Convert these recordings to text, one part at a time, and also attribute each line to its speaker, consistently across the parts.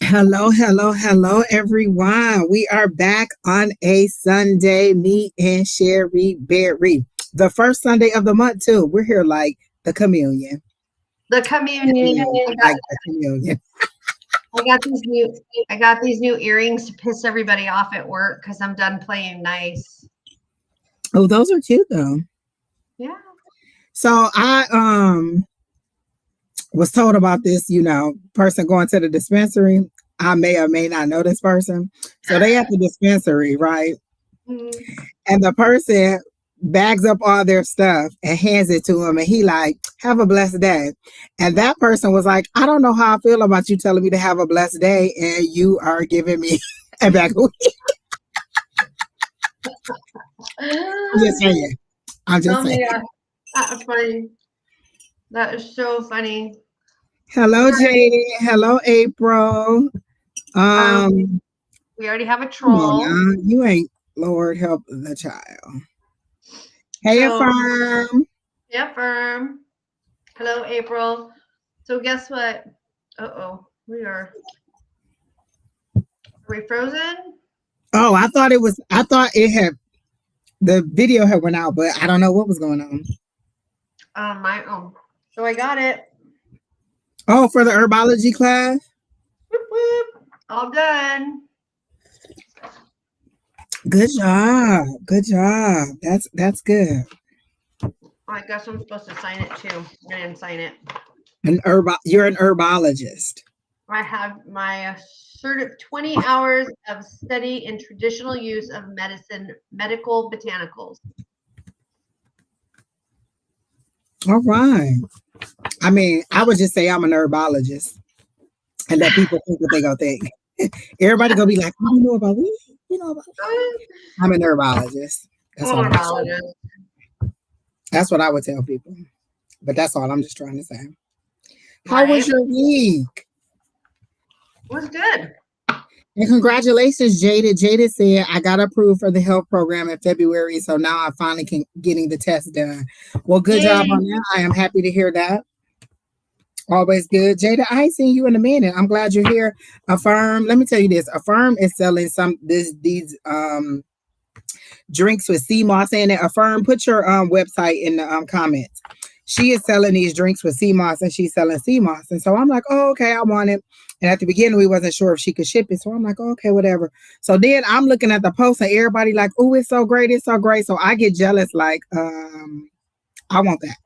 Speaker 1: Hello, hello, hello, everyone. We are back on a Sunday. Me and Sheri Beery. The first Sunday of the month, too. We're here like the communion.
Speaker 2: The communion.
Speaker 1: Like the communion.
Speaker 2: I got these new I got these new earrings to piss everybody off at work because I'm done playing nice.
Speaker 1: Oh, those are cute though.
Speaker 2: Yeah.
Speaker 1: So I was told about this, person going to the dispensary. I may or may not know this person. So they at the dispensary, right?
Speaker 2: Mhm.
Speaker 1: And the person bags up all their stuff and hands it to him, and he like, have a blessed day. And that person was like, I don't know how I feel about you telling me to have a blessed day and you are giving me a bag of weed. I'm just saying. I'm just
Speaker 2: Oh
Speaker 1: saying.
Speaker 2: my god. That's funny. That is so funny.
Speaker 1: Hello,
Speaker 2: All right.
Speaker 1: JD. Hello, April.
Speaker 2: Um,
Speaker 1: um
Speaker 2: we already have a
Speaker 1: Come on
Speaker 2: troll.
Speaker 1: now, you ain't Lord help the child. Hey,
Speaker 2: So
Speaker 1: Affirm.
Speaker 2: yeah, firm. Hello, April. So guess what? Uh-oh. Are we frozen?
Speaker 1: Oh, I thought it had, the video had went out, but I don't know what was going on.
Speaker 2: My own. So I got it.
Speaker 1: Oh, for the herbology class?
Speaker 2: Whoop, whoop. All done.
Speaker 1: Good job. Good job. That's good.
Speaker 2: I guess I'm supposed to sign it too. I didn't sign it.
Speaker 1: You're an herbologist.
Speaker 2: I have my 20 hours of study in traditional use of medical botanicals.
Speaker 1: All right. I mean, I would just say I'm an herbologist and let people think what they gonna think. Everybody gonna be like, "Oh, you know about weed? You know about?" I'm an herbologist. That's all
Speaker 2: I'm a
Speaker 1: I'm saying.
Speaker 2: neurologist.
Speaker 1: That's what I would tell people. But that's all I'm just trying to say. How was
Speaker 2: Right?
Speaker 1: your week?
Speaker 2: It was good.
Speaker 1: And congratulations, Jada. Jada said I got approved for the health program in February, so now I finally can getting the test done. Well, good job
Speaker 2: Yay.
Speaker 1: on that. I am happy to hear that. Always good. Jada, I ain't seen you in a minute. I'm glad you're here. Affirm. Let me tell you this. Affirm is selling these drinks with sea moss in it. Affirm, put your website in the comments. She is selling these drinks with sea moss and she's selling sea moss. And so I'm like, oh, okay, I want it. And at the beginning, we wasn't sure if she could ship it. So I'm like, oh, okay, whatever. So then I'm looking at the post and everybody like, oh, it's so great. It's so great. So I get jealous, like, I want that.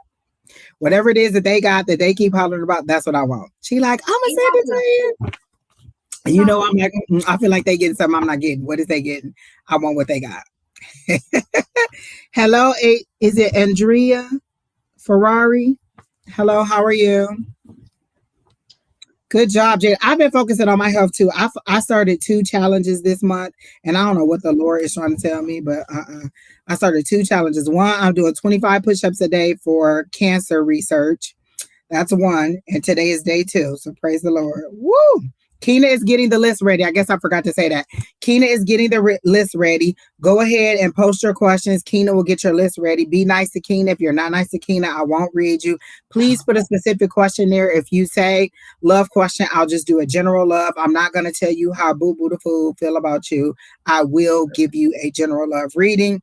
Speaker 1: Whatever it is that they got that they keep hollering about, that's what I want. She like, I'm gonna send it to you. And you know, I'm like, I feel like they getting something I'm not getting. What is they getting? I want what they got. Hello, is it Andrea Ferrari? Hello, how are you? Good job, Jade. I've been focusing on my health too. I started 2 challenges this month, and I don't know what the Lord is trying to tell me, but I started 2 challenges. One, I'm doing 25 push-ups a day for cancer research. That's one, and today is day 2. So praise the Lord. Woo! Keena is getting the list ready. I guess I forgot to say that. Keena is getting the list ready. Go ahead and post your questions. Keena will get your list ready. Be nice to Keena. If you're not nice to Keena, I won't read you. Please put a specific question there. If you say love question, I'll just do a general love. I'm not going to tell you how boo boo the fool feel about you. I will give you a general love reading.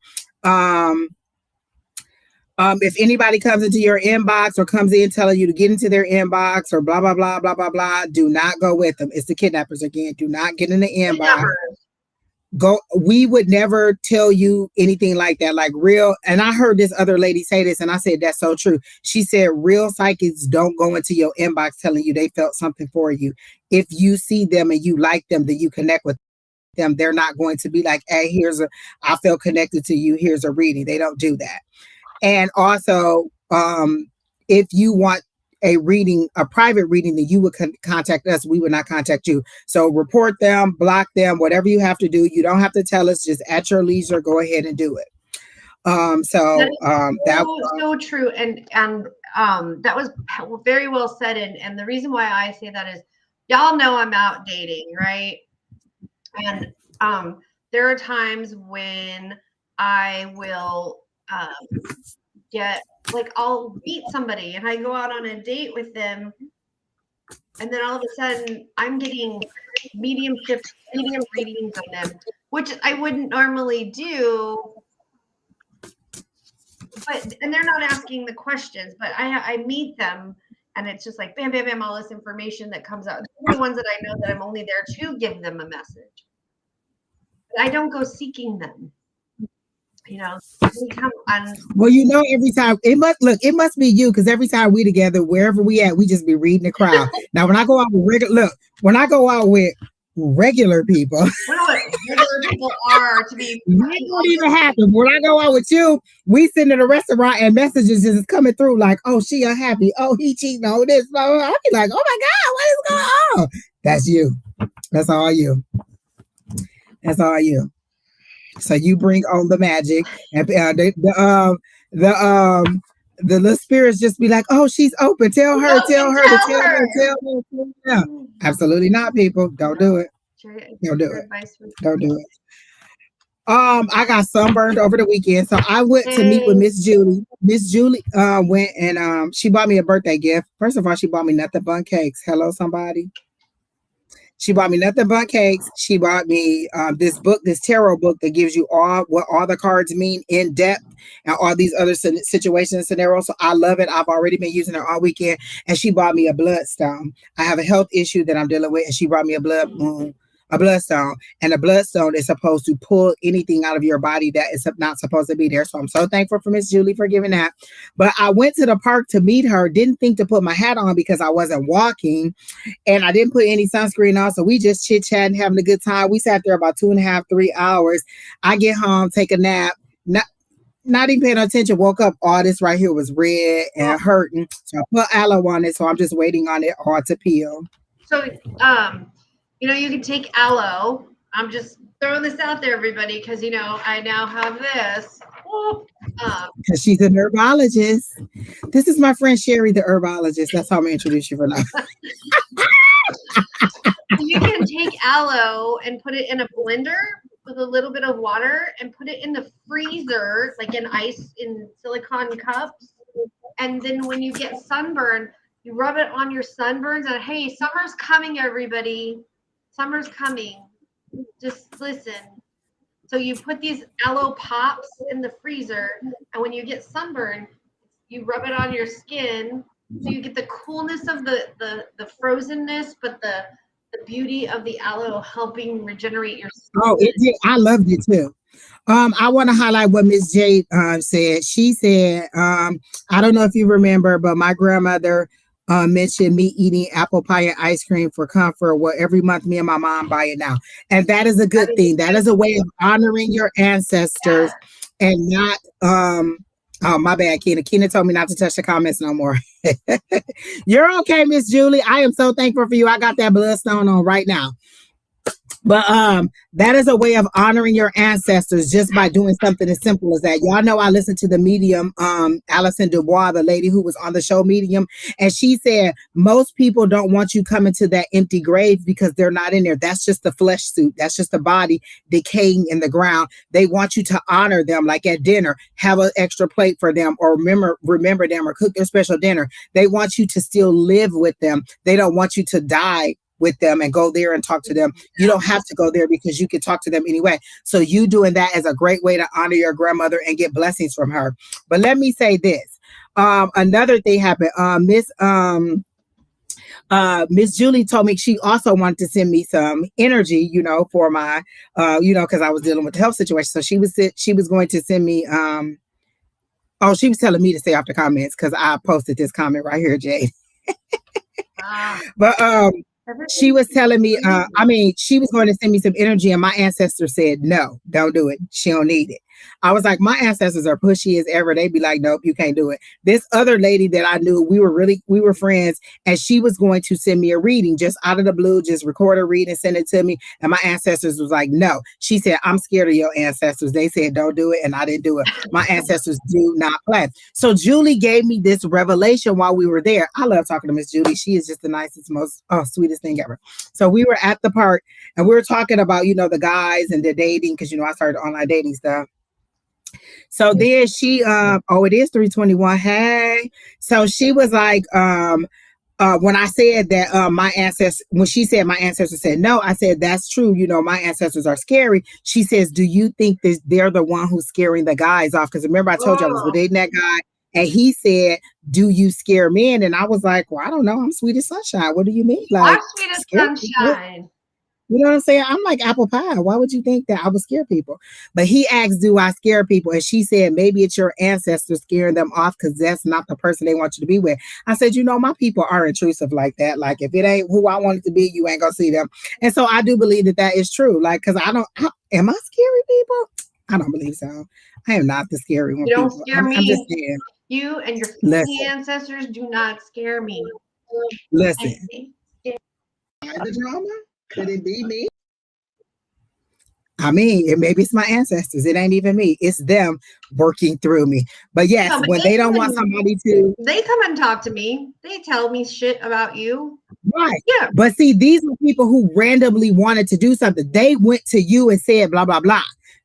Speaker 1: Um, if anybody comes into your inbox or comes in telling you to get into their inbox or blah, blah, blah, blah, blah, blah, do not go with them. It's the kidnappers again. Do not get in the inbox. Go. We would never tell you anything like that. Like real, and I heard this other lady say this, and I said, that's so true. She said, real psychics don't go into your inbox telling you they felt something for you. If you see them and you like them, then you connect with them. They're not going to be like, hey, I feel connected to you. Here's a reading. They don't do that. And also, if you want a private reading, then you would contact us. We would not contact you. So report them, block them, whatever you have to do. You don't have to tell us. Just at your leisure, go ahead and do it.
Speaker 2: That is so true, and that was very well said. And the reason why I say that is, y'all know I'm out dating, right? And there are times when I will get like I'll meet somebody and I go out on a date with them, and then all of a sudden I'm getting medium readings on them, which I wouldn't normally do. And they're not asking the questions, but I meet them and it's just like bam, bam, bam, all this information that comes out. They're the ones that I know that I'm only there to give them a message. But I don't go seeking them. You know, they come on.
Speaker 1: Well, you know, every time it must be you, because every time we together, wherever we at, we just be reading the crowd. Now, when I go out with regular people,
Speaker 2: I don't know what regular people are to be.
Speaker 1: That don't even happen. When I go out with you, we sitting in a restaurant and messages just coming through like, oh, she unhappy. Oh, he cheating on this. Blah, blah, blah. I'll be like, oh my God, what is going on? That's you. That's all you. That's all you. So you bring on the magic, and the little spirits just be like, "Oh, she's open. Tell her. Absolutely not, people. Don't do it. Don't do it. Don't do it. I got sunburned over the weekend, so I went to meet with Miss Julie. Miss Julie went and she bought me a birthday gift. First of all, she bought me nothing but cakes. Hello, somebody. She bought me nothing but cakes. She bought me this book, this tarot book that gives you what all the cards mean in depth and all these other situations and scenarios. So I love it. I've already been using it all weekend. And she bought me a bloodstone. I have a health issue that I'm dealing with, and she brought me a bloodstone. And a bloodstone is supposed to pull anything out of your body that is not supposed to be there. So I'm so thankful for Miss Julie for giving that. But I went to the park to meet her, didn't think to put my hat on because I wasn't walking, and I didn't put any sunscreen on. So we just chit-chatting, having a good time. We sat there about 2.5, 3 hours. I get home, take a nap, not even paying attention, woke up, all this right here was red and hurting. So I put aloe on it, so I'm just waiting on it all to peel.
Speaker 2: So you know, you can take aloe. I'm just throwing this out there, everybody, because, you know, I now have this.
Speaker 1: Because she's a herbologist. This is my friend Sheri, the herbologist. That's how I'm going to introduce you for now.
Speaker 2: You can take aloe and put it in a blender with a little bit of water and put it in the freezer, like in ice in silicone cups. And then when you get sunburn, you rub it on your sunburns. And hey, summer's coming, everybody. Summer's coming. Just listen. So you put these aloe pops in the freezer, and when you get sunburn, you rub it on your skin, so you get the coolness of the frozenness, but the beauty of the aloe helping regenerate your skin.
Speaker 1: Oh, it did. I loved it too. I want to highlight what Miss Jade said. She said, I don't know if you remember, but my grandmother mentioned me eating apple pie and ice cream for comfort. Well, every month me and my mom buy it now. And that is a good thing. That is a way of honoring your ancestors and not, oh, my bad, Keena. Keena told me not to touch the comments no more. You're okay, Miss Julie. I am so thankful for you. I got that bloodstone on right now. But that is a way of honoring your ancestors just by doing something as simple as that. Y'all know I listened to the medium, Alison Dubois, the lady who was on the show Medium, and she said most people don't want you coming to that empty grave because they're not in there. That's just the flesh suit. That's just the body decaying in the ground. They want you to honor them, like at dinner, have an extra plate for them, or remember them, or cook their special dinner. They want you to still live with them. They don't want you to die with them and go there and talk to them. You don't have to go there because you can talk to them anyway. So you doing that is a great way to honor your grandmother and get blessings from her. But let me say this. Another thing happened. Miss Julie told me she also wanted to send me some energy, you know, for my, you know, because I was dealing with the health situation. So she was going to send me, she was telling me to stay off the comments because I posted this comment right here, Jade. But she was telling me, she was going to send me some energy, and my ancestors said, no, don't do it. She don't need it. I was like, my ancestors are pushy as ever. They'd be like, nope, you can't do it. This other lady that I knew, we were friends, and she was going to send me a reading just out of the blue, just record a reading, send it to me. And my ancestors was like, no. She said, I'm scared of your ancestors. They said, don't do it. And I didn't do it. My ancestors do not play. So Julie gave me this revelation while we were there. I love talking to Miss Julie. She is just the nicest, most sweetest thing ever. So we were at the park, and we were talking about, you know, the guys and the dating, because, you know, I started online dating stuff. So then she, it is 3:21. Hey. So she was like, when I said that my ancestors, when she said my ancestors said no, I said that's true. You know, my ancestors are scary. She says, do you think that they're the one who's scaring the guys off? Because remember, I told you I was dating that guy, and he said, "Do you scare men?" And I was like, "Well, I don't know. I'm sweet as sunshine. What do you mean? Like,
Speaker 2: I'm sweet as sunshine."
Speaker 1: You know what I'm saying? I'm like apple pie. Why would you think that I would scare people? But he asked, do I scare people? And she said, maybe it's your ancestors scaring them off because that's not the person they want you to be with. I said, you know, my people are intrusive like that. Like, if it ain't who I want it to be, you ain't going to see them. And so I do believe that is true. Like, because am I scary people? I don't believe so. I am not the scary one.
Speaker 2: You don't scare me.
Speaker 1: I'm just saying.
Speaker 2: You and your ancestors do not scare me.
Speaker 1: Listen. The drama? Could it be me? I mean, maybe it's my ancestors. It ain't even me. It's them working through me. But yes, no, but when they don't want somebody to...
Speaker 2: They come and talk to me. They tell me shit about you.
Speaker 1: Right.
Speaker 2: Yeah.
Speaker 1: But see, these are people who randomly wanted to do something. They went to you and said blah, blah, blah.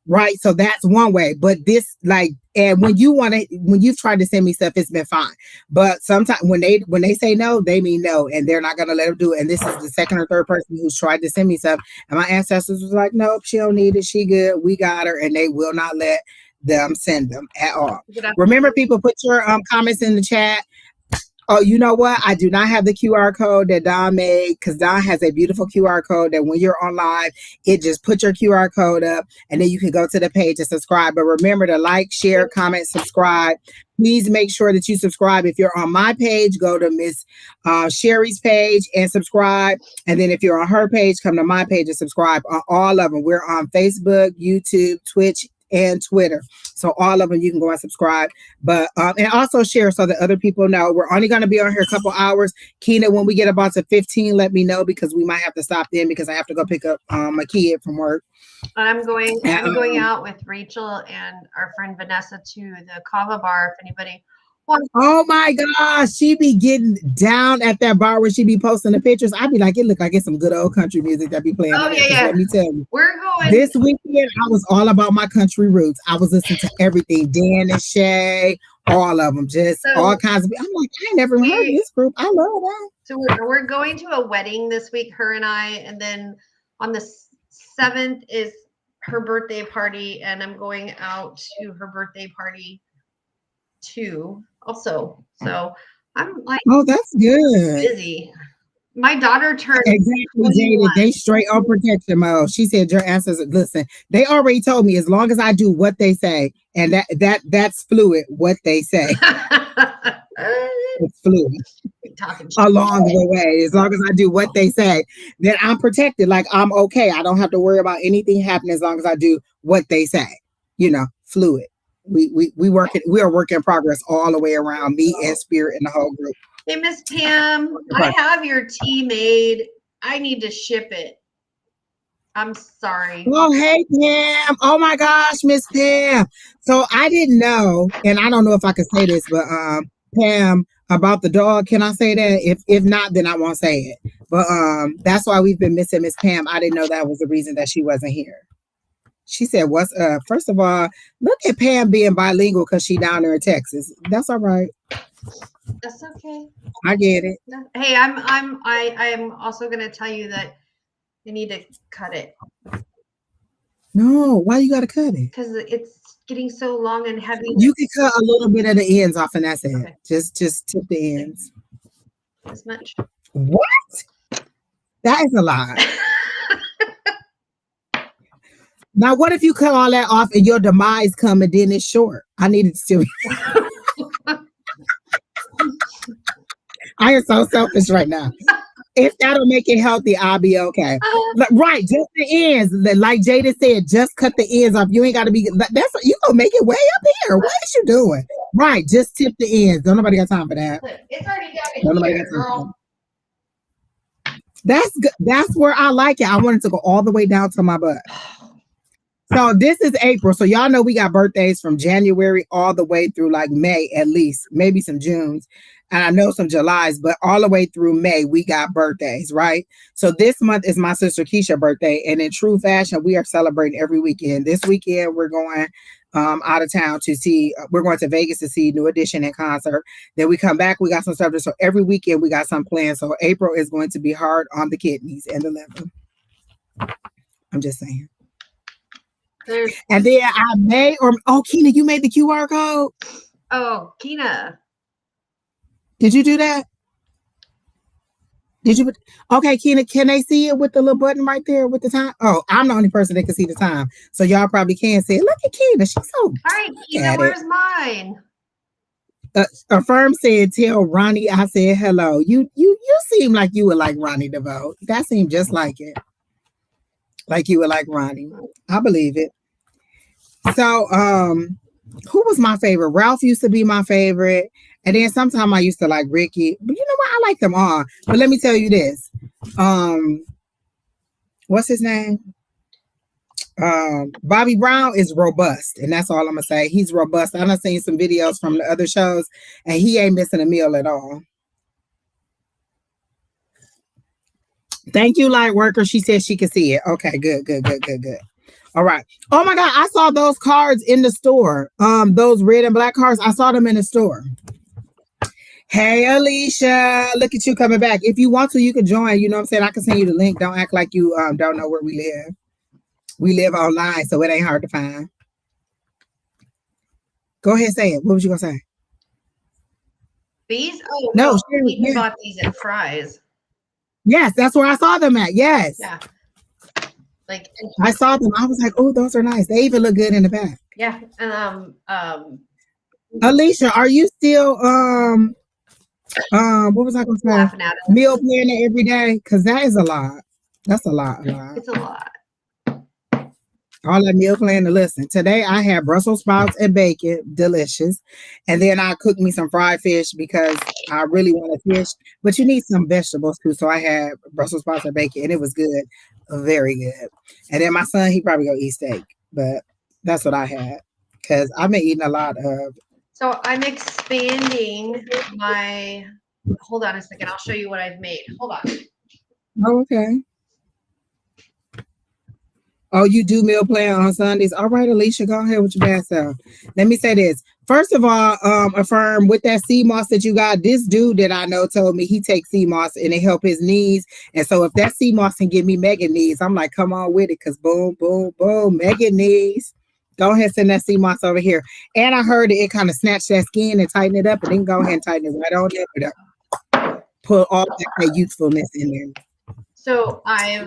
Speaker 1: Right. So that's one way. But this, like, and when you've tried to send me stuff, it's been fine. But sometimes when they say no, they mean no, and they're not gonna let them do it. And this is the second or third person who's tried to send me stuff. And my ancestors was like, nope, she don't need it. She good. We got her. And they will not let them send them at all. Remember, people, put your comments in the chat. Oh, you know what? I do not have the QR code that Don made, because Don has a beautiful QR code that when you're on live, it just put your QR code up and then you can go to the page and subscribe. But remember to like, share, comment, subscribe. Please make sure that you subscribe. If you're on my page, go to Miss Sheri's page and subscribe. And then if you're on her page, come to my page and subscribe on all of them. We're on Facebook, YouTube, Twitch, and Twitter. So all of them, you can go and subscribe, but and also share so that other people know. We're only going to be on here a couple hours. Keena, when we get about to 15, let me know, because we might have to stop then because I have to go pick up my kid from work.
Speaker 2: I'm going out with Rachel and our friend Vanessa to the Kava bar. If anybody wants.
Speaker 1: Oh my gosh, she be getting down at that bar where she be posting the pictures. I'd be like, it look like it's some good old country music that be playing.
Speaker 2: Oh yeah.
Speaker 1: Let me tell you,
Speaker 2: we're going
Speaker 1: this weekend. I was all about my country roots. I was listening to everything, Dan and Shay, all of them, just all kinds of. I'm like, I ain't never heard of this group. I love that.
Speaker 2: So we're going to a wedding this week, her and I, and then on the 7th is her birthday party, and I'm going out to her birthday party too. Also, so I'm like,
Speaker 1: oh, that's good.
Speaker 2: Busy. My daughter turned
Speaker 1: exactly. Jada, they straight on protection mode. She said your ancestors. Listen, they already told me as long as I do what they say, and that's fluid. What they say, it's fluid. Along the way, as long as I do what they say, then I'm protected. Like I'm okay. I don't have to worry about anything happening as long as I do what they say. You know, fluid. We are work in progress all the way around, me and Spirit and the whole group.
Speaker 2: Hey, Miss Pam, I have your tea made. I need to ship it. I'm sorry.
Speaker 1: Oh, hey, Pam. Oh my gosh, Miss Pam. So I didn't know, and I don't know if I could say this, but Pam, about the dog, can I say that? If not, then I won't say it. But that's why we've been missing Miss Pam. I didn't know that was the reason that she wasn't here. She said, what's up? First of all, look at Pam being bilingual because she down there in Texas. That's all right.
Speaker 2: That's okay.
Speaker 1: I get it.
Speaker 2: Hey, I'm also gonna tell you that you need to cut it.
Speaker 1: No, why you gotta cut it?
Speaker 2: Because it's getting so long and heavy.
Speaker 1: You can cut a little bit of the ends off, and that's it. Okay. Just tip the ends.
Speaker 2: As much.
Speaker 1: What? That is a lie. Now, what if you cut all that off and your demise come and then it's short? I need it to. I am so selfish right now. If that'll make it healthy, I'll be okay. Right, just the ends. Like Jada said, just cut the ends off. You ain't got to be. That's you gonna make it way up here. What is you doing? Right, just tip the ends. Don't nobody got time for that.
Speaker 2: It's already down here, girl.
Speaker 1: That's good. That's where I like it. I want it to go all the way down to my butt. So this is April. So y'all know we got birthdays from January all the way through like May, at least, maybe some Junes. And I know some Julys, but all the way through May, we got birthdays, right? So this month is my sister Keisha's birthday. And in true fashion, we are celebrating every weekend. This weekend, we're going out of town to see. We're going to Vegas to see New Edition in concert. Then we come back. We got some stuff. So every weekend we got some planned. So April is going to be hard on the kidneys and the liver. I'm just saying. And then I made, Kina, you made the QR code?
Speaker 2: Oh, Kina.
Speaker 1: Did you do that? Did you? Okay, Kina, can they see it with the little button right there with the time? Oh, I'm the only person that can see the time. So y'all probably can see it. Look at Kina. She's so
Speaker 2: all right, Kina, where's mine?
Speaker 1: Affirm said, tell Ronnie I said hello. You seem like you would like Ronnie DeVoe. That seemed just like it. Like you would like Ronnie. I believe it. So, who was my favorite? Ralph used to be my favorite. And then sometimes I used to like Ricky. But you know what? I like them all. But let me tell you this. What's his name? Bobby Brown is robust. And that's all I'm going to say. He's robust. I've seen some videos from the other shows. And he ain't missing a meal at all. Thank you, light worker. She said she could see it. Okay, good. All right. Oh my God, I saw those cards in the store. Those red and black cards. I saw them in the store. Hey, Alicia, look at you coming back. If you want to, you can join. You know what I'm saying? I can send you the link. Don't act like you don't know where we live. We live online, so it ain't hard to find. Go ahead, say it. What was you gonna say?
Speaker 2: These? Oh no, you bought these at Fry's.
Speaker 1: Yes, that's where I saw them at. Yes.
Speaker 2: Yeah. Like
Speaker 1: I saw them. I was like, oh, those are nice. They even look good in the back.
Speaker 2: Yeah. And
Speaker 1: Alicia, are you still what was I gonna say? Meal planning every day? Because that is a lot. That's a lot.
Speaker 2: It's a lot.
Speaker 1: All that meal planning. Listen, today I had Brussels sprouts and bacon, delicious. And then I cooked me some fried fish because I really wanted fish, but you need some vegetables too. So I had Brussels sprouts and bacon, and it was good, very good. And then my son, he probably go eat steak, but that's what I had because I've been eating a lot of.
Speaker 2: So I'm expanding my. Hold on a second. I'll show you what I've made. Hold on.
Speaker 1: Oh, okay. Oh, you do meal plan on Sundays? All right, Alicia, go ahead with your bad self. Let me say this. First of all, Affirm, with that sea moss that you got, this dude that I know told me he takes sea moss and it help his knees. And so if that sea moss can give me mega knees, I'm like, come on with it, because boom, boom, boom, mega knees. Go ahead and send that sea moss over here. And I heard it kind of snatch that skin and tighten it up, and then go ahead and tighten it right on there. Put all that youthfulness in there.
Speaker 2: So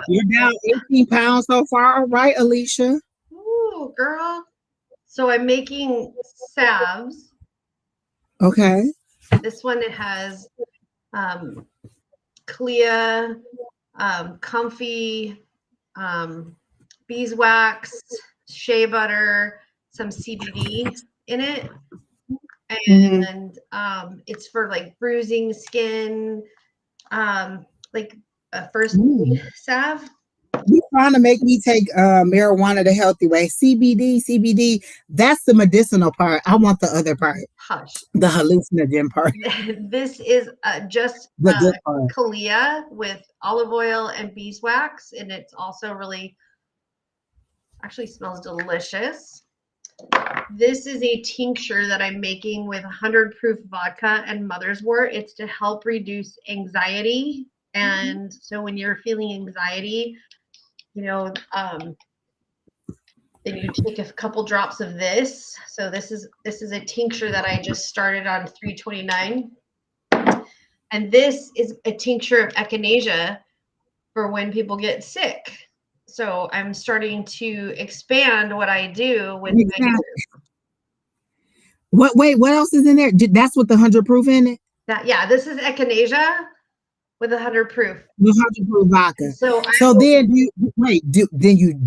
Speaker 1: you're down 18 pounds so far, right, Alicia?
Speaker 2: Ooh, girl. So I'm making salves.
Speaker 1: Okay.
Speaker 2: This one, it has Clea, Comfy, beeswax, shea butter, some CBD in it. And it's for like bruising skin, like a first salve.
Speaker 1: You're trying to make me take marijuana the healthy way. CBD, that's the medicinal part. I want the other part.
Speaker 2: Hush.
Speaker 1: The hallucinogen part.
Speaker 2: This is just Clea with olive oil and beeswax, and it's also really, actually smells delicious. This is a tincture that I'm making with 100 proof vodka and mother's wort. It's to help reduce anxiety. And so when you're feeling anxiety, you know, then you take a couple drops of this. So this is a tincture that I just started on 329. And this is a tincture of echinacea for when people get sick. So I'm starting to expand what I do with
Speaker 1: what else is in there? That's with the 100 proof in it?
Speaker 2: This is echinacea with 100 proof.
Speaker 1: The 100 proof vodka. So then do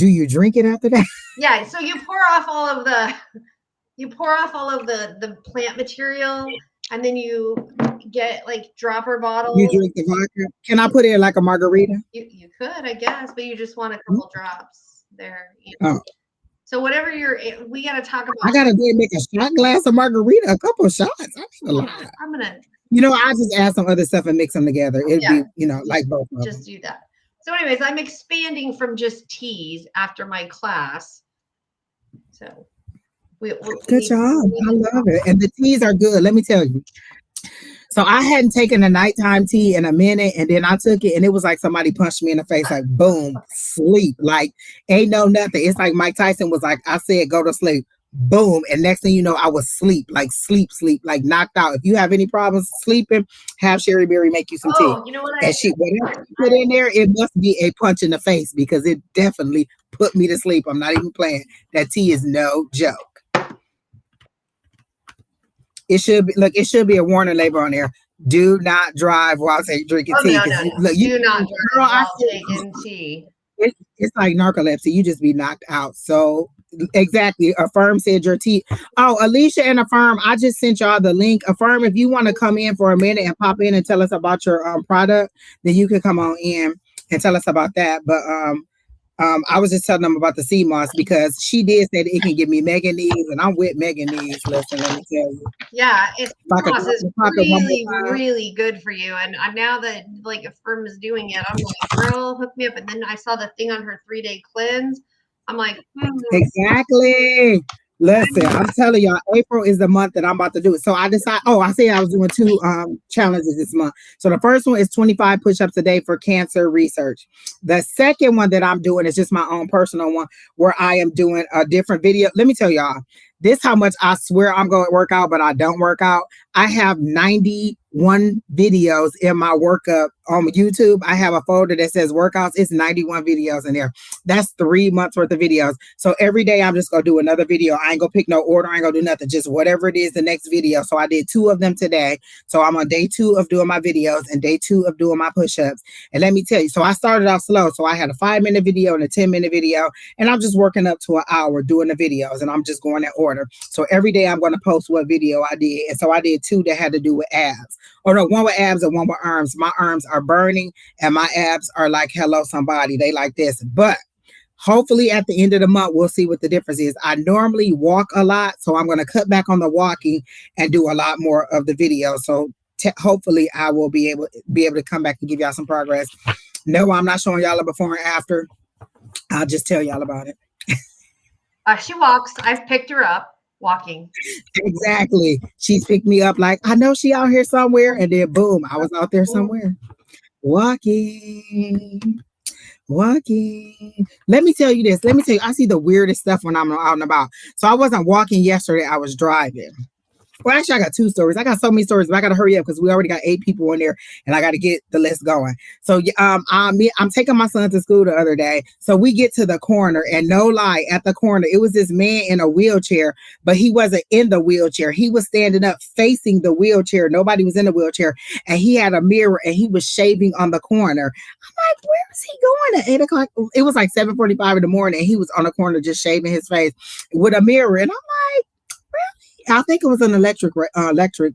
Speaker 1: you drink it after that?
Speaker 2: Yeah, so you pour off all of the plant material, and then you get like dropper bottles.
Speaker 1: You drink the vodka. Can I put it in like a margarita?
Speaker 2: You could, I guess, but you just want a couple drops there. You know? Oh. So whatever we got to talk about.
Speaker 1: I got to go make a shot glass of margarita, a couple of shots. I need a lot.
Speaker 2: I'm going to.
Speaker 1: I'll just add some other stuff and mix them together. It'd be, like both of them.
Speaker 2: Just do that. So anyways, I'm expanding from just teas after my class. So
Speaker 1: Good job. I love it. And the teas are good. Let me tell you. So I hadn't taken a nighttime tea in a minute, and then I took it, and it was like somebody punched me in the face, like boom, sleep, like ain't no nothing. It's like Mike Tyson was like, I said, go to sleep, boom, and next thing you know, I was sleep, like sleep, like knocked out. If you have any problems sleeping, have Sheri Beery make you some tea,
Speaker 2: Oh, you know what?
Speaker 1: and she whatever she put in there, it must be a punch in the face because it definitely put me to sleep. I'm not even playing. That tea is no joke. It should be look. It should be a warning label on there. Do not drive while drinking tea.
Speaker 2: No.
Speaker 1: Look,
Speaker 2: Do not drive while taking tea.
Speaker 1: It's like narcolepsy. You just be knocked out. So exactly. Affirm said your tea. Oh, Alicia and Affirm, I just sent y'all the link. Affirm, if you want to come in for a minute and pop in and tell us about your product, then you can come on in and tell us about that. But I was just telling them about the sea moss because she did say that it can give me manganese, and I'm with manganese. Listen, let me tell you.
Speaker 2: Yeah, sea moss is really good for you. And now that like Affirm is doing it, I'm like, girl, hook me up. And then I saw the thing on her 3-day cleanse. I'm like,
Speaker 1: exactly. Listen, I'm telling y'all, April is the month that I'm about to do it. So I decided, I said I was doing 2 challenges this month. So the first one is 25 push-ups a day for cancer research. The second one that I'm doing is just my own personal one where I am doing a different video. Let me tell y'all, this how much I swear I'm going to work out, but I don't work out. I have 91 videos in my workup on YouTube. I have a folder that says workouts. It's 91 videos in there. That's 3 months worth of videos. So every day I'm just going to do another video. I ain't going to pick no order. I ain't going to do nothing. Just whatever it is, the next video. So I did 2 of them today. So I'm on day 2 of doing my videos and day 2 of doing my push-ups. And let me tell you, so I started off slow. So I had a 5-minute video and a 10-minute video. And I'm just working up to an hour doing the videos. And I'm just going in order. So every day I'm going to post what video I did. And so I did 2 that had to do with abs. Or no, one with abs and one with arms. My arms are burning and my abs are like, hello, somebody. They like this. But hopefully at the end of the month, we'll see what the difference is. I normally walk a lot. So I'm going to cut back on the walking and do a lot more of the video. So hopefully I will be able to come back and give y'all some progress. No, I'm not showing y'all a before and after. I'll just tell y'all about it.
Speaker 2: She walks. I've picked her up walking.
Speaker 1: Exactly. She's picked me up like, I know she out here somewhere. And then boom, I was out there somewhere. Walking. Let me tell you this. I see the weirdest stuff when I'm out and about. So I wasn't walking yesterday. I was driving. Well, actually, I got 2 stories. I got so many stories, but I got to hurry up because we already got 8 people in there, and I got to get the list going. So, I'm taking my son to school the other day. So we get to the corner, and no lie, at the corner, it was this man in a wheelchair, but he wasn't in the wheelchair. He was standing up facing the wheelchair. Nobody was in the wheelchair, and he had a mirror, and he was shaving on the corner. I'm like, where is he going at 8 o'clock? It was like 7:45 in the morning, and he was on the corner just shaving his face with a mirror, and I'm like, I think it was an electric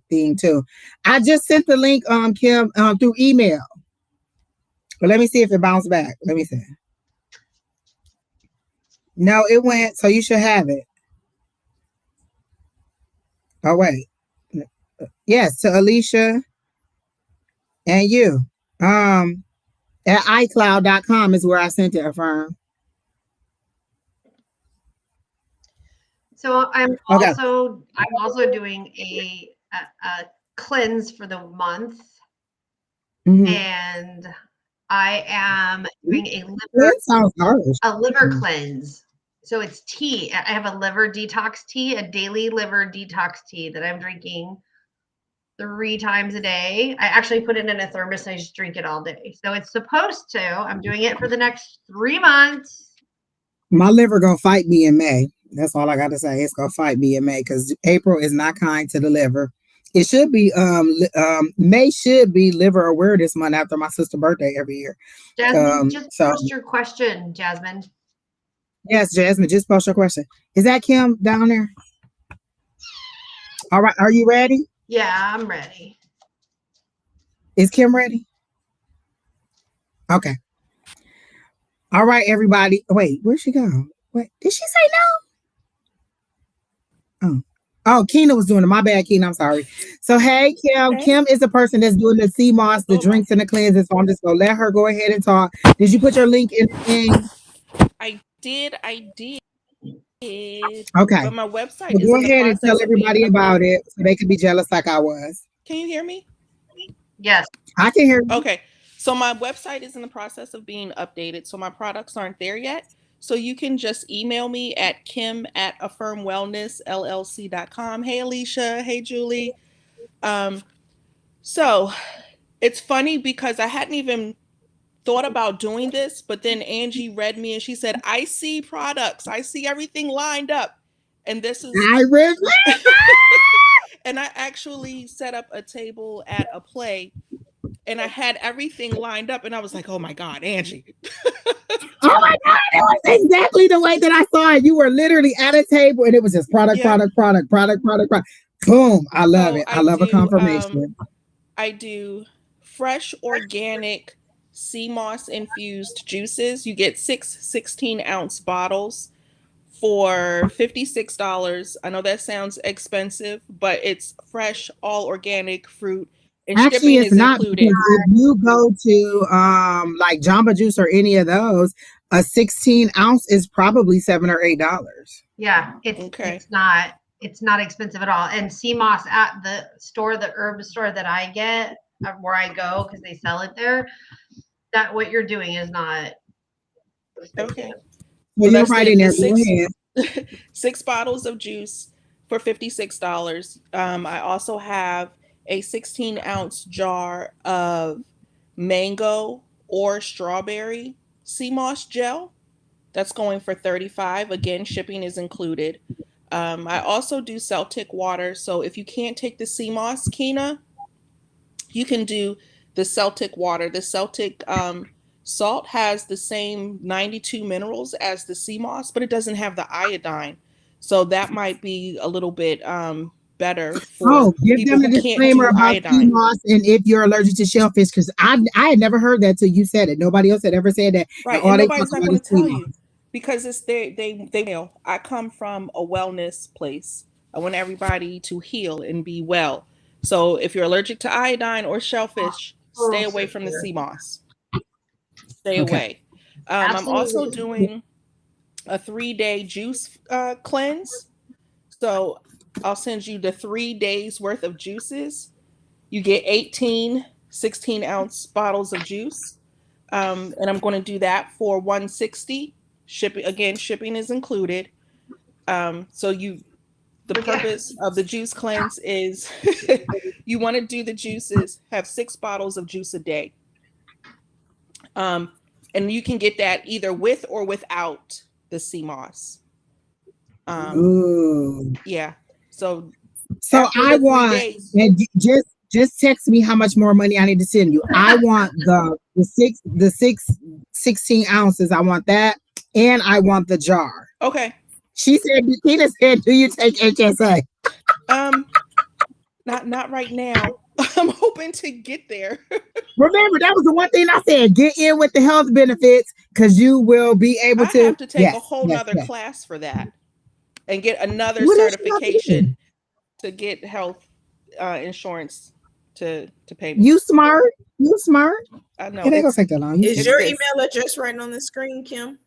Speaker 1: thing too. I just sent the link, Kim, through email. But let me see if it bounced back. Let me see. No, it went. So you should have it. Oh wait. Yes, to Alicia and you. At iCloud.com is where I sent it, Affirm.
Speaker 2: So I'm also doing a cleanse for the month, and I am doing a liver cleanse. So it's tea. I have a liver detox tea, a daily liver detox tea that I'm drinking 3 times a day. I actually put it in a thermos and I just drink it all day. So it's supposed to. I'm doing it for the next 3 months.
Speaker 1: My liver gonna fight me in May. That's all I got to say. It's gonna fight me in May because April is not kind to the liver. It should be May should be Liver Awareness Month after my sister's birthday every year.
Speaker 2: Jasmine, just post your question, Jasmine.
Speaker 1: Yes, Jasmine, just post your question. Is that Kim down there? All right, are you ready?
Speaker 2: Yeah, I'm ready.
Speaker 1: Is Kim ready? Okay. All right, everybody. Wait, where'd she go? Wait, did she say no? Oh, Keena was doing it. My bad, Keena. I'm sorry. So, hey, Kim. Okay. Kim is the person that's doing the sea moss, the drinks, and the cleanses. So I'm just going to let her go ahead and talk. Did you put your link in the thing?
Speaker 3: I did.
Speaker 1: Okay.
Speaker 3: But my website
Speaker 1: So
Speaker 3: is
Speaker 1: go
Speaker 3: in the
Speaker 1: ahead and tell
Speaker 3: process of being
Speaker 1: everybody about
Speaker 3: updated.
Speaker 1: it so they can be jealous like I was.
Speaker 3: Can you hear me?
Speaker 2: Yes.
Speaker 1: I can hear you.
Speaker 3: Okay. So my website is in the process of being updated. So my products aren't there yet. So you can just email me at kim@affirmwellnessllc.com. Hey, Alicia. Hey, Julie. So it's funny because I hadn't even thought about doing this, but then Angie read me and she said, I see products. I see everything lined up. And this is
Speaker 1: I really.
Speaker 3: and I actually set up a table at a play and I had everything lined up and I was like, oh my God, Angie.
Speaker 1: Oh my God, it was exactly the way that I saw it. You were literally at a table and it was just product,
Speaker 3: Yep.
Speaker 1: product. Boom. I love it. I love a confirmation.
Speaker 3: I do fresh organic sea moss infused juices. You get 16-ounce bottles for $56. I know that sounds expensive, but it's fresh, all organic fruit, and
Speaker 1: Actually,
Speaker 3: shipping
Speaker 1: it's
Speaker 3: is
Speaker 1: not, because
Speaker 3: included.
Speaker 1: if you go to like Jamba Juice or any of those, a 16 ounce is probably $7 or $8.
Speaker 2: Yeah, it's not expensive at all. And CMOS at the store, the herb store that I get where I go because they sell it there, that what you're doing is not expensive.
Speaker 3: Okay.
Speaker 1: Well, you're right in there. Go ahead.
Speaker 3: 6 bottles of juice for $56. I also have a 16-ounce jar of mango or strawberry sea moss gel. That's going for $35. Again, shipping is included. I also do Celtic water. So if you can't take the sea moss, Kina, you can do the Celtic water. The Celtic salt has the same 92 minerals as the sea moss, but it doesn't have the iodine. So that might be a little bit better for
Speaker 1: Give
Speaker 3: people
Speaker 1: them the
Speaker 3: who can't
Speaker 1: disclaimer
Speaker 3: do
Speaker 1: about sea
Speaker 3: iodine.
Speaker 1: moss and if you're allergic to shellfish, because I had never heard that till you said it. Nobody else had ever said that.
Speaker 3: Right.
Speaker 1: And all
Speaker 3: And
Speaker 1: they
Speaker 3: nobody's
Speaker 1: talk
Speaker 3: not
Speaker 1: about
Speaker 3: going
Speaker 1: is
Speaker 3: to
Speaker 1: sea
Speaker 3: tell
Speaker 1: moss.
Speaker 3: you because it's they know. I come from a wellness place. I want everybody to heal and be well. So if you're allergic to iodine or shellfish, stay away from the sea moss. Stay away. I'm also
Speaker 2: Absolutely.
Speaker 3: doing a 3-day juice cleanse. So I'll send you the 3 days worth of juices. You get 18 16-ounce bottles of juice. And I'm going to do that for $160. Shipping is included. The purpose of the juice cleanse is you want to do the juices, have 6 bottles of juice a day. And you can get that either with or without the sea moss.
Speaker 1: Ooh.
Speaker 3: Yeah. So
Speaker 1: So
Speaker 3: after
Speaker 1: I
Speaker 3: the 3
Speaker 1: want,
Speaker 3: days,
Speaker 1: and just text me how much more money I need to send you. I want the 16 ounces. I want that, and I want the jar.
Speaker 3: okay.
Speaker 1: She said, Tina said, do you take HSA?
Speaker 3: Not right now. I'm hoping to get there.
Speaker 1: Remember, that was the one thing I said. Get in with the health benefits because you will be able
Speaker 3: I
Speaker 1: to.
Speaker 3: have to take a whole nother
Speaker 1: Yes.
Speaker 3: class for that and get another
Speaker 1: What else you got to do?
Speaker 3: certification to get health insurance to pay me.
Speaker 1: You smart. You smart.
Speaker 3: I know
Speaker 1: It ain't gonna take that long.
Speaker 4: Is your email address right on the screen, Kim?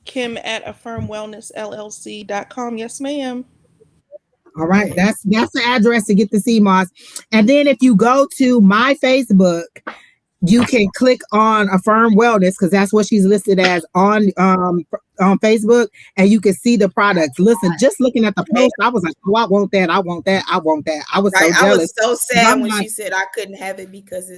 Speaker 3: Kim@affirmwellnessllc.com. Yes, ma'am.
Speaker 1: All right, that's the address to get the CMOS. And then if you go to my Facebook, you can click on Affirm Wellness because that's what she's listed as on Facebook, and you can see the products. Listen, just looking at the post, I was like, "Oh, I want that! I want that! I want that!" I was so jealous.
Speaker 4: I was so sad when she said I couldn't have it because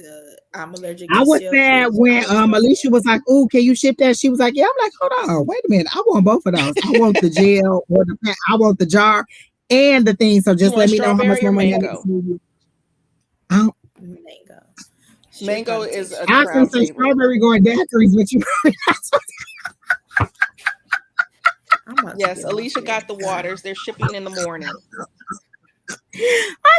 Speaker 4: I'm allergic.
Speaker 1: I was sad when Alicia was like, "Oh, can you ship that?" She was like, "Yeah." I'm like, "Hold on, wait a minute! I want both of those. I want the gel or I want the jar and the thing. So just let me know how much more money I need to send you."
Speaker 4: Mango.
Speaker 3: Mango is a
Speaker 1: I was gonna say
Speaker 3: favorite.
Speaker 1: strawberry going daiquiris, but you.
Speaker 3: Yes, Alicia got the waters. They're shipping in the morning.
Speaker 1: I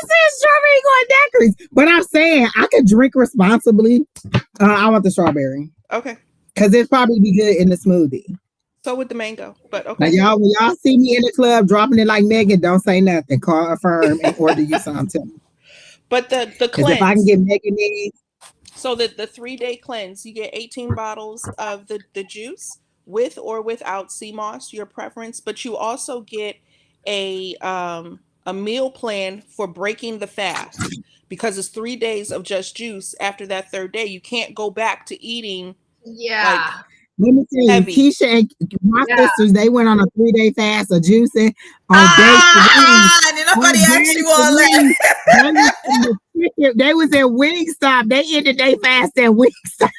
Speaker 1: said strawberry going daiquiris, but I'm saying I could drink responsibly. I want the strawberry.
Speaker 3: Okay.
Speaker 1: Because it'd probably be good in the smoothie.
Speaker 3: So with the mango, but okay.
Speaker 1: Now when y'all see me in the club dropping it like Megan, don't say nothing. Call Affirm and order you something.
Speaker 3: But the cleanse.
Speaker 1: If I can get Megan these.
Speaker 3: So the 3-day cleanse, you get 18 bottles of the juice with or without sea moss, your preference, but you also get a meal plan for breaking the fast because it's 3 days of just juice. After that third day, you can't go back to eating like
Speaker 2: Yeah.
Speaker 1: Let me tell you,
Speaker 3: heavy.
Speaker 1: Keisha and my
Speaker 2: Yeah.
Speaker 1: sisters, they went on a 3-day fast of juicing on day 3.
Speaker 4: Did nobody
Speaker 1: On
Speaker 4: ask
Speaker 1: day
Speaker 4: you all that?
Speaker 1: 3, they was at Wingstop. They ended their fast at Wingstop.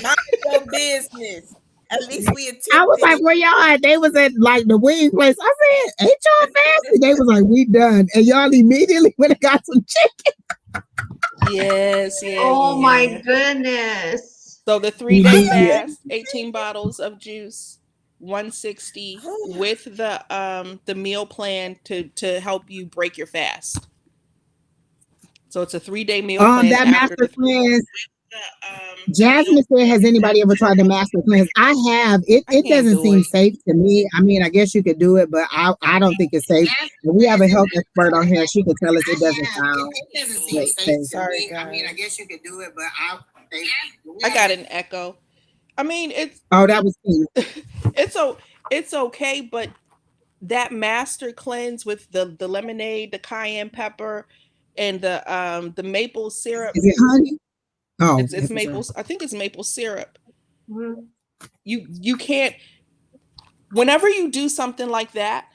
Speaker 4: Mind your business. At least we
Speaker 1: I was
Speaker 4: attempted
Speaker 1: like,
Speaker 4: it.
Speaker 1: where y'all at? They was at like the wing place. I said, ain't y'all fasting? They was like, we done. And y'all immediately went and got some chicken.
Speaker 3: Yes,
Speaker 2: Oh my goodness.
Speaker 3: So the 3-day
Speaker 1: Yeah.
Speaker 3: fast, 18 bottles of juice, 160 with the meal plan to help you break your fast. So it's a 3-day meal plan
Speaker 1: That
Speaker 3: after
Speaker 1: master
Speaker 3: the
Speaker 1: cleanse. Jasmine said, has anybody ever tried the master cleanse? I have. It
Speaker 3: can't
Speaker 1: doesn't
Speaker 3: do
Speaker 1: seem
Speaker 3: it.
Speaker 1: safe to me. I mean, I guess you could do it, but I don't think it's safe. And we have a health expert on here. She could tell us it doesn't sound safe.
Speaker 4: Sorry, guys.
Speaker 1: I mean, I guess you could do it, but
Speaker 3: I got an echo. I mean,
Speaker 1: that was cute.
Speaker 3: it's okay, but that master cleanse with the lemonade, the cayenne pepper, and the maple syrup.
Speaker 1: Is it honey? Oh,
Speaker 3: It's maple. I think it's maple syrup.
Speaker 2: Mm-hmm.
Speaker 3: You can't. Whenever you do something like that,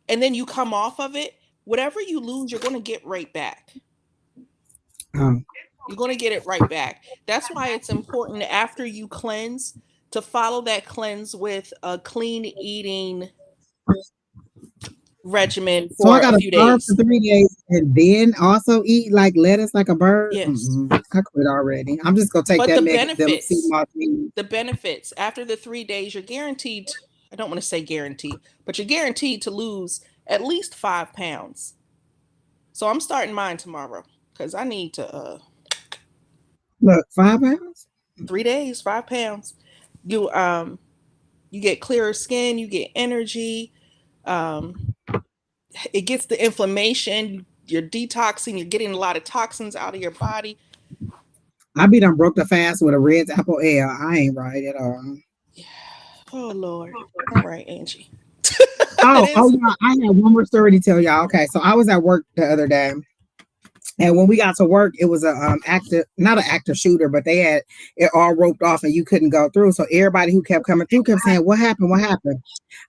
Speaker 3: and then you come off of it, whatever you lose, you're going to get right back.
Speaker 1: Oh.
Speaker 3: You're going to get it right back. That's why it's important after you cleanse to follow that cleanse with a clean eating regimen
Speaker 1: So I
Speaker 3: for
Speaker 1: got
Speaker 3: a
Speaker 1: to
Speaker 3: few
Speaker 1: starve
Speaker 3: days.
Speaker 1: for 3 days and then also eat like lettuce like a bird.
Speaker 3: Yes.
Speaker 1: I quit already. I'm just gonna take
Speaker 3: But
Speaker 1: that.
Speaker 3: the benefits after the 3 days, you're guaranteed. I don't want to say guaranteed, but you're guaranteed to lose at least 5 pounds. So I'm starting mine tomorrow because I need to.
Speaker 1: Look, 5 pounds.
Speaker 3: 3 days, 5 pounds. You get clearer skin. You get energy. It gets the inflammation. You're detoxing. You're getting a lot of toxins out of your body.
Speaker 1: I be done broke the fast with a red apple ale. I ain't right at all.
Speaker 3: Oh Lord. All right, Angie.
Speaker 1: Yeah, I had one more story to tell y'all. Okay, so I was at work the other day, and when we got to work, it was a not an active shooter, but they had it all roped off and you couldn't go through. So everybody who kept coming through kept saying, "What happened? What happened?"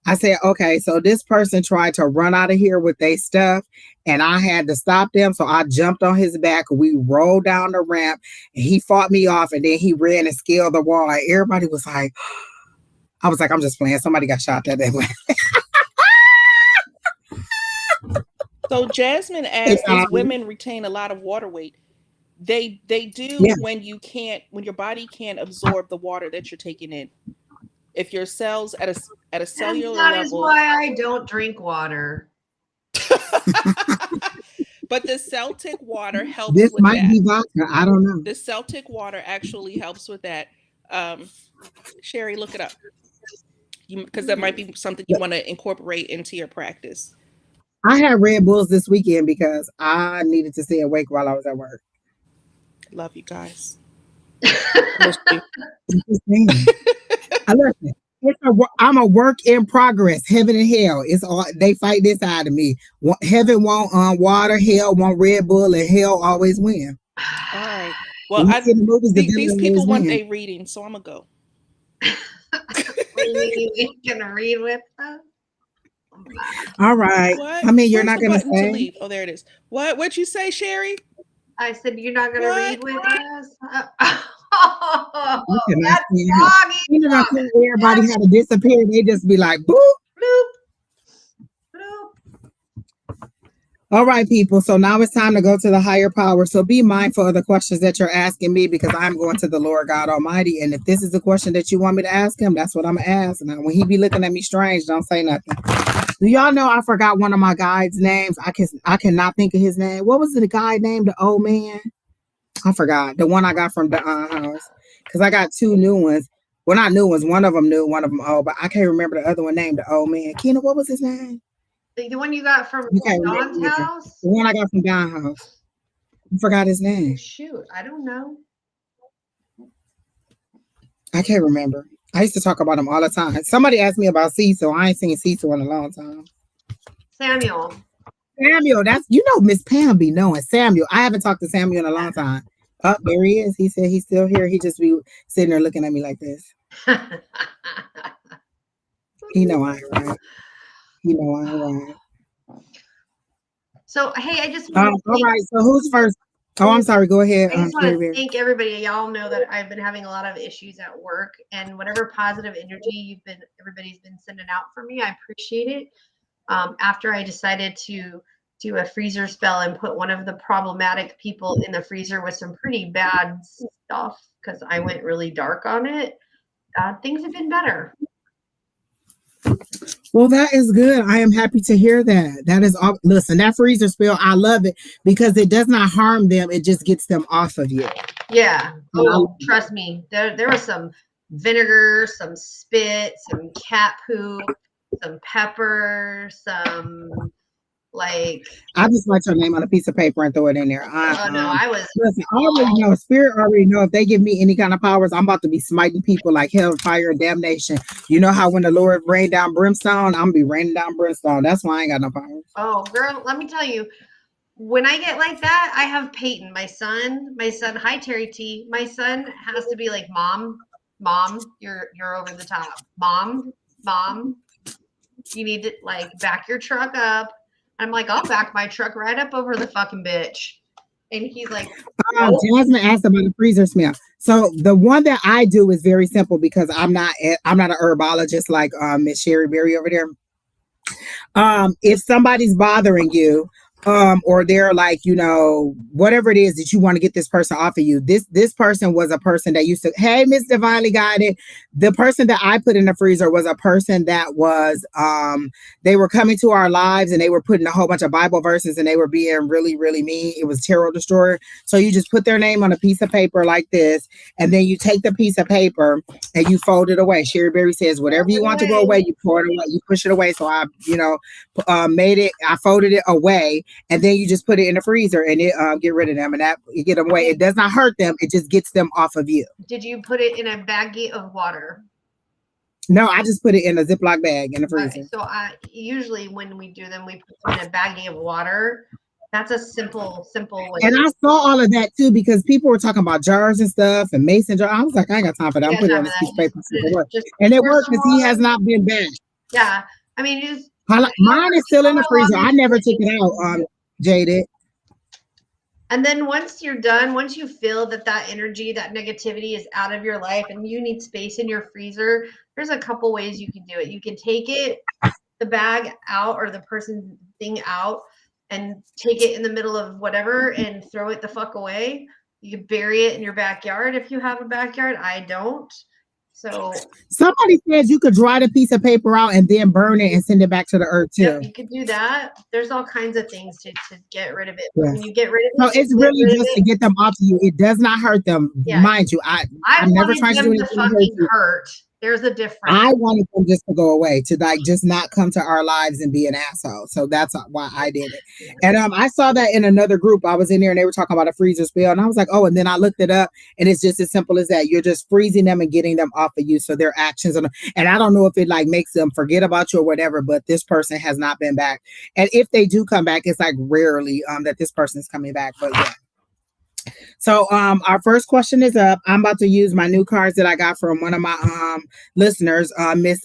Speaker 1: I said, "Okay, so this person tried to run out of here with their stuff, and I had to stop them. So I jumped on his back. We rolled down the ramp, and he fought me off, and then he ran and scaled the wall. And everybody was like." I was like, I'm just playing. Somebody got shot that way.
Speaker 3: So Jasmine asked, "Does women retain a lot of water weight?" They do when your body can't absorb the water that you're taking in. If your cells at a cellular
Speaker 2: that
Speaker 3: level.
Speaker 2: That is why I don't drink water.
Speaker 3: But the Celtic water helps
Speaker 1: this
Speaker 3: with
Speaker 1: might
Speaker 3: that.
Speaker 1: Be vodka. I don't know.
Speaker 3: The Celtic water actually helps with that. Sheri, look it up. Because that might be something you want to incorporate into your practice.
Speaker 1: I had Red Bulls this weekend because I needed to stay awake while I was at work.
Speaker 3: Love you guys.
Speaker 1: I'm a work in progress. Heaven and hell. It's all they fight this out of me. Heaven want water, hell want Red Bull, and hell always win.
Speaker 3: All right. Well, these people want their reading, so I'm gonna go.
Speaker 2: You gonna read with us?
Speaker 1: All right.
Speaker 3: What?
Speaker 1: I mean, you're
Speaker 3: Where's
Speaker 1: not gonna
Speaker 3: to leave. Oh, there it is. What'd you say, Sheri?
Speaker 2: I said you're not gonna read with us.
Speaker 1: That's doggy. Everybody had to disappear. They just be like, boop, bloop, bloop. All right, people. So now it's time to go to the higher power. So be mindful of the questions that you're asking me because I'm going to the Lord God Almighty. And if this is the question that you want me to ask him, that's what I'm going to ask. Now, when he be looking at me strange, don't say nothing. Do y'all know I forgot one of my guide's names? I cannot think of his name. What was the guy named? The old man? I forgot. The one I got from the house. Because I got 2 new ones. Well, not new ones. One of them new, one of them old. But I can't remember the other one named the old man. Keena, what was his name?
Speaker 2: The one you got from Don's house?
Speaker 1: The one I got from Don's house. I forgot his name.
Speaker 2: Shoot, I don't know.
Speaker 1: I can't remember. I used to talk about him all the time. Somebody asked me about Cecil. I ain't seen Cecil in a long time.
Speaker 2: Samuel.
Speaker 1: Samuel, that's Miss Pam be knowing Samuel. I haven't talked to Samuel in a long time. Oh, there he is. He said he's still here. He just be sitting there looking at me like this. He know I ain't right. He know I ain't right.
Speaker 2: So hey, I just
Speaker 1: all right. So who's first? Oh, I'm sorry. Go ahead.
Speaker 2: I just want to thank everybody. Y'all know that I've been having a lot of issues at work, and whatever positive energy everybody's been sending out for me, I appreciate it. After I decided to do a freezer spell and put one of the problematic people in the freezer with some pretty bad stuff, because I went really dark on it, things have been better.
Speaker 1: Well, that is good. I am happy to hear that. That is all. Listen, that freezer spell, I love it because it does not harm them. It just gets them off of you.
Speaker 2: Yeah. Oh, trust me. There was some vinegar, some spit, some cat poop, some pepper, some like.
Speaker 1: I just write your name on a piece of paper and throw it in there. Listen, I already know. Spirit already know if they give me any kind of powers, I'm about to be smiting people like hell, fire, and damnation. You know how when the Lord rained down brimstone, I'm gonna be raining down brimstone. That's why I ain't got no powers.
Speaker 2: Oh, girl, let me tell you. When I get like that, I have Peyton, my son. Hi Terry T. My son has to be like, Mom, you're over the top. Mom, you need to like back your truck up. I'm like, I'll back my truck right up over the fucking bitch. And he's like,
Speaker 1: Jasmine asked about the freezer smell. So the one that I do is very simple because I'm not an herbologist like Miss Sheri Beery over there. If somebody's bothering you, or they're like, whatever it is that you want to get this person off of you. This person was a person that used to, hey, Miss Divinely Guided. The person that I put in the freezer was a person that was, they were coming to our lives and they were putting a whole bunch of Bible verses and they were being really, really mean. It was tarot destroyer. So you just put their name on a piece of paper like this, and then you take the piece of paper and you fold it away. Sheri Beery says, whatever you want to go away, you pour it away, you push it away. So I, I folded it away. And then you just put it in the freezer and it get rid of them and that you get them away. It does not hurt them. It just gets them off of you.
Speaker 2: Did you put it in a baggie of water?
Speaker 1: No, I just put it in a Ziploc bag in the freezer.
Speaker 2: So I usually when we do them, we put them in a baggie of water. That's a simple way.
Speaker 1: And I saw all of that too because people were talking about jars and stuff and mason jars. I was like, I ain't got time for that. I'm putting it on this piece of paper. And it worked because he has not been back.
Speaker 2: Yeah, I mean,
Speaker 1: mine is still in the freezer. I never took it out. Jaded.
Speaker 2: And then once you're done, once you feel that energy, that negativity is out of your life and you need space in your freezer, there's a couple ways you can do it. You can take the bag out or the person's thing out and take it in the middle of whatever and throw it the fuck away. You can bury it in your backyard if you have a backyard. I don't. So
Speaker 1: somebody says you could dry the piece of paper out and then burn it and send it back to the earth too.
Speaker 2: Yep, you could do that. There's all kinds of things to get rid of it. Yes. When you get rid of
Speaker 1: it, so it's really just to get them off of you. It does not hurt them, mind you. I'm never trying to do anything
Speaker 2: to hurt. There's a difference.
Speaker 1: I wanted them just to go away, to like just not come to our lives and be an asshole. So that's why I did it. And I saw that in another group. I was in there and they were talking about a freezer spell. And I was like, oh, and then I looked it up and it's just as simple as that. You're just freezing them and getting them off of you. So their actions and I don't know if it like makes them forget about you or whatever, but this person has not been back. And if they do come back, it's like rarely that this person is coming back. But yeah. So our first question is up. I'm about to use my new cards that I got from one of my listeners, Miss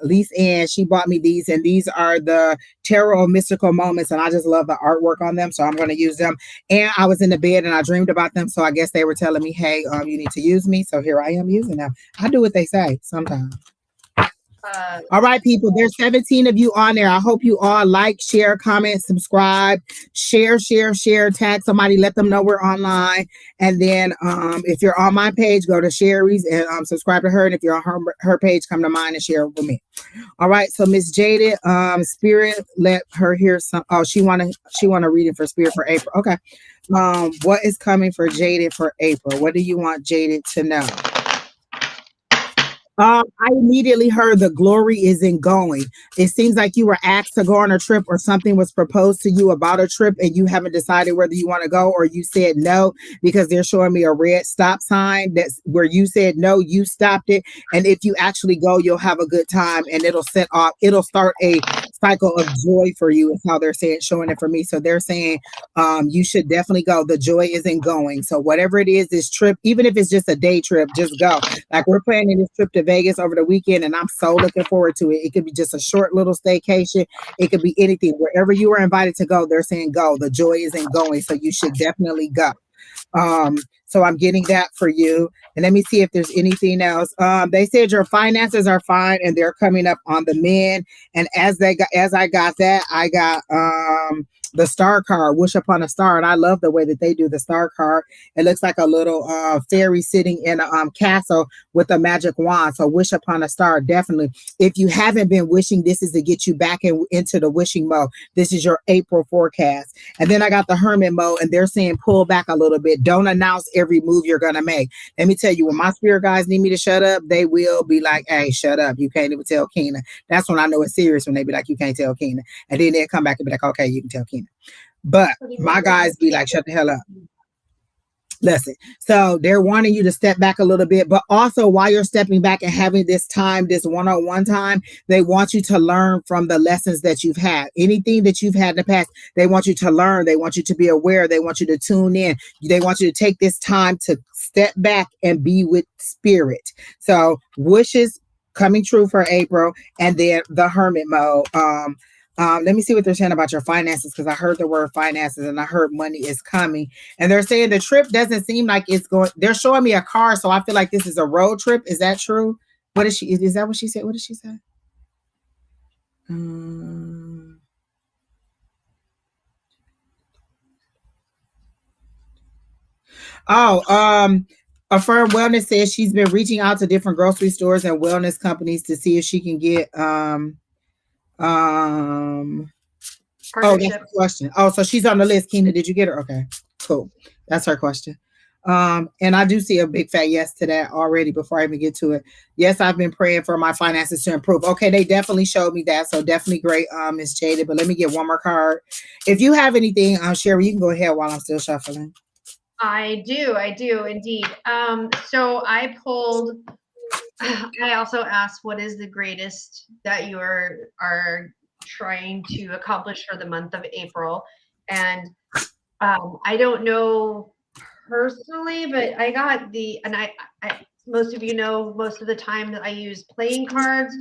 Speaker 1: Lise Ann. She bought me these, and these are the Tarot Mystical Moments, and I just love the artwork on them, so I'm going to use them. And I was in the bed and I dreamed about them, so I guess they were telling me, hey, you need to use me. So here I am using them. I do what they say sometimes. All right, people, there's 17 of you on there. I hope you all like, share, comment, subscribe, share, tag somebody, let them know we're online. And then if you're on my page, go to Sheri's and subscribe to her. And if you're on her page, come to mine and share it with me. All right, so Miss Jaded, Spirit, let her hear some. Oh, she want to read it for Spirit for April. Okay. What is coming for Jaded for April? What do you want Jaded to know? I immediately heard the glory is in going. It seems like you were asked to go on a trip or something was proposed to you about a trip and you haven't decided whether you want to go or you said no because they're showing me a red stop sign that's where you said no, you stopped it. And if you actually go, you'll have a good time and it'll start a cycle of joy for you is how they're saying, showing it for me. So they're saying you should definitely go. The joy is in going. So whatever it is, this trip, even if it's just a day trip, just go. Like we're planning this trip to Vegas over the weekend, and I'm so looking forward to it. It could be just a short little staycation. It could be anything. Wherever you are invited to go, they're saying go. The joy is in going, so you should definitely go. So I'm getting that for you. And let me see if there's anything else. They said your finances are fine and they're coming up on the mend. And as I got that, I got the star card, wish upon a star. And I love the way that they do the star card. It looks like a little fairy sitting in a castle with a magic wand. So wish upon a star, definitely. If you haven't been wishing, this is to get you back into the wishing mode. This is your April forecast. And then I got the hermit mode, and they're saying pull back a little bit. Don't announce every move you're going to make. Let me tell you, when my spirit guides need me to shut up, they will be like, hey, shut up. You can't even tell Keena. That's when I know it's serious, when they be like, you can't tell Keena. And then they'll come back and be like, okay, you can tell Keena. But my guys be like, shut the hell up. Listen, so they're wanting you to step back a little bit, but also while you're stepping back and having this time, this one-on-one time, they want you to learn from the lessons that you've had. Anything that you've had in the past, they want you to learn. They want you to be aware. They want you to tune in. They want you to take this time to step back and be with spirit. So wishes coming true for April, and then the hermit mode. Let me see what they're saying about your finances, because I heard the word finances and I heard money is coming. And they're saying the trip doesn't seem like it's going. They're showing me a car, so I feel like this is a road trip. Is that true? What is she? Is that what she said? What did she say? Affirm Wellness says she's been reaching out to different grocery stores and wellness companies to see if she can get oh, that's the question. Oh, so she's on the list. Keena, did you get her? Okay, cool. That's her question. And I do see a big fat yes to that already before I even get to it. Yes, I've been praying for my finances to improve. Okay, they definitely showed me that. So definitely great, Miss Jada. But let me get one more card. If you have anything, Sheri, you can go ahead while I'm still shuffling.
Speaker 2: I do indeed. So I pulled, I also asked, what is the greatest that you are trying to accomplish for the month of April? And I don't know personally, but I got and I most of you know, most of the time that I use playing cards.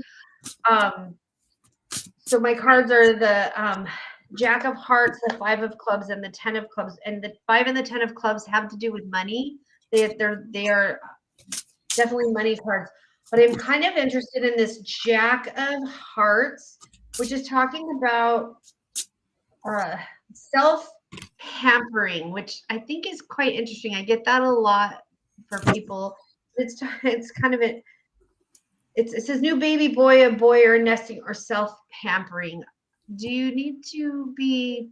Speaker 2: So my cards are the Jack of Hearts, the 5 of Clubs, and the 10 of Clubs. And the 5 and the 10 of Clubs have to do with money. They are definitely money cards. But I'm kind of interested in this Jack of Hearts, which is talking about self-pampering, which I think is quite interesting. I get that a lot for people. It's kind of it says new baby boy, a boy, or nesting, or self-pampering. Do you need to be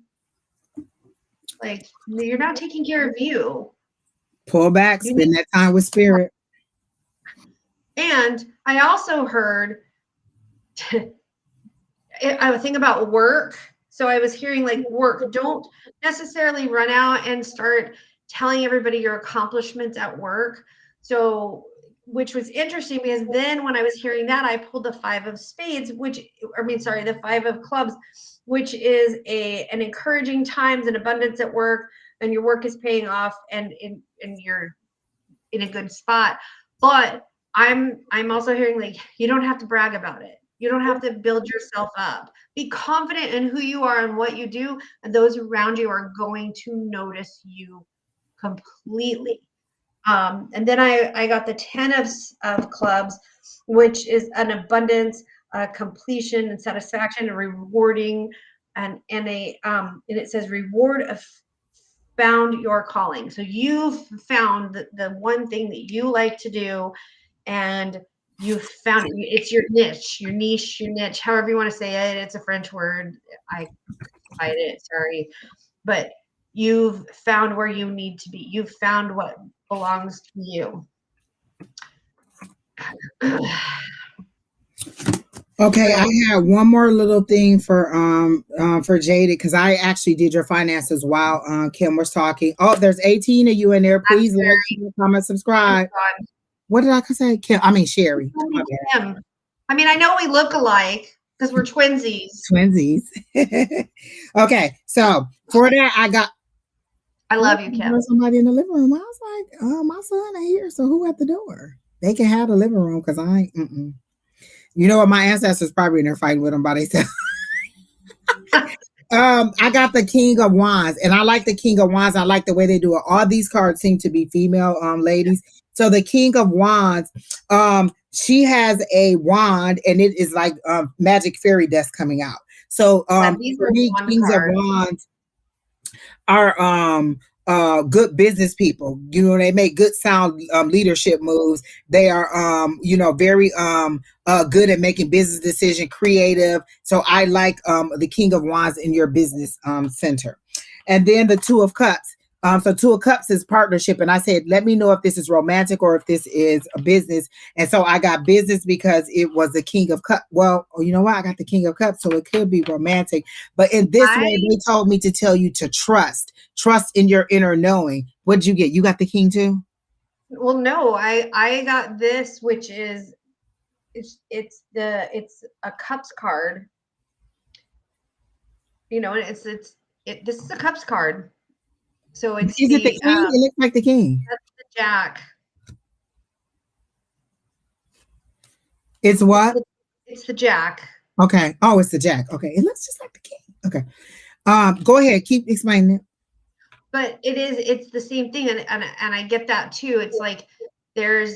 Speaker 2: like, you're not taking care of you?
Speaker 1: Pull back, spend that time with spirit.
Speaker 2: And I also heard I think about work. So I was hearing like work, don't necessarily run out and start telling everybody your accomplishments at work. So, which was interesting, because then when I was hearing that, I pulled the 5 of Spades, the 5 of Clubs, which is an encouraging times and abundance at work, and your work is paying off, and you're in a good spot. But I'm also hearing like, you don't have to brag about it. You don't have to build yourself up. Be confident in who you are and what you do, and those around you are going to notice you completely. And then I got the 10 of Clubs, which is an abundance, completion, and satisfaction, and rewarding, and it says reward of found your calling. So you've found the one thing that you like to do, and you found it. It's your niche, your niche, however you want to say it. It's a French word. I find it, sorry. But you've found where you need to be. You've found what belongs to you.
Speaker 1: Okay,
Speaker 2: So,
Speaker 1: I have one more little thing for Jaded, because I actually did your finances while Kim was talking. Oh, there's 18 of you in there. Please like, share, comment, subscribe. What did I say? Kim? I mean Sheri.
Speaker 2: Kim. I mean, I know we look alike because we're twinsies.
Speaker 1: Twinsies. Okay, so for that,
Speaker 2: I love you, Kim.
Speaker 1: Somebody in the living room. I was like, my son ain't here, so who at the door? They can have the living room because I ain't. You know what? My ancestors probably in there fighting with them by themselves. I got the King of Wands, and I like the King of Wands. I like the way they do it. All these cards seem to be female ladies. So the King of Wands, she has a wand, and it is like magic fairy dust coming out. So
Speaker 2: these
Speaker 1: three Kings of Wands are good business people. You know, they make good sound leadership moves. They are very good at making business decisions, creative. So I like the King of Wands in your business center. And then the Two of Cups. So Two of Cups is partnership. And I said, let me know if this is romantic or if this is a business. And so I got business because it was the King of Cups. Well, you know what? I got the King of Cups, so it could be romantic. But in this way, they told me to tell you to trust in your inner knowing. What did you get? You got the King too?
Speaker 2: Well, no, I got this, which is it's a Cups card. You know, this is a Cups card. So it's
Speaker 1: is it the King? It looks like the King.
Speaker 2: That's the Jack.
Speaker 1: It's what?
Speaker 2: It's the Jack.
Speaker 1: Okay. Oh, it's the Jack. Okay. It looks just like the King. Okay. Go ahead. Keep explaining it.
Speaker 2: But it's the same thing, and I get that too. It's like there's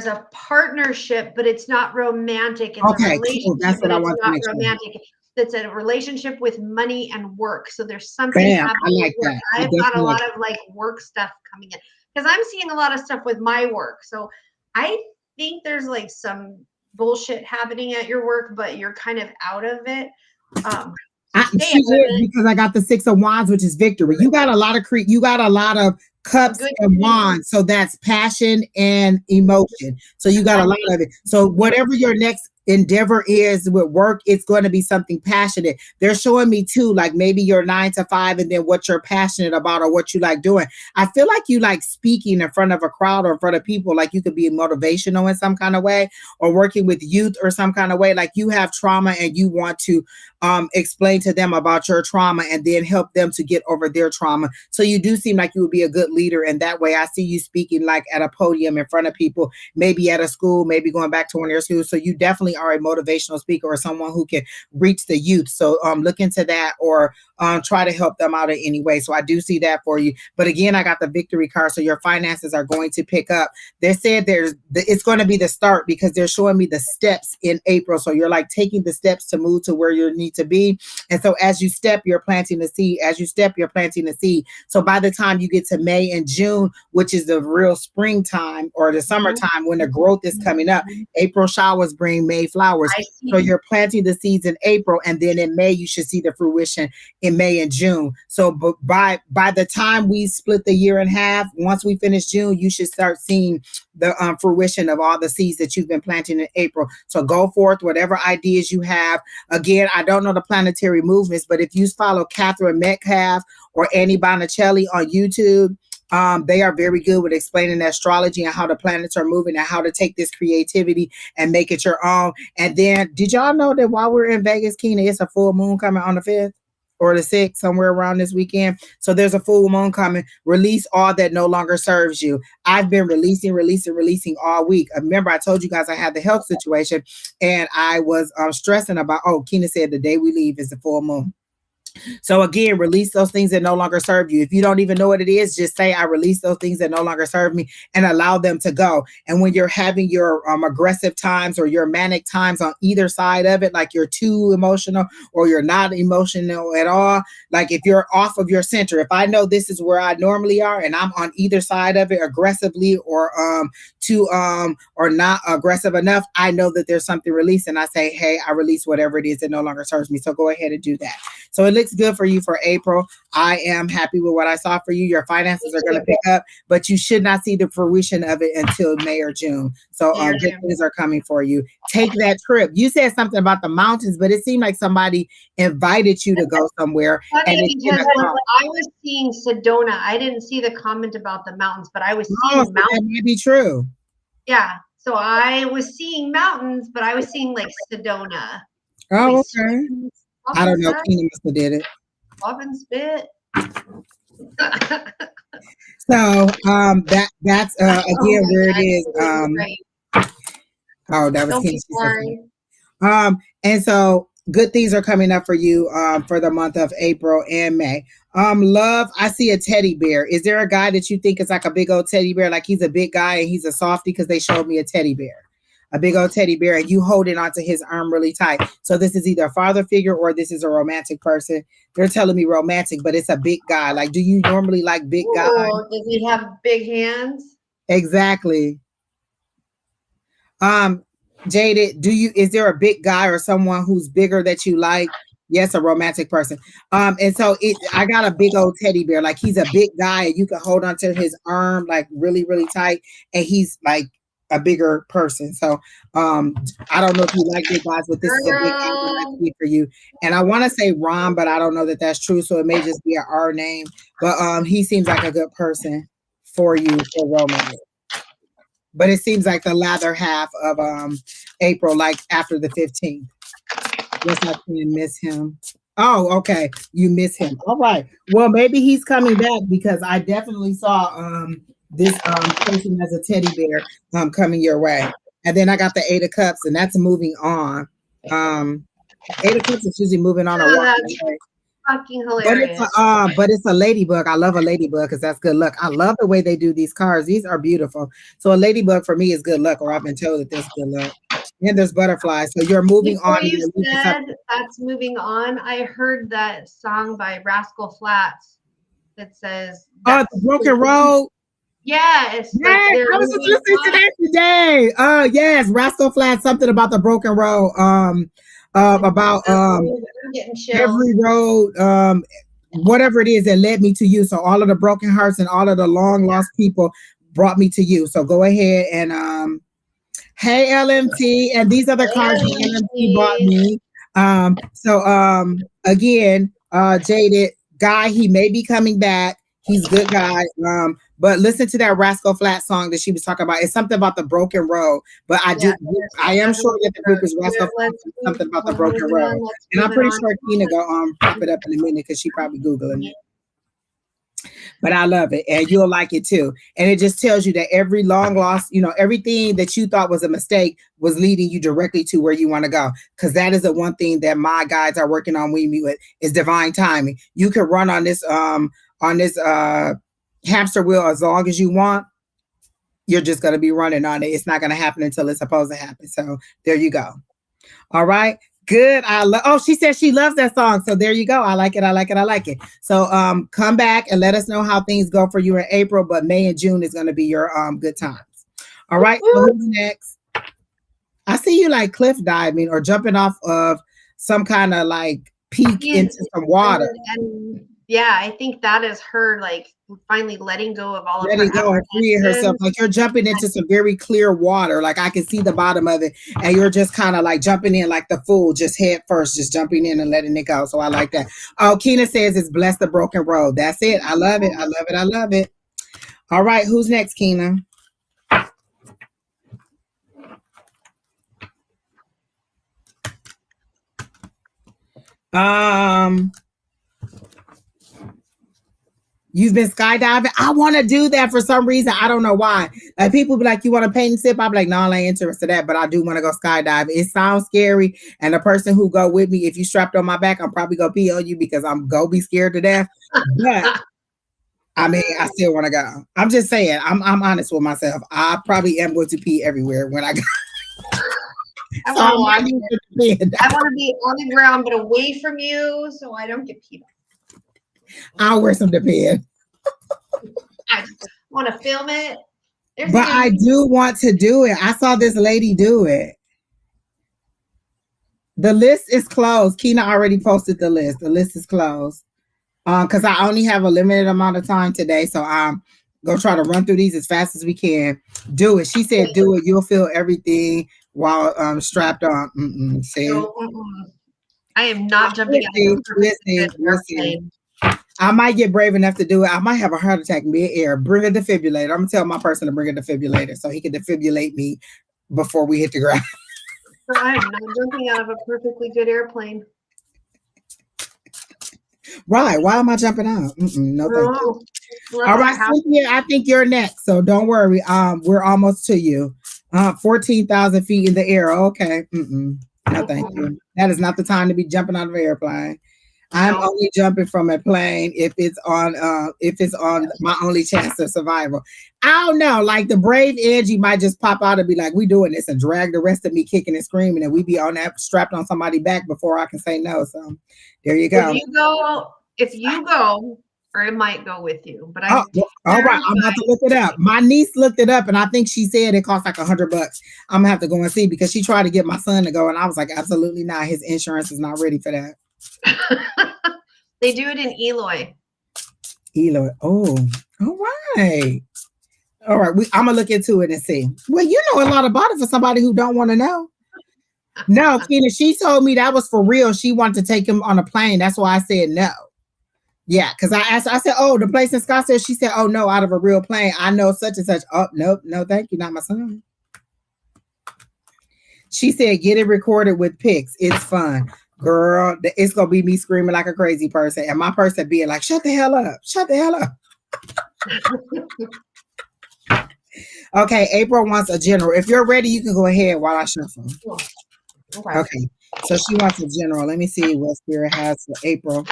Speaker 2: a partnership, but it's not romantic. It's
Speaker 1: okay,
Speaker 2: a relationship,
Speaker 1: cool. That's what I want
Speaker 2: not romantic. It's a relationship with money and work. So there's something
Speaker 1: happening. I like
Speaker 2: with work.
Speaker 1: that.
Speaker 2: I've got a lot of like work stuff coming in because I'm seeing a lot of stuff with my work. So I think there's like some bullshit happening at your work, but you're kind of out of it.
Speaker 1: Because I got the Six of Wands, which is victory. You got a lot of you got a lot of cups and wands, so that's passion and emotion. So you got a lot of it. So whatever your next endeavor is with work, it's going to be something passionate. They're showing me too, like maybe your 9 to 5 and then what you're passionate about or what you like doing. I feel like you like speaking in front of a crowd or in front of people, like you could be motivational in some kind of way or working with youth or some kind of way, like you have trauma and you want to explain to them about your trauma and then help them to get over their trauma. So you do seem like you would be a good leader in that way. I see you speaking like at a podium in front of people, maybe at a school, maybe going back to one of their schools. So you definitely are a motivational speaker or someone who can reach the youth. So look into that or try to help them out in any way. So I do see that for you. But again, I got the victory card. So your finances are going to pick up. They said it's going to be the start because they're showing me the steps in April. So you're like taking the steps to move to where you need to be. And so as you step, you're planting the seed. As you step, you're planting the seed. So by the time you get to May and June, which is the real springtime or the summertime when the growth is coming up, April showers bring May flowers. So you're planting the seeds in April, and then in May, you should see the fruition in May and June. So by the time we split the year in half, once we finish June, you should start seeing the fruition of all the seeds that you've been planting in April. So go forth, whatever ideas you have. Again, I don't know the planetary movements, but if you follow Catherine Metcalf or Annie Bonicelli on YouTube, they are very good with explaining astrology and how the planets are moving and how to take this creativity and make it your own. And then, did y'all know that while we're in Vegas, Keena, it's a full moon coming on the 5th? Or the 6th, somewhere around this weekend. So there's a full moon coming. Release all that no longer serves you. I've been releasing all week. Remember, I told you guys I had the health situation and I was stressing about, Keena said the day we leave is the full moon. So again, release those things that no longer serve you. If you don't even know what it is, just say, I release those things that no longer serve me and allow them to go. And when you're having your aggressive times or your manic times on either side of it, like you're too emotional or you're not emotional at all, like if you're off of your center, if I know this is where I normally are and I'm on either side of it aggressively or or not aggressive enough, I know that there's something released and I say, hey, I release whatever it is that no longer serves me. So go ahead and do that. So it looks good for you for April. I am happy with what I saw for you. Your finances are going to pick up, but you should not see the fruition of it until May or June. So good things are coming for you. Take that trip. You said something about the mountains, but it seemed like somebody invited you to go somewhere.
Speaker 2: Funny, because I was seeing Sedona. I didn't see the comment about the mountains, but I was seeing mountains.
Speaker 1: That may be true.
Speaker 2: Yeah. So I was seeing mountains, but I was seeing like Sedona.
Speaker 1: Oh, okay. I don't know. Kina must have did it.
Speaker 2: Pop and spit.
Speaker 1: So that's again where it is. Oh, that was Kina. And so good things are coming up for you for the month of April and May. Love, I see a teddy bear. Is there a guy that you think is like a big old teddy bear? Like he's a big guy and he's a softie, because they showed me a teddy bear. A big old teddy bear, and you holding onto his arm really tight. So this is either a father figure or this is a romantic person. They're telling me romantic, but it's a big guy. Like, do you normally like big guys?
Speaker 2: Does he have big hands?
Speaker 1: Exactly. Jaded, is there a big guy or someone who's bigger that you like? Yes, a romantic person. And so I got a big old teddy bear. Like he's a big guy and you can hold onto his arm like really, really tight. And he's like a bigger person. So I don't know if you like big guys, but this is a big guy for you. And I want to say Ron, but I don't know that that's true. So it may just be an R name. But he seems like a good person for you for romance. But it seems like the latter half of April, like after the 15th. Yes, I can miss him. Oh, okay. You miss him. All right. Well, maybe he's coming back, because I definitely saw this person as a teddy bear coming your way. And then I got the 8 of Cups, and that's moving on. 8 of Cups is usually moving on.
Speaker 2: Fucking hilarious.
Speaker 1: But it's a ladybug. I love a ladybug because that's good luck. I love the way they do these cards. These are beautiful. So a ladybug for me is good luck, or I've been told that there's good luck. And there's butterflies. So you're moving on.
Speaker 2: You said that's moving on. I heard that song by Rascal Flatts that says,
Speaker 1: "Oh, the Broken Road."
Speaker 2: Yes.
Speaker 1: I was just listening to that today. Yes, Rascal Flatts, something about the broken road. About every road, whatever it is that led me to you. So all of the broken hearts and all of the long lost people brought me to you. So go ahead and hey LMT, and these other cards LMT bought me. Again, Jaded guy, he may be coming back. He's a good guy. But listen to that Rascal Flatts song that she was talking about. It's something about the broken road. But I am sure that the group is Rascal Flatts, something about the broken road. And I'm pretty sure Tina go pop it up in a minute because she probably Googling it. But I love it, and you'll like it too. And it just tells you that every long lost, everything that you thought was a mistake was leading you directly to where you want to go. Because that is the one thing that my guides are working on with is divine timing. You can run on this hamster wheel as long as you want. You're just going to be running on it. It's not going to happen until it's supposed to happen. So there you go. All right. Good. She said she loves that song. So there you go. I like it. So come back and let us know how things go for you in April, but May and June is going to be your good times. All right. So who's next? I see you like cliff diving or jumping off of some kind of like peak into some water.
Speaker 2: And yeah, I think that is her like finally letting go of all of her.
Speaker 1: Letting go and freeing herself. Like you're jumping into some very clear water. Like I can see the bottom of it, and you're just kind of like jumping in like the fool, just head first, just jumping in and letting it go. So I like that. Oh, Kina says it's bless the broken road. That's it. I love it. I love it. All right, who's next, Kina? You've been skydiving. I want to do that for some reason. I don't know why. Like people be like, you want to paint and sip? I'm like, no, I ain't interested in that, but I do want to go skydiving. It sounds scary. And the person who go with me, if you strapped on my back, I'm probably going to pee on you because I'm going to be scared to death. But I mean, I still want to go. I'm just saying, I'm honest with myself. I probably am going to pee everywhere when I go.
Speaker 2: I want to be on the ground, but away from you so I don't get peed on.
Speaker 1: I'll wear some Depend.
Speaker 2: I want to film it.
Speaker 1: But I do want to do it. I saw this lady do it. The list is closed. Keena already posted the list. The list is closed. Because I only have a limited amount of time today, so I'm gonna try to run through these as fast as we can. Do it. She said, "Do it. You'll feel everything while strapped on." See,
Speaker 2: So, I am not jumping out of a perfectly good airplane.
Speaker 1: I might get brave enough to do it. I might have a heart attack mid-air. Bring a defibrillator. I'm gonna tell my person to bring a defibrillator so he can defibrillate me before we hit the ground.
Speaker 2: So I am not jumping out of a perfectly good airplane.
Speaker 1: Right? Why am I jumping out? No, thank you.
Speaker 2: Well,
Speaker 1: all right, Cynthia, I think you're next, so don't worry. We're almost to you. 14,000 feet in the air. Okay. No, thank you. That is not the time to be jumping out of an airplane. I'm only jumping from a plane if it's on my only chance of survival. I don't know, like the brave Angie might just pop out and be like, "We doing this," and drag the rest of me kicking and screaming, and we be on that strapped on somebody's back before I can say no. So there you go.
Speaker 2: If you go, or it might go with you, but
Speaker 1: all right, I'm about to look it up. My niece looked it up, and I think she said it costs like $100. I'm gonna have to go and see because she tried to get my son to go, and I was like, absolutely not. His insurance is not ready for that.
Speaker 2: They do it in Eloy.
Speaker 1: Eloy. Oh, all right. All right. I'm gonna look into it and see. Well, you know a lot about it for somebody who don't want to know. No, Keena, she told me that was for real. She wanted to take him on a plane. That's why I said no. Yeah, because I asked her, I said, "Oh, the place in Scottsdale." She said, "Oh no, out of a real plane. I know such and such." Oh, nope, no, thank you, not my son. She said, "Get it recorded with pics. It's fun." Girl, it's gonna be me screaming like a crazy person, and my person being like, "Shut the hell up! Shut the hell up!" Okay, April wants a general. If you're ready, you can go ahead while I shuffle. Okay, so she wants a general. Let me see what Spirit has for April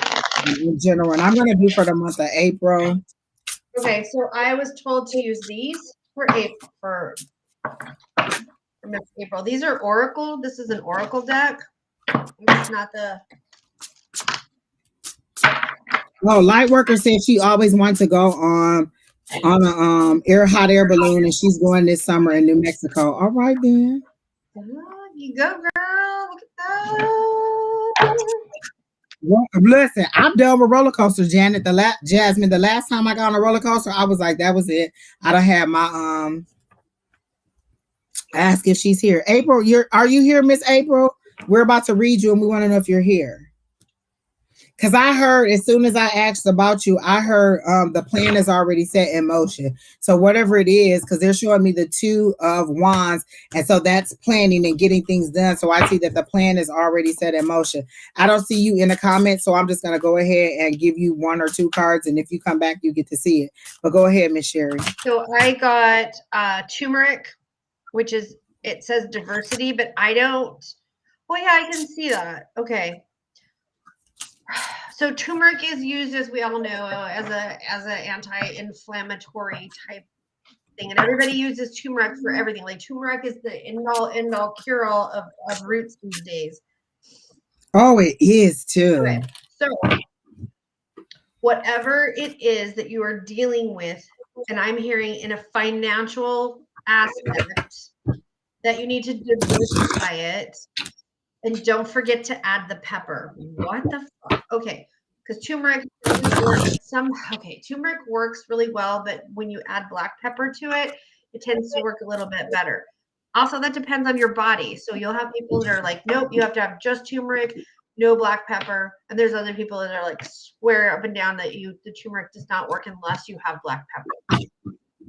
Speaker 1: in general, and I'm gonna do for the month of April.
Speaker 2: Okay, so I was told to use these for April. These are Oracle. This is an Oracle deck. It's not the.
Speaker 1: Oh, Lightworker said she always wants to go on a hot air balloon, and she's going this summer in New Mexico. All right then.
Speaker 2: Oh, you go, girl. Look at that.
Speaker 1: Well, listen, I'm done with roller coasters, Janet. Jasmine, the last time I got on a roller coaster, I was like, that was it. I don't have my ask if she's here. April, are you here, Miss April? We're about to read you, and we want to know if you're here. Because I heard, as soon as I asked about you, I heard the plan is already set in motion. So whatever it is, because they're showing me the 2 of Wands, and so that's planning and getting things done. So I see that the plan is already set in motion. I don't see you in the comments, so I'm just going to go ahead and give you 1 or 2 cards, and if you come back, you get to see it. But go ahead, Miss Sheri.
Speaker 2: So I got turmeric, which is, it says diversity, but I don't. Well, yeah, I can see that. Okay. So turmeric is used, as we all know, as an anti-inflammatory type thing, and everybody uses turmeric for everything. Like turmeric is the end all cure all of roots these days.
Speaker 1: Oh, it is too.
Speaker 2: Okay. So whatever it is that you are dealing with, and I'm hearing in a financial aspect, that you need to diversify it. And don't forget to add the pepper. What the fuck? Okay, because turmeric turmeric works really well, but when you add black pepper to it, it tends to work a little bit better. Also, that depends on your body. So you'll have people that are like, nope, you have to have just turmeric, no black pepper. And there's other people that are like, swear up and down that the turmeric does not work unless you have black pepper.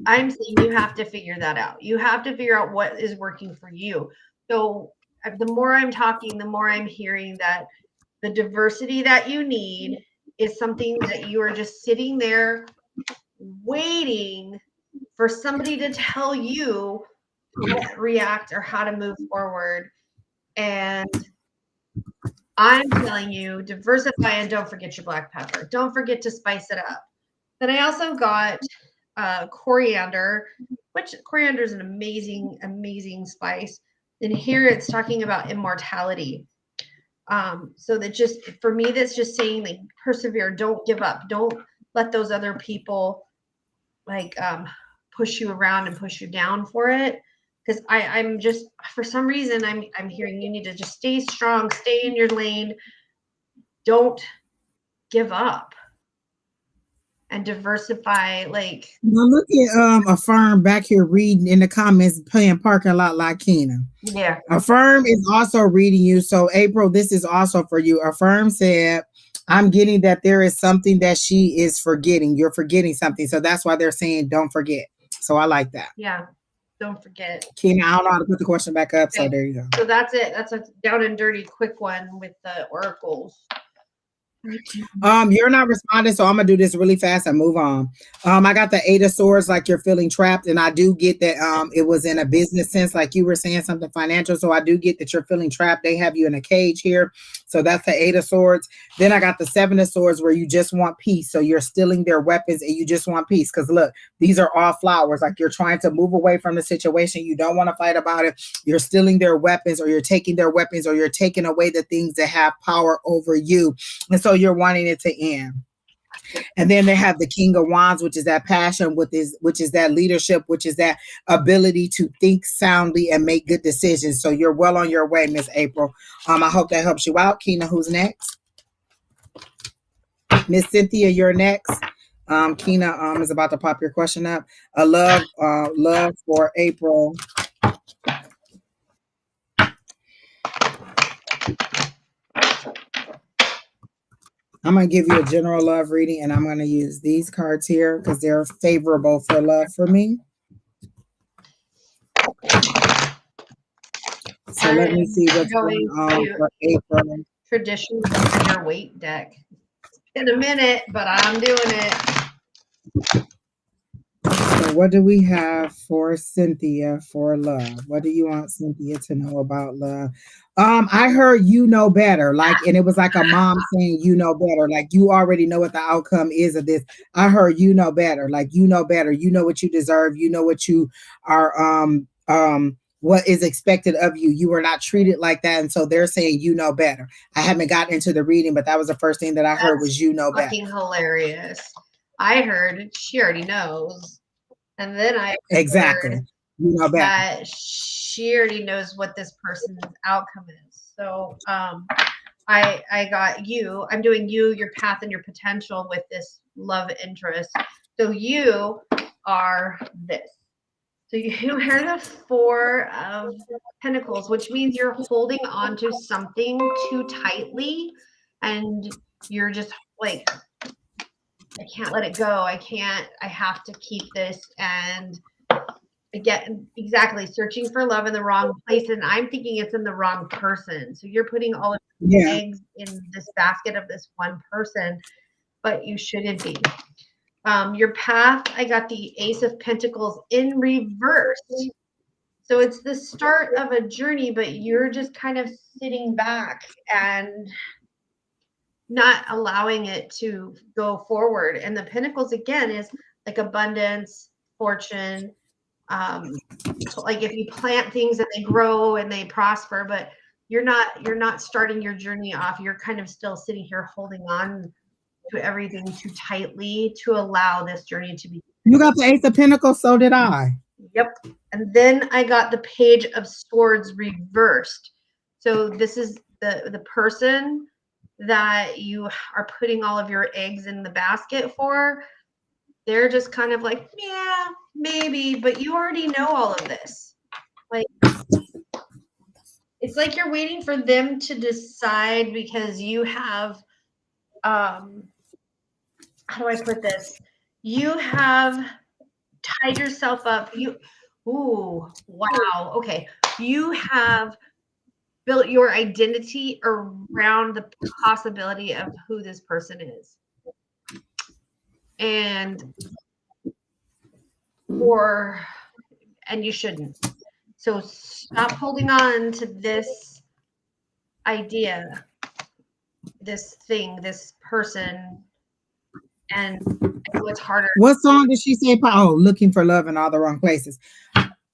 Speaker 2: I'm saying you have to figure that out. You have to figure out what is working for you. So the more I'm talking, the more I'm hearing that the diversity that you need is something that you are just sitting there waiting for somebody to tell you how to react or how to move forward. And I'm telling you, diversify and don't forget your black pepper. Don't forget to spice it up. Then I also got coriander, which coriander is an amazing, amazing spice. And here it's talking about immortality. So that just, for me, that's just saying, like, persevere, don't give up. Don't let those other people like push you around and push you down for it. because I'm just, for some reason, I'm hearing you need to just stay strong, stay in your lane, don't give up, and diversify. Like,
Speaker 1: now look at Affirm back here reading in the comments, playing parking lot like Kina.
Speaker 2: yeah,
Speaker 1: Affirm is also reading you. So April, this is also for you. Affirm said, I'm getting that there is something that she is forgetting. You're forgetting something. So that's why they're saying don't forget. So I like that.
Speaker 2: yeah, don't forget.
Speaker 1: Kina, I don't know how to put the question back up. So
Speaker 2: Okay.
Speaker 1: there you go.
Speaker 2: So that's it. That's a down and dirty quick one with the oracles.
Speaker 1: You're not responding, so I'm gonna do this really fast and move on. I got the 8 of Swords, like you're feeling trapped, and I do get that it was in a business sense, like you were saying something financial. So I do get that you're feeling trapped. They have you in a cage here. So that's the 8 of Swords. Then I got the 7 of Swords where you just want peace. So you're stealing their weapons and you just want peace. Because look, these are all flowers. Like you're trying to move away from the situation. You don't want to fight about it. You're stealing their weapons, or you're taking their weapons, or you're taking away the things that have power over you. And so you're wanting it to end. And then they have the King of Wands, which is that passion, which is that leadership, which is that ability to think soundly and make good decisions. So you're well on your way, Miss April. I hope that helps you out. Kina, who's next? Miss Cynthia, you're next. Kina is about to pop your question up. A love for April. I'm going to give you a general love reading, and I'm going to use these cards here because they're favorable for love for me. So let me see what's going on for April.
Speaker 2: Traditional your weight deck. It's been a minute, but I'm doing it.
Speaker 1: So what do we have for Cynthia for love? What do you want Cynthia to know about love? I heard you know better, like, and it was like a mom saying you know better, like you already know what the outcome is of this. I heard you know better, like you know better, you know what you deserve, you know what you are, what is expected of you. You were not treated like that, and so they're saying you know better. I haven't gotten into the reading, but that was the first thing that I heard was you know better.
Speaker 2: Fucking hilarious. I heard she already knows, and then I
Speaker 1: exactly. You know better.
Speaker 2: That she already knows what this person's outcome is. So I got you. I'm doing you, your path, and your potential with this love interest. So you are this. So you are the 4 of Pentacles, which means you're holding on to something too tightly, and you're just like, I can't let it go. I have to keep this. And again, exactly, searching for love in the wrong place. And I'm thinking it's in the wrong person. So you're putting all of your eggs in this basket of this one person, but you shouldn't be. Your path, I got the Ace of Pentacles in reverse. So it's the start of a journey, but you're just kind of sitting back and not allowing it to go forward. And the Pentacles, again, is like abundance, fortune. So like if you plant things and they grow and they prosper, but you're not starting your journey off. You're kind of still sitting here holding on to everything too tightly to allow this journey to be.
Speaker 1: You got the Ace of Pentacles, so did I.
Speaker 2: Yep. And then I got the Page of Swords reversed. So this is the person that you are putting all of your eggs in the basket for. They're just kind of like, yeah, maybe, but you already know all of this. Like, it's like you're waiting for them to decide because you have, how do I put this? You have tied yourself up. Ooh, wow. Okay. You have built your identity around the possibility of who this person is. And you shouldn't. So stop holding on to this idea, this thing, this person, and what's harder.
Speaker 1: What song did she say? Oh, looking for love in all the wrong places.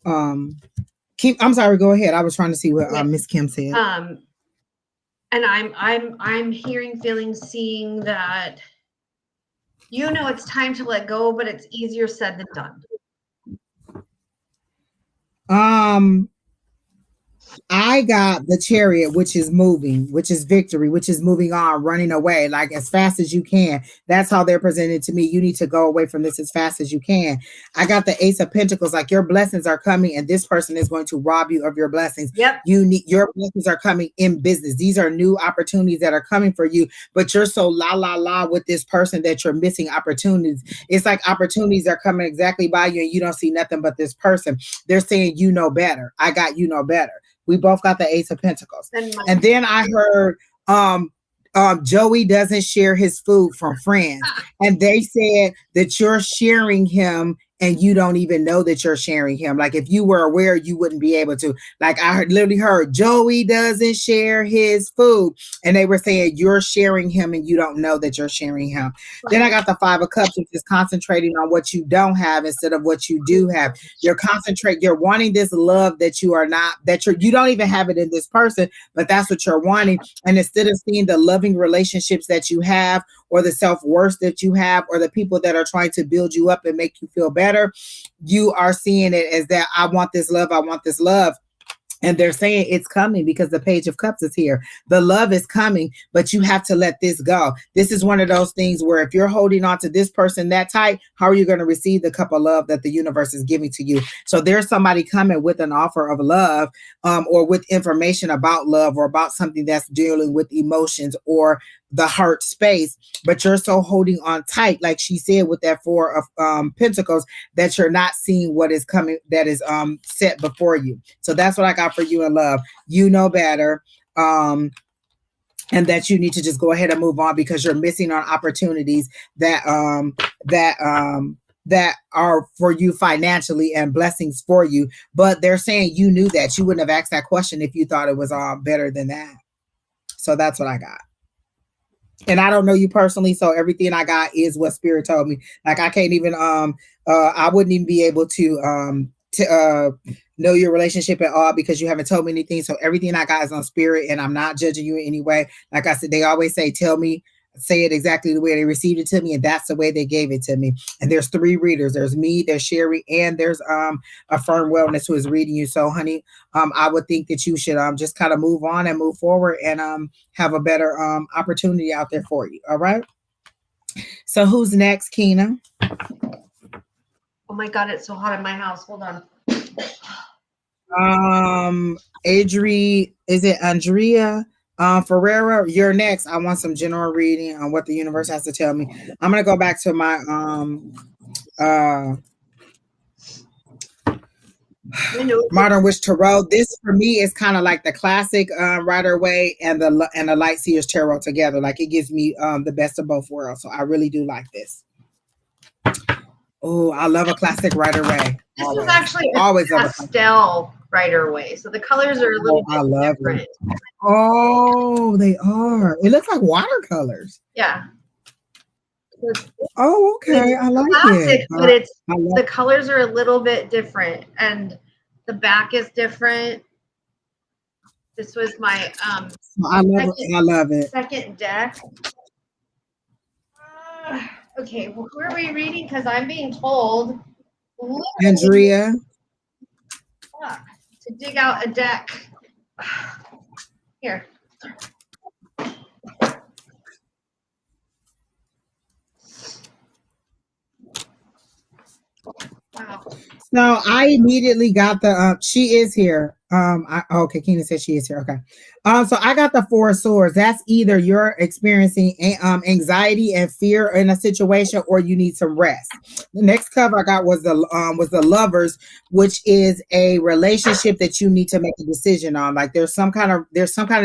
Speaker 1: I'm sorry. Go ahead. I was trying to see what Miss Kim said.
Speaker 2: And I'm hearing, feeling, seeing that it's time to let go, but it's easier said than done.
Speaker 1: I got the Chariot, which is moving, which is victory, which is moving on, running away, like as fast as you can. That's how they're presented to me. You need to go away from this as fast as you can. I got the Ace of Pentacles, like your blessings are coming, and this person is going to rob you of your blessings.
Speaker 2: Yep.
Speaker 1: Your blessings are coming in business. These are new opportunities that are coming for you, but you're so la with this person that you're missing opportunities. It's like opportunities are coming exactly by you, and you don't see nothing but this person. They're saying you know better. I got you know better. We both got the Ace of Pentacles. And then I heard Joey doesn't share his food from friends. And they said that you're sharing him and you don't even know that you're sharing him. Like if you were aware, you wouldn't be able to. Like I literally heard Joey doesn't share his food. And they were saying you're sharing him and you don't know that you're sharing him. Then I got the Five of Cups, which is concentrating on what you don't have instead of what you do have. You're wanting this love that you are not, you don't even have it in this person, but that's what you're wanting. And instead of seeing the loving relationships that you have, or the self-worth that you have, or the people that are trying to build you up and make you feel better, you are seeing it as that I want this love, I want this love. And they're saying it's coming because the Page of Cups is here. The love is coming, but you have to let this go. This is one of those things where if you're holding on to this person that tight, how are you going to receive the cup of love that the universe is giving to you? So there's somebody coming with an offer of love, or with information about love, or about something that's dealing with emotions or the heart space, but you're so holding on tight, like she said, with that Four of Pentacles, that you're not seeing what is coming, that is set before you. So that's what I got for you in love. You know better. And that you need to just go ahead and move on because you're missing on opportunities that are for you financially and blessings for you. But they're saying you knew that. You wouldn't have asked that question if you thought it was better than that. So that's what I got. And I don't know you personally, so everything I got is what Spirit told me. Like I can't even I wouldn't even be able to know your relationship at all because you haven't told me anything. So everything I got is on Spirit, and I'm not judging you in any way. Like I said, they always say, say it exactly the way they received it to me, and that's the way they gave it to me. And there's 3 readers. There's me, there's Sheri, and there's Affirm Wellness who is reading you. So honey, I would think that you should just kind of move on and move forward and have a better opportunity out there for you. All right. So who's next, Keena?
Speaker 2: Oh my God, it's so hot in my house. Hold on.
Speaker 1: Is it Andrea? Ferreira, you're next. I want some general reading on what the universe has to tell me. I'm gonna go back to my Modern Witch Tarot. This for me is kind of like the classic Rider Waite and the Light Seers Tarot together. Like it gives me the best of both worlds. So I really do like this. Oh, I love a classic Rider Waite.
Speaker 2: This is actually always a pastel Rider Waite. So the colors are a little bit different.
Speaker 1: It. Oh, they are. It looks like watercolors.
Speaker 2: Yeah.
Speaker 1: Oh, okay. I like
Speaker 2: classic,
Speaker 1: it.
Speaker 2: But it's the colors are a little bit different, and the back is different. This was my
Speaker 1: I love it.
Speaker 2: Second deck. Okay, well, who are we reading? Because I'm being told
Speaker 1: Andrea
Speaker 2: to dig out a deck. Here. Wow.
Speaker 1: So I immediately got the she is here. Okay, Keena said she is here. Okay. So I got the 4 of Swords. That's either you're experiencing anxiety and fear in a situation, or you need some rest. The next cover I got was the Lovers, which is a relationship that you need to make a decision on. Like there's some kind of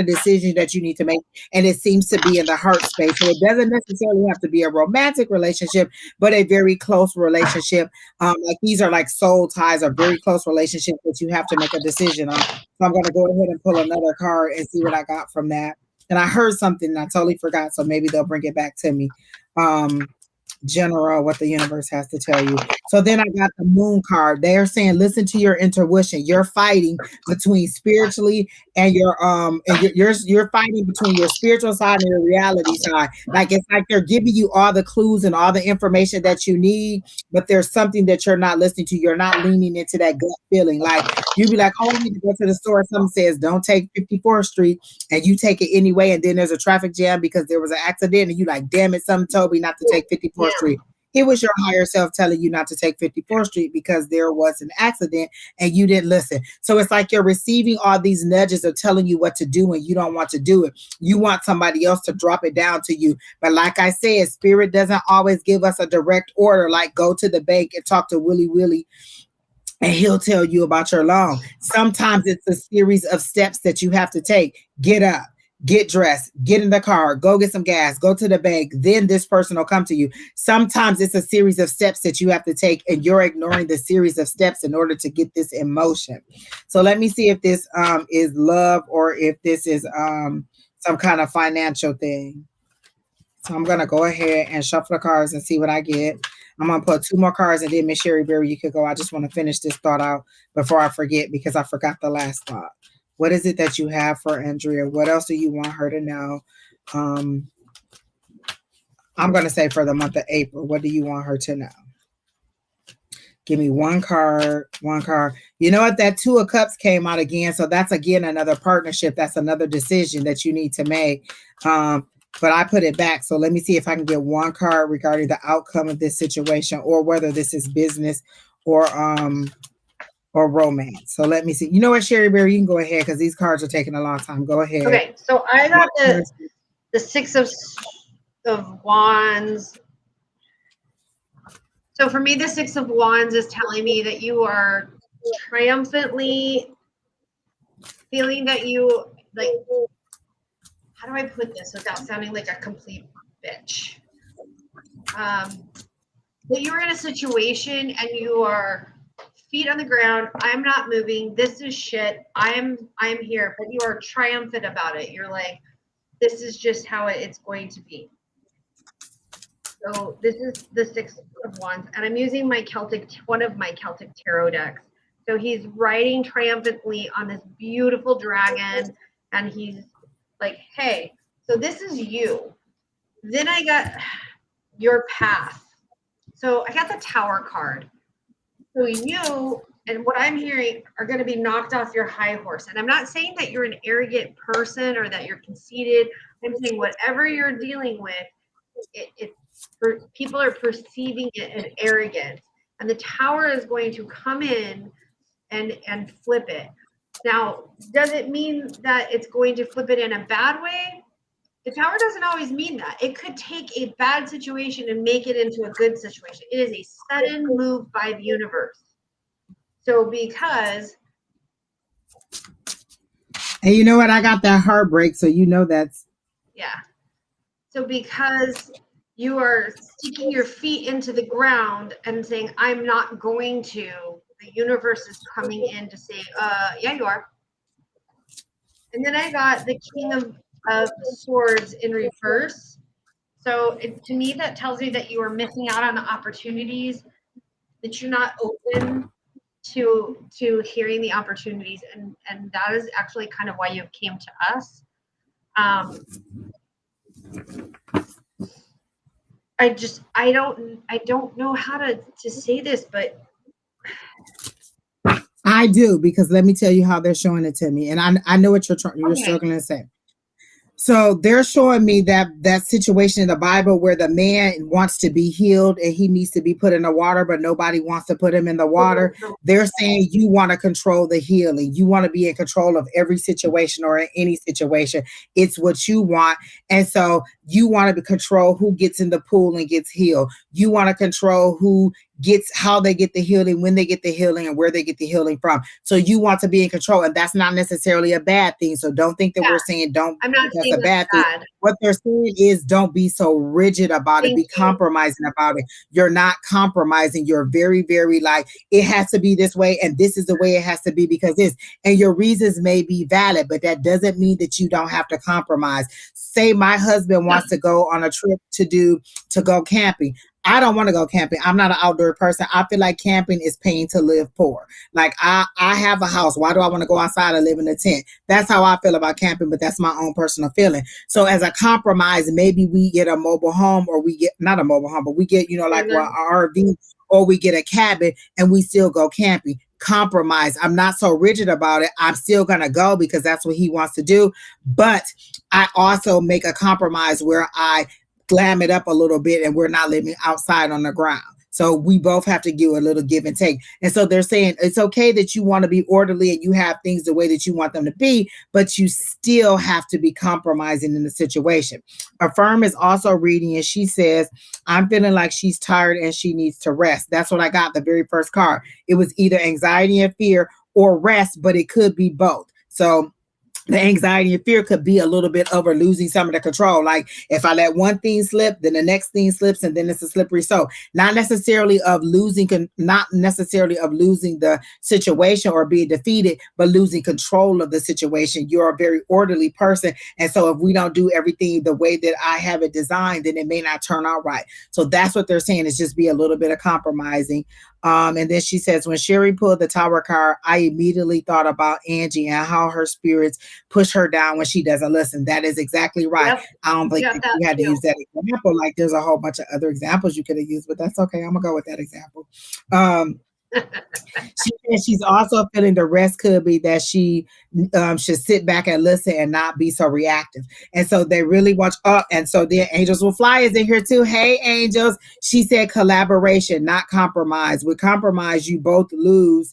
Speaker 1: decision that you need to make, and it seems to be in the heart space. So it doesn't necessarily have to be a romantic relationship, but a very close relationship. Like these are like soul ties, or very close relationships that you have to make a decision on. So I'm going to go ahead and pull another card and see what I got from that. And I heard something and I totally forgot, so maybe they'll bring it back to me. general what the universe has to tell you. So then I got the moon card. They're saying listen to your intuition. You're fighting between spiritually and you're fighting between your spiritual side and your reality side. Like it's like they're giving you all the clues and all the information that you need, but there's something that you're not listening to. You're not leaning into that gut feeling. Like you be like, oh, I need to go to the store. Someone says don't take 54th Street, and you take it anyway, and then there's a traffic jam because there was an accident, and you like, damn it, something told me not to take 54th Street. It was your higher self telling you not to take 54th Street because there was an accident and you didn't listen. So it's like you're receiving all these nudges of telling you what to do and you don't want to do it. You want somebody else to drop it down to you. But like I said, spirit doesn't always give us a direct order, like go to the bank and talk to Willie Willie and he'll tell you about your loan. Sometimes it's a series of steps that you have to take. Get up, get dressed, get in the car, go get some gas, go to the bank, then this person will come to you. Sometimes it's a series of steps that you have to take and you're ignoring the series of steps in order to get this in motion. So let me see if this is love or if this is some kind of financial thing. So I'm going to go ahead and shuffle the cards and see what I get. I'm going to put 2 more cards and then Miss Sheri Beery, you could go. I just want to finish this thought out before I forget because I forgot the last thought. What is it that you have for Andrea? What else do you want her to know? I'm going to say for the month of April, what do you want her to know? Give me one card. You know what? That 2 of Cups came out again. So that's again another partnership. That's another decision that you need to make. But I put it back. So let me see if I can get one card regarding the outcome of this situation or whether this is business or romance. So let me see. You know what, Sheri Beery, you can go ahead because these cards are taking a long time. Go ahead.
Speaker 2: Okay, so I got the 6 of Wands. So for me, the 6 of Wands is telling me that you are triumphantly feeling that you like. How do I put this without sounding like a complete bitch? That you're in a situation and you are feet on the ground. I'm not moving. This is shit. I'm here, but you are triumphant about it. You're like, this is just how it's going to be. So this is the 6 of Wands, and I'm using one of my Celtic tarot decks. So he's riding triumphantly on this beautiful dragon, and he's like, hey, so this is you. Then I got your path. So I got the Tower card. So you and what I'm hearing are going to be knocked off your high horse. And I'm not saying that you're an arrogant person or that you're conceited. I'm saying whatever you're dealing with, people are perceiving it as arrogance. And the Tower is going to come in and flip it. Now, does it mean that it's going to flip it in a bad way? The Tower doesn't always mean that. It could take a bad situation and make it into a good situation. It is a sudden move by the universe. So because...
Speaker 1: And you know what? I got that heartbreak, so you know that's...
Speaker 2: Yeah. So because you are sticking your feet into the ground and saying, I'm not going to... The universe is coming in to say, yeah, you are. And then I got the King of Swords in reverse. So to me, that tells me that you are missing out on the opportunities, that you're not open to hearing the opportunities. And that is actually kind of why you came to us. I don't know how to say this, but
Speaker 1: I do, because let me tell you how they're showing it to me. And I know what you're struggling to say. So they're showing me that situation in the Bible where the man wants to be healed and he needs to be put in the water, but nobody wants to put him in the water. They're saying you want to control the healing. You want to be in control of every situation or in any situation. It's what you want. And so you want to control who gets in the pool and gets healed. You want to control who gets, how they get the healing, when they get the healing, and where they get the healing from. So you want to be in control, and that's not necessarily a bad thing. So don't think that we're saying I'm not saying that's a bad thing. What they're saying is don't be so rigid about it. Be compromising about it. You're not compromising. You're very, very like, it has to be this way, and this is the way it has to be because this. And your reasons may be valid, but that doesn't mean that you don't have to compromise. Say my husband wants to go on a trip to go camping. I don't want to go camping. I'm not an outdoor person. I feel like camping is paying to live poor. Like I have a house. Why do I want to go outside and live in a tent? That's how I feel about camping, but that's my own personal feeling. So as a compromise, maybe we get a mobile home, or we get not a mobile home, but we get, like
Speaker 2: Mhm.
Speaker 1: well, our RV, or we get a cabin and we still go camping. Compromise. I'm not so rigid about it. I'm still going to go because that's what he wants to do. But I also make a compromise where I glam it up a little bit and we're not living outside on the ground. So we both have to do a little give and take. And so they're saying it's okay that you want to be orderly and you have things the way that you want them to be, but you still have to be compromising in the situation. Affirm is also reading, and she says, I'm feeling like she's tired and she needs to rest. That's what I got the very first card. It was either anxiety and fear or rest, but it could be both. So the anxiety and fear could be a little bit over losing some of the control. Like if I let one thing slip, then the next thing slips, and then it's a slippery slope. Not necessarily of losing the situation or being defeated, but losing control of the situation. You're a very orderly person. And so if we don't do everything the way that I have it designed, then it may not turn out right. So that's what they're saying, is just be a little bit of compromising. And then she says, when Sheri pulled the Tower card, I immediately thought about Angie and how her spirits push her down when she doesn't listen. That is exactly right.
Speaker 2: Yep.
Speaker 1: I don't think
Speaker 2: Yep,
Speaker 1: you had to
Speaker 2: too.
Speaker 1: use that example. Like there's a whole bunch of other examples you could have used, but that's okay. I'm gonna go with that example. She's also feeling the rest could be that she should sit back and listen and not be so reactive. And so they really want up. And so the Angels Will Fly is in here too. Hey, angels. She said collaboration, not compromise. With compromise, you both lose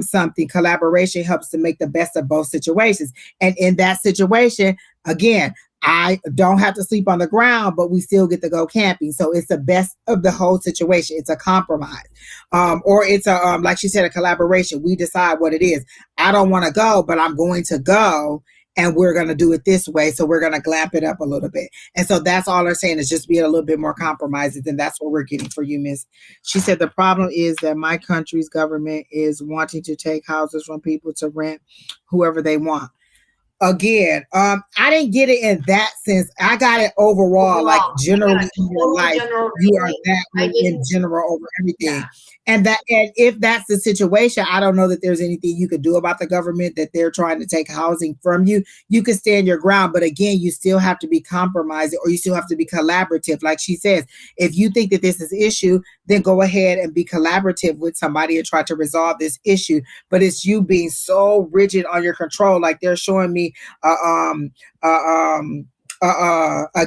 Speaker 1: something. Collaboration helps to make the best of both situations. And in that situation, again, I don't have to sleep on the ground, but we still get to go camping. So it's the best of the whole situation. It's a compromise. Or it's like she said, a collaboration. We decide what it is. I don't want to go, but I'm going to go, and we're going to do it this way. So we're going to glamp it up a little bit. And so that's all they're saying, is just being a little bit more compromising. And that's what we're getting for you, Miss. She said, the problem is that my country's government is wanting to take houses from people to rent whoever they want. Again, I didn't get it in that sense. I got it overall, like generally in your life, you are that way in general over everything. Yeah. And if that's the situation, I don't know that there's anything you could do about the government that they're trying to take housing from you. You can stand your ground, but again, you still have to be compromising, or you still have to be collaborative. Like she says, if you think that this is an issue, then go ahead and be collaborative with somebody and try to resolve this issue. But it's you being so rigid on your control. Like they're showing me a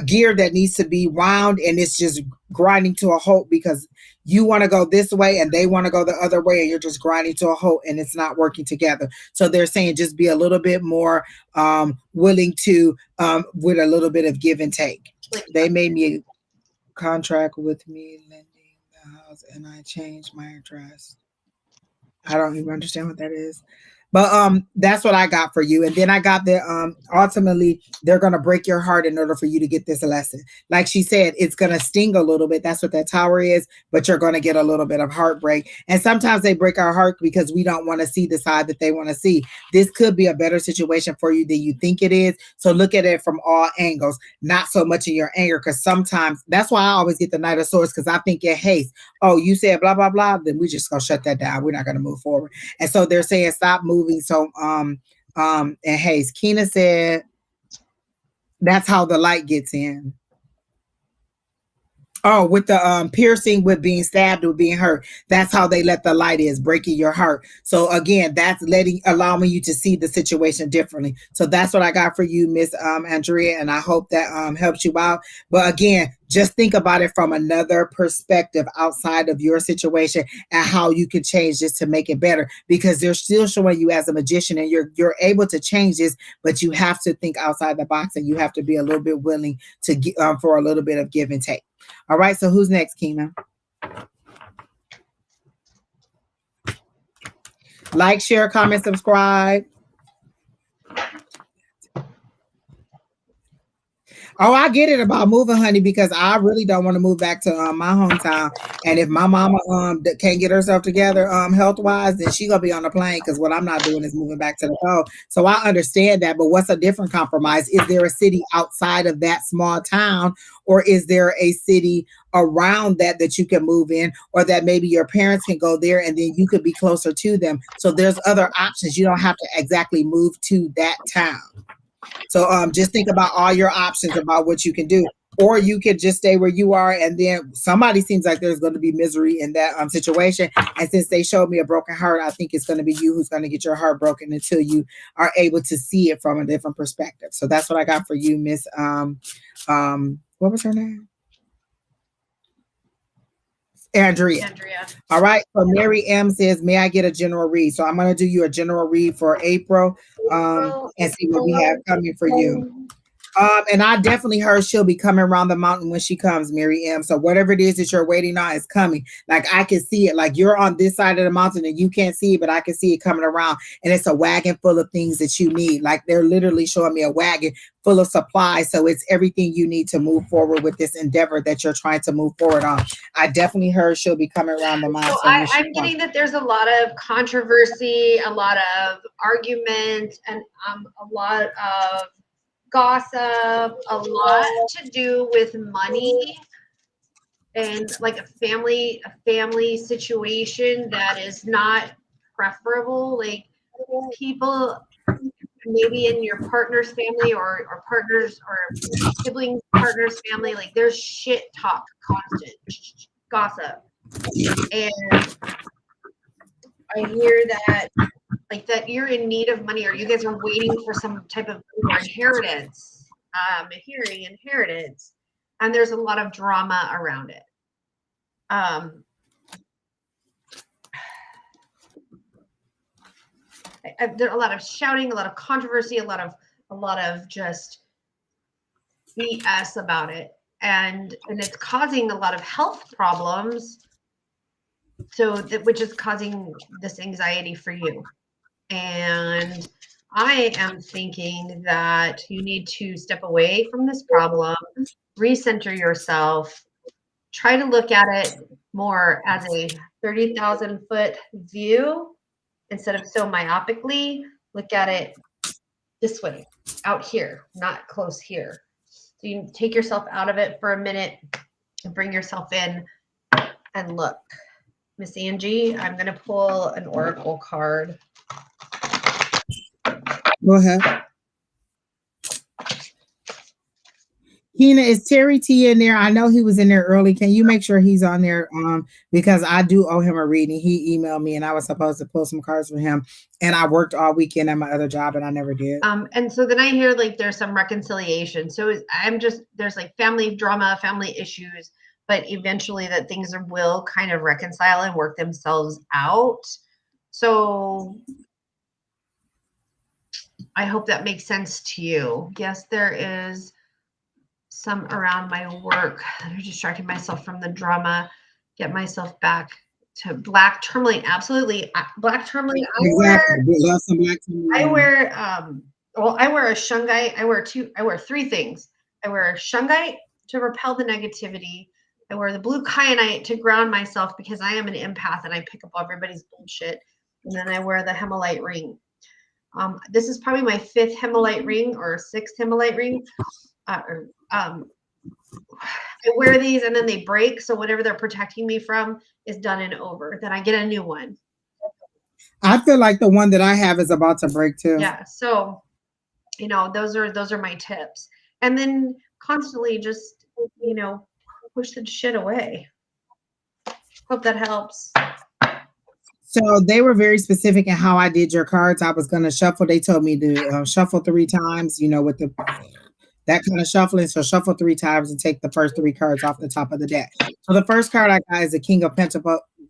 Speaker 1: gear that needs to be wound, and it's just grinding to a halt because you want to go this way and they want to go the other way, and you're just grinding to a halt and it's not working together. So they're saying just be a little bit more willing to with a little bit of give and take. They made me a contract with me lending the house and I changed my address. I don't even understand what that is. But that's what I got for you. And then I got the ultimately they're gonna break your heart in order for you to get this lesson. Like she said, it's gonna sting a little bit. That's what that tower is, but you're gonna get a little bit of heartbreak. And sometimes they break our heart because we don't want to see the side that they want to see. This could be a better situation for you than you think it is. So look at it from all angles, not so much in your anger, because sometimes that's why I always get the Knight of Swords, because I think in haste, oh, you said blah blah blah, then we just gonna shut that down. We're not gonna move forward. And so they're saying stop moving. So and Hayes, Keena said that's how the light gets in. Oh, with the piercing, with being stabbed, with being hurt. That's how they let the light is, breaking your heart. So again, that's allowing you to see the situation differently. So that's what I got for you, Miss Andrea, and I hope that helps you out. But again, just think about it from another perspective outside of your situation and how you can change this to make it better, because they're still showing you as a magician and you're able to change this, but you have to think outside the box and you have to be a little bit willing to get for a little bit of give and take. All right, so who's next, Keena? Like, share, comment, subscribe. Oh, I get it about moving, honey, because I really don't want to move back to my hometown. And if my mama can't get herself together health wise, then she gonna be on the plane. Because what I'm not doing is moving back to the coast. So I understand that. But what's a different compromise? Is there a city outside of that small town, or is there a city around that you can move in, or that maybe your parents can go there and then you could be closer to them? So there's other options. You don't have to exactly move to that town. So just think about all your options about what you can do. Or you could just stay where you are, and then somebody seems like there's going to be misery in that situation. And since they showed me a broken heart, I think it's going to be you who's going to get your heart broken until you are able to see it from a different perspective. So that's what I got for you, Miss. What was her name? Andrea. All right. So Mary M says, may I get a general read? So I'm going to do you a general read for April and see what we have coming for you. And I definitely heard she'll be coming around the mountain when she comes, Mary M. So whatever it is that you're waiting on is coming. Like I can see it. Like you're on this side of the mountain and you can't see it, but I can see it coming around. And it's a wagon full of things that you need. Like they're literally showing me a wagon full of supplies. So it's everything you need to move forward with this endeavor that you're trying to move forward on. I definitely heard she'll be coming around the mountain.
Speaker 2: So I'm getting that there's a lot of controversy, a lot of argument, and a lot of gossip, a lot to do with money, and like a family situation that is not preferable. Like people maybe in your partner's family or partners or siblings partner's family, like there's shit talk, constant gossip. And I hear that like that you're in need of money, or you guys are waiting for some type of inheritance, hearing inheritance, and there's a lot of drama around it. There's a lot of shouting, a lot of controversy, a lot of just BS about it, and it's causing a lot of health problems. So which is causing this anxiety for you. And I am thinking that you need to step away from this problem, recenter yourself, try to look at it more as a 30,000 foot view instead of so myopically. Look at it this way, out here, not close here. So you take yourself out of it for a minute and bring yourself in and look. Miss Angie, I'm going to pull an oracle card.
Speaker 1: Go ahead. Kina, is Terry T in there? I know he was in there early. Can you make sure he's on there? Because I do owe him a reading. He emailed me and I was supposed to pull some cards for him. And I worked all weekend at my other job and I never did.
Speaker 2: And so then I hear like there's some reconciliation. So there's like family drama, family issues, but eventually that things will kind of reconcile and work themselves out. So I hope that makes sense to you. Yes, there is some around my work. I'm distracting myself from the drama, get myself back to black tourmaline. Absolutely. Black tourmaline. I wear a shungite. I wear three things. I wear a shungite to repel the negativity. I wear the blue kyanite to ground myself because I am an empath and I pick up everybody's bullshit. And then I wear the Hemolite ring. This is probably my 5th Hemolite ring or 6th Hemolite ring. I wear these and then they break. So whatever they're protecting me from is done and over. Then I get a new one.
Speaker 1: I feel like the one that I have is about to break too.
Speaker 2: Yeah. So, those are my tips. And then constantly just, push the shit away. Hope that helps.
Speaker 1: So they were very specific in how I did your cards. I was going to shuffle. They told me to shuffle 3 times, with that kind of shuffling. So shuffle 3 times and take the first 3 cards off the top of the deck. So the first card I got is the King of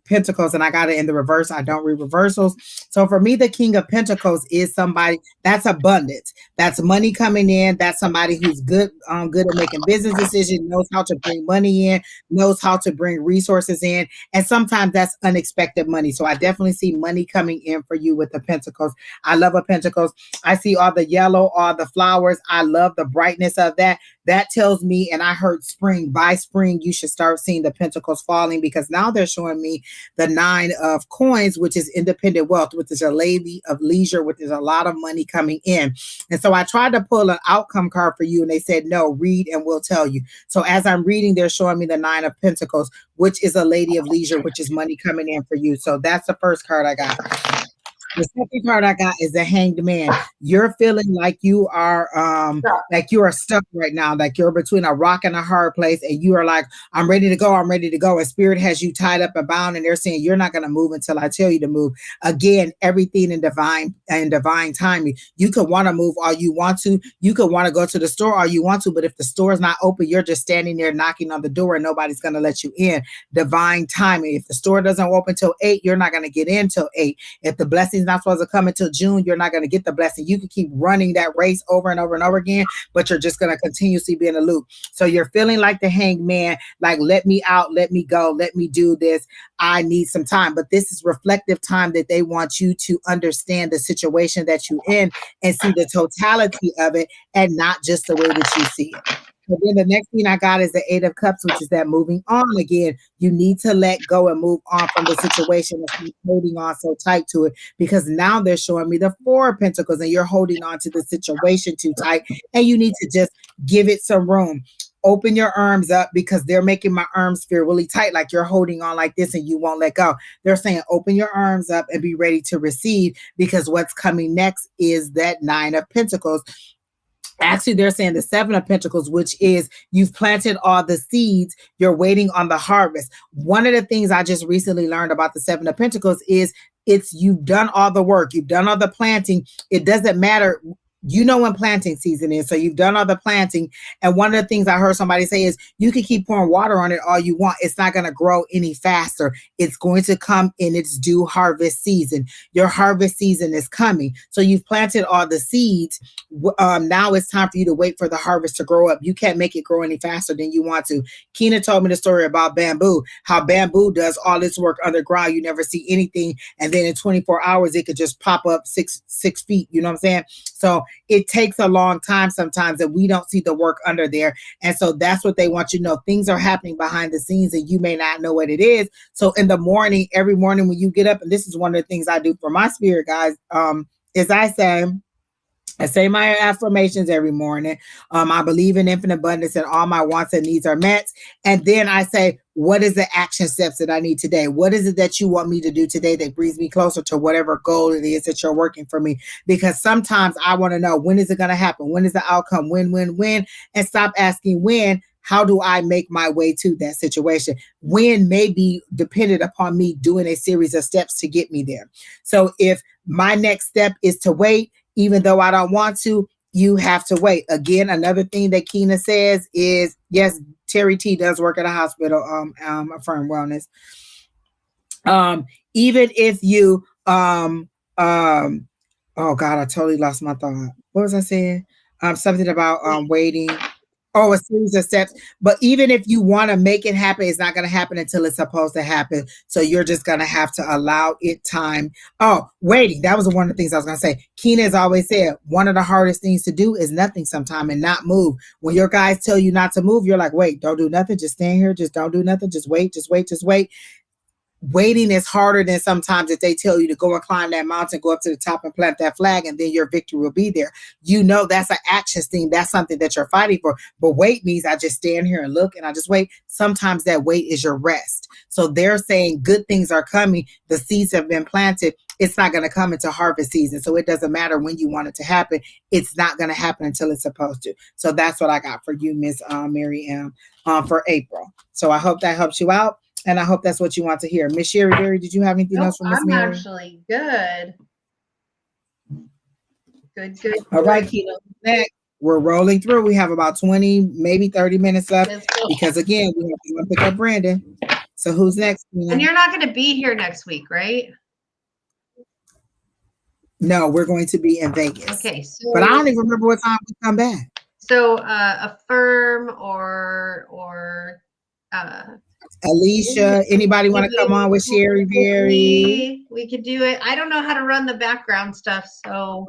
Speaker 1: Pentacles, and I got it in the reverse. I don't read reversals. So for me, the King of Pentacles is somebody that's abundance. That's money coming in. That's somebody who's good at making business decisions, knows how to bring money in, knows how to bring resources in. And sometimes that's unexpected money. So I definitely see money coming in for you with the Pentacles. I love a Pentacles. I see all the yellow, all the flowers. I love the brightness of that. That tells me, and I heard spring, by spring, you should start seeing the Pentacles falling, because now they're showing me the 9 of coins, which is independent wealth, which is a lady of leisure, which is a lot of money coming in. And so I tried to pull an outcome card for you, and they said, no, read and we'll tell you. So as I'm reading, they're showing me the 9 of Pentacles, which is a lady of leisure, which is money coming in for you. So that's the first card I got. The second card I got is the Hanged Man. You're feeling like you are stuck right now, like you're between a rock and a hard place, and you are like, I'm ready to go, and Spirit has you tied up and bound, and they're saying you're not going to move until I tell you to move. Again, everything in divine timing. You could want to move all you want to. You could want to go to the store all you want to, but if the store is not open, you're just standing there knocking on the door and nobody's going to let you in. Divine timing. If the store doesn't open till 8, you're not going to get in till 8. If the blessing's not supposed to come until June, you're not going to get the blessing. You can keep running that race over and over and over again, but you're just going to continuously be in a loop. So you're feeling like the Hanged Man, like, let me out, let me go, let me do this. I need some time. But this is reflective time that they want you to understand the situation that you're in and see the totality of it, and not just the way that you see it. And then the next thing I got is the 8 of Cups, which is that moving on again. You need to let go and move on from the situation and keep holding on so tight to it, because now they're showing me the 4 of Pentacles and you're holding on to the situation too tight, and you need to just give it some room. Open your arms up, because they're making my arms feel really tight, like you're holding on like this and you won't let go. They're saying open your arms up and be ready to receive, because what's coming next is that 9 of Pentacles. Actually, they're saying the 7 of Pentacles, which is you've planted all the seeds, you're waiting on the harvest. One of the things I just recently learned about the 7 of Pentacles is you've done all the work, you've done all the planting. It doesn't matter. You know when planting season is, so you've done all the planting. And one of the things I heard somebody say is you can keep pouring water on it all you want. It's not going to grow any faster. It's going to come in its due harvest season. Your harvest season is coming. So you've planted all the seeds. Now it's time for you to wait for the harvest to grow up. You can't make it grow any faster than you want to. Keena told me the story about bamboo, how bamboo does all its work underground. You never see anything. And then in 24 hours, it could just pop up six feet. You know what I'm saying? So it takes a long time sometimes that we don't see the work under there. And so that's what they want you to know. Things are happening behind the scenes and you may not know what it is. So in the morning, every morning when you get up, and this is one of the things I do for my spirit guys, is I say my affirmations every morning. I believe in infinite abundance and all my wants and needs are met. And then I say, what is the action steps that I need today? What is it that you want me to do today that brings me closer to whatever goal it is that you're working for me? Because sometimes I want to know, when is it going to happen? When is the outcome? When? And stop asking when. How do I make my way to that situation? When may be dependent upon me doing a series of steps to get me there. So if my next step is to wait, even though I don't want to, you have to wait. Again, another thing that Keena says is, yes, Terry T does work at a hospital, Affirm Wellness. Even if you, oh God, I totally lost my thought. What was I saying? Something about waiting. Oh, a series of steps. But even if you want to make it happen, it's not going to happen until it's supposed to happen. So you're just going to have to allow it time. Oh, waiting. That was one of the things I was going to say. Keena has always said, one of the hardest things to do is nothing sometime and not move. When your guys tell you not to move, you're like, wait, don't do nothing. Just stand here. Just don't do nothing. Just wait. Waiting is harder than sometimes if they tell you to go and climb that mountain, go up to the top and plant that flag, and then your victory will be there. You know, that's an action thing. That's something that you're fighting for. But wait means I just stand here and look and I just wait. Sometimes that wait is your rest. So they're saying good things are coming. The seeds have been planted. It's not going to come into harvest season. So it doesn't matter when you want it to happen. It's not going to happen until it's supposed to. So that's what I got for you, Miss Mary M, for April. So I hope that helps you out. And I hope that's what you want to hear. Miss Sheri Beery, did you have anything else from Miss Mary?
Speaker 2: I'm actually good. Good.
Speaker 1: All right, Keena. Next, we're rolling through. We have about 20, maybe 30 minutes left. Because again, we have to pick up Brandon. So who's next?
Speaker 2: And you're not going to be here next week, right?
Speaker 1: No, we're going to be in Vegas.
Speaker 2: Okay. So,
Speaker 1: but I don't even remember what time we come back.
Speaker 2: So Affirm or
Speaker 1: Alicia, anybody want to come on with Sheri Beery?
Speaker 2: We could do it. I don't know how to run the background stuff, so.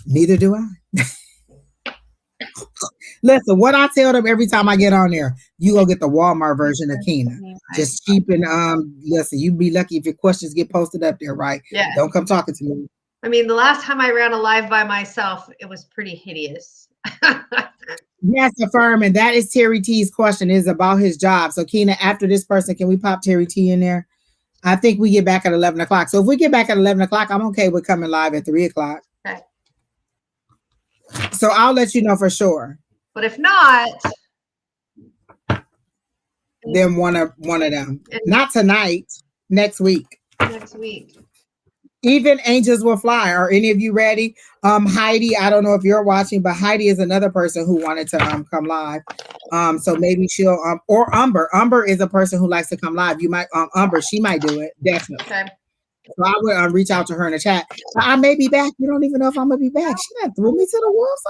Speaker 1: Neither do I. Listen, what I tell them every time I get on there, you go get the Walmart version of Keena. Just cheap and listen, you'd be lucky if your questions get posted up there, right?
Speaker 2: Yeah.
Speaker 1: Don't come talking to me.
Speaker 2: I mean, the last time I ran a live by myself, it was pretty hideous.
Speaker 1: Yes, Affirm, and that is Terry T's question, is about his job. So Keena, after this person, can we pop Terry T in there? I think we get back at 11 o'clock. So if we get back at 11 o'clock, I'm okay with coming live at 3 o'clock.
Speaker 2: Okay.
Speaker 1: So I'll let you know for sure.
Speaker 2: But if not,
Speaker 1: then one of them. Not tonight, next week.
Speaker 2: Next week.
Speaker 1: Even Angels Will Fly. Are any of you ready? Heidi, I don't know if you're watching, but Heidi is another person who wanted to come live. So maybe she'll or Umber. Umber is a person who likes to come live. You might Umber, she might do it, definitely.
Speaker 2: Okay.
Speaker 1: So I would reach out to her in the chat. I may be back. You don't even know if I'm gonna be back. She done threw me to the wolves.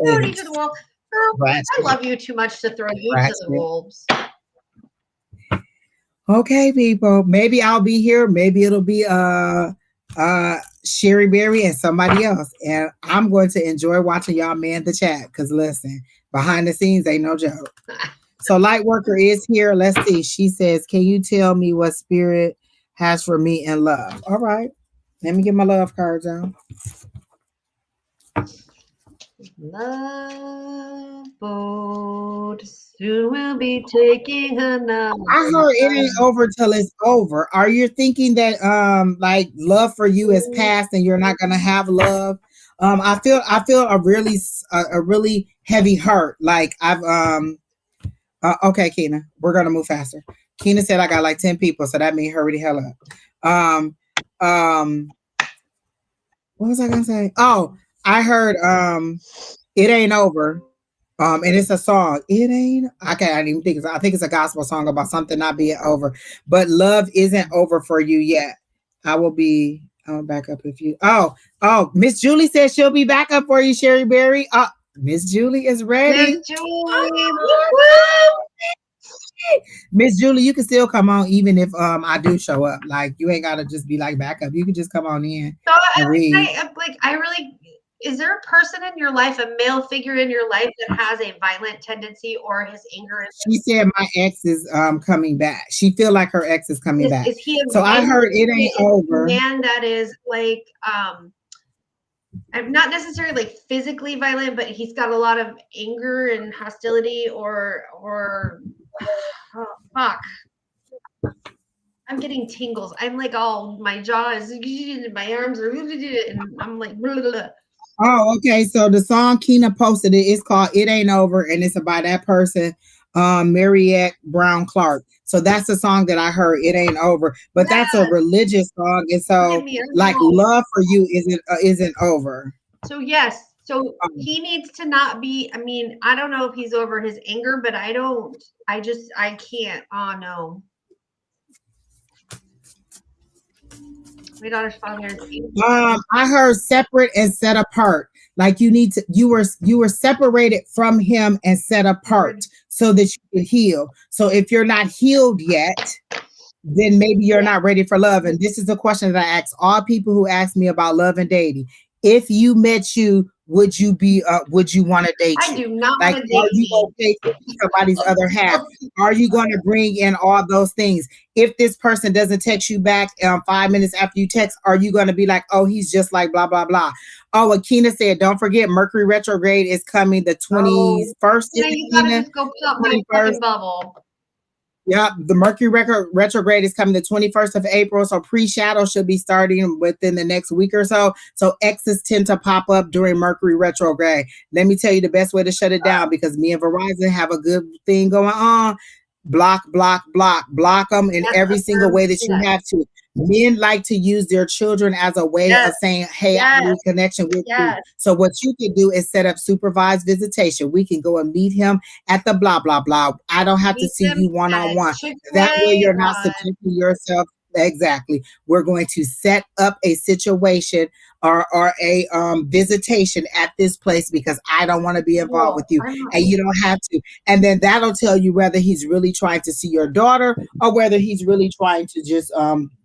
Speaker 2: Throw you to the wolves. Girl, I love you too much to throw you to the wolves.
Speaker 1: Okay, people. Maybe I'll be here. Maybe it'll be Sheri Beery and somebody else. And I'm going to enjoy watching y'all man the chat. Because listen, behind the scenes ain't no joke. So Lightworker is here. Let's see. She says, can you tell me what spirit has for me in love? All right. Let me get my love cards out.
Speaker 2: Love boat soon we'll be taking another.
Speaker 1: I heard it ain't over till it's over. Are you thinking that like love for you is past and you're not gonna have love? I feel a really heavy hurt. Like I've okay, Keena, we're gonna move faster. Keena said I got like 10 people, so that means hurry the hell up. What was I gonna say? Oh, I heard It Ain't Over. And it's a song. It ain't I didn't even think I think it's a gospel song about something not being over. But love isn't over for you yet. I'll back up if you Miss Julie says she'll be back up for you, Sheri Beery. Miss Julie is ready.
Speaker 2: Miss Julie.
Speaker 1: Miss Julie, you can still come on even if I do show up. Like you ain't gotta just be like back up. You can just come on in.
Speaker 2: So I really is there a person in your life, a male figure in your life that has a violent tendency or his anger?
Speaker 1: She said my ex is coming back. She feel like her ex is coming back.
Speaker 2: Is he
Speaker 1: so I heard it ain't over.
Speaker 2: Man that is like I'm not necessarily like physically violent, but he's got a lot of anger and hostility or oh, fuck. I'm getting tingles. I'm like all my jaw is my arms are and I'm like blah, blah, blah.
Speaker 1: Oh, okay. So the song Keena posted it's called It Ain't Over, and it's about that person, Mariette Brown Clark. So that's the song that I heard, It Ain't Over. But that's a religious song, and so like love for you isn't over.
Speaker 2: So yes. So he needs to not be, I mean, I don't know if he's over his anger, but I can't. Oh no. My daughter's father.
Speaker 1: I heard separate and set apart. Like you were separated from him and set apart so that you could heal. So if you're not healed yet, then maybe you're not ready for love. And this is a question that I ask all people who ask me about love and dating. If you met you, would you want to date you?
Speaker 2: I do not
Speaker 1: like,
Speaker 2: want to date
Speaker 1: are you going to date somebody's other half? Are you going to bring in all those things? If this person doesn't text you back 5 minutes after you text, are you going to be like, oh, he's just like blah, blah, blah? Oh, Akina said, don't forget Mercury retrograde is coming the 21st.
Speaker 2: Yeah, you got to just go pop my fucking bubble.
Speaker 1: Yeah, the Mercury retrograde is coming the 21st of April. So pre-shadow should be starting within the next week or so. So X's tend to pop up during Mercury retrograde. Let me tell you the best way to shut it down, because me and Verizon have a good thing going on. Block them in every single way that you have to. Men like to use their children as a way of saying, hey, I need connection with you. So what you can do is set up supervised visitation. We can go and meet him at the blah, blah, blah. I don't have to see you one-on-one. That way you're not subjecting yourself. Exactly. We're going to set up a situation or a visitation at this place because I don't want to be involved with you. And you don't have to. And then that'll tell you whether he's really trying to see your daughter or whether he's really trying to just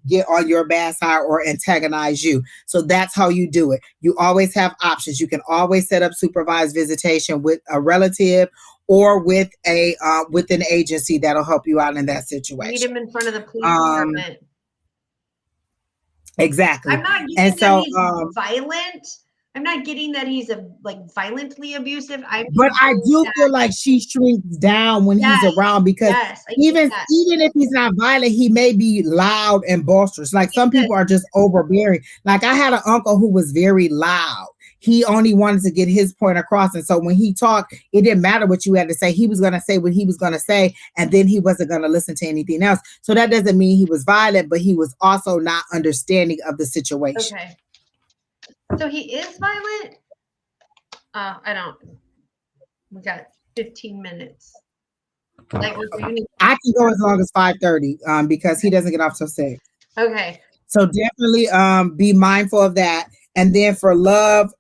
Speaker 1: get on your bad side or antagonize you. So that's how you do it. You always have options. You can always set up supervised visitation with a relative or with an agency that'll help you out in that situation.
Speaker 2: Meet him in front of the police department.
Speaker 1: Exactly.
Speaker 2: I'm not getting that he's violent. I'm not getting that he's violently abusive.
Speaker 1: But I do feel like she shrinks down when he's around because even if he's not violent, he may be loud and boisterous. Like some people are just overbearing. Like I had an uncle who was very loud. He only wanted to get his point across. And so when he talked, it didn't matter what you had to say. He was going to say what he was going to say. And then he wasn't going to listen to anything else. So that doesn't mean he was violent, but he was also not understanding of the situation.
Speaker 2: Okay. So he is violent? I don't. We got 15 minutes.
Speaker 1: I can go as long as 5:30 because he doesn't get off till 6.
Speaker 2: Okay.
Speaker 1: So definitely be mindful of that. And then for love,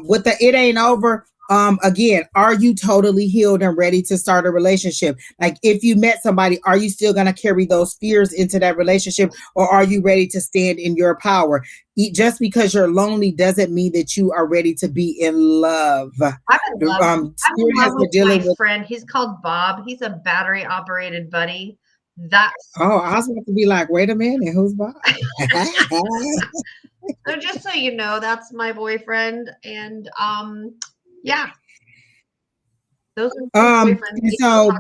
Speaker 1: with the it ain't over. Again, are you totally healed and ready to start a relationship? Like if you met somebody, are you still going to carry those fears into that relationship or are you ready to stand in your power? Just because you're lonely doesn't mean that you are ready to be in love.
Speaker 2: I'm in love with my friend. He's called Bob. He's a battery operated buddy. I
Speaker 1: was about to be like, wait a minute, who's Bob?
Speaker 2: So just so you know, that's my boyfriend. And yeah. Those are boyfriends.
Speaker 1: So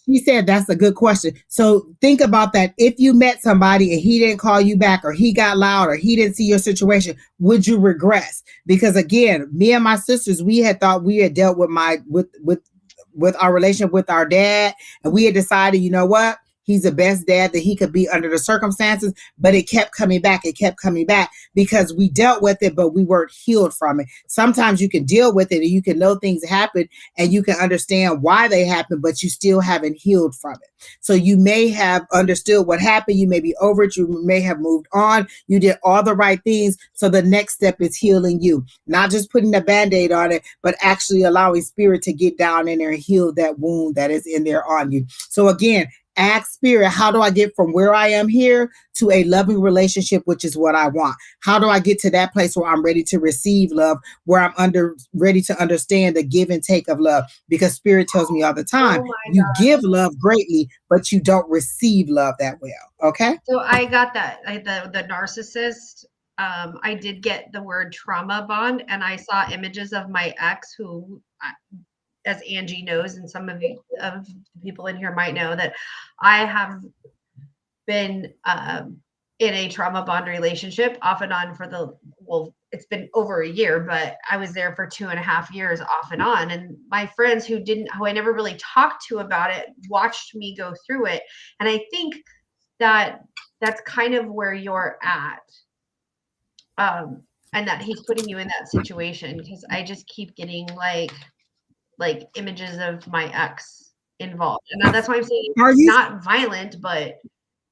Speaker 1: she said that's a good question. So think about that. If you met somebody and he didn't call you back or he got loud or he didn't see your situation, would you regress? Because again, me and my sisters, we had thought we had dealt with our relationship with our dad, and we had decided, you know what? He's the best dad that he could be under the circumstances, but it kept coming back. It kept coming back because we dealt with it, but we weren't healed from it. Sometimes you can deal with it and you can know things happen and you can understand why they happen, but you still haven't healed from it. So you may have understood what happened. You may be over it. You may have moved on. You did all the right things. So the next step is healing you, not just putting a Band-Aid on it, but actually allowing spirit to get down in there and heal that wound that is in there on you. So again, ask spirit, how do I get from where I am here to a loving relationship, which is what I want? How do I get to that place where I'm ready to receive love, where I'm ready to understand the give and take of love? Because spirit tells me all the time, you give love greatly, but you don't receive love that well. Okay.
Speaker 2: So I got that. The narcissist. I did get the word trauma bond, and I saw images of my ex who, as Angie knows, and some of the people in here might know, that I have been in a trauma bond relationship off and on it's been over a year, but I was there for 2.5 years off and on. And my friends who I never really talked to about it, watched me go through it. And I think that that's kind of where you're at. And that he's putting you in that situation, because I just keep getting like images of my ex involved. And that's why I'm saying not violent, but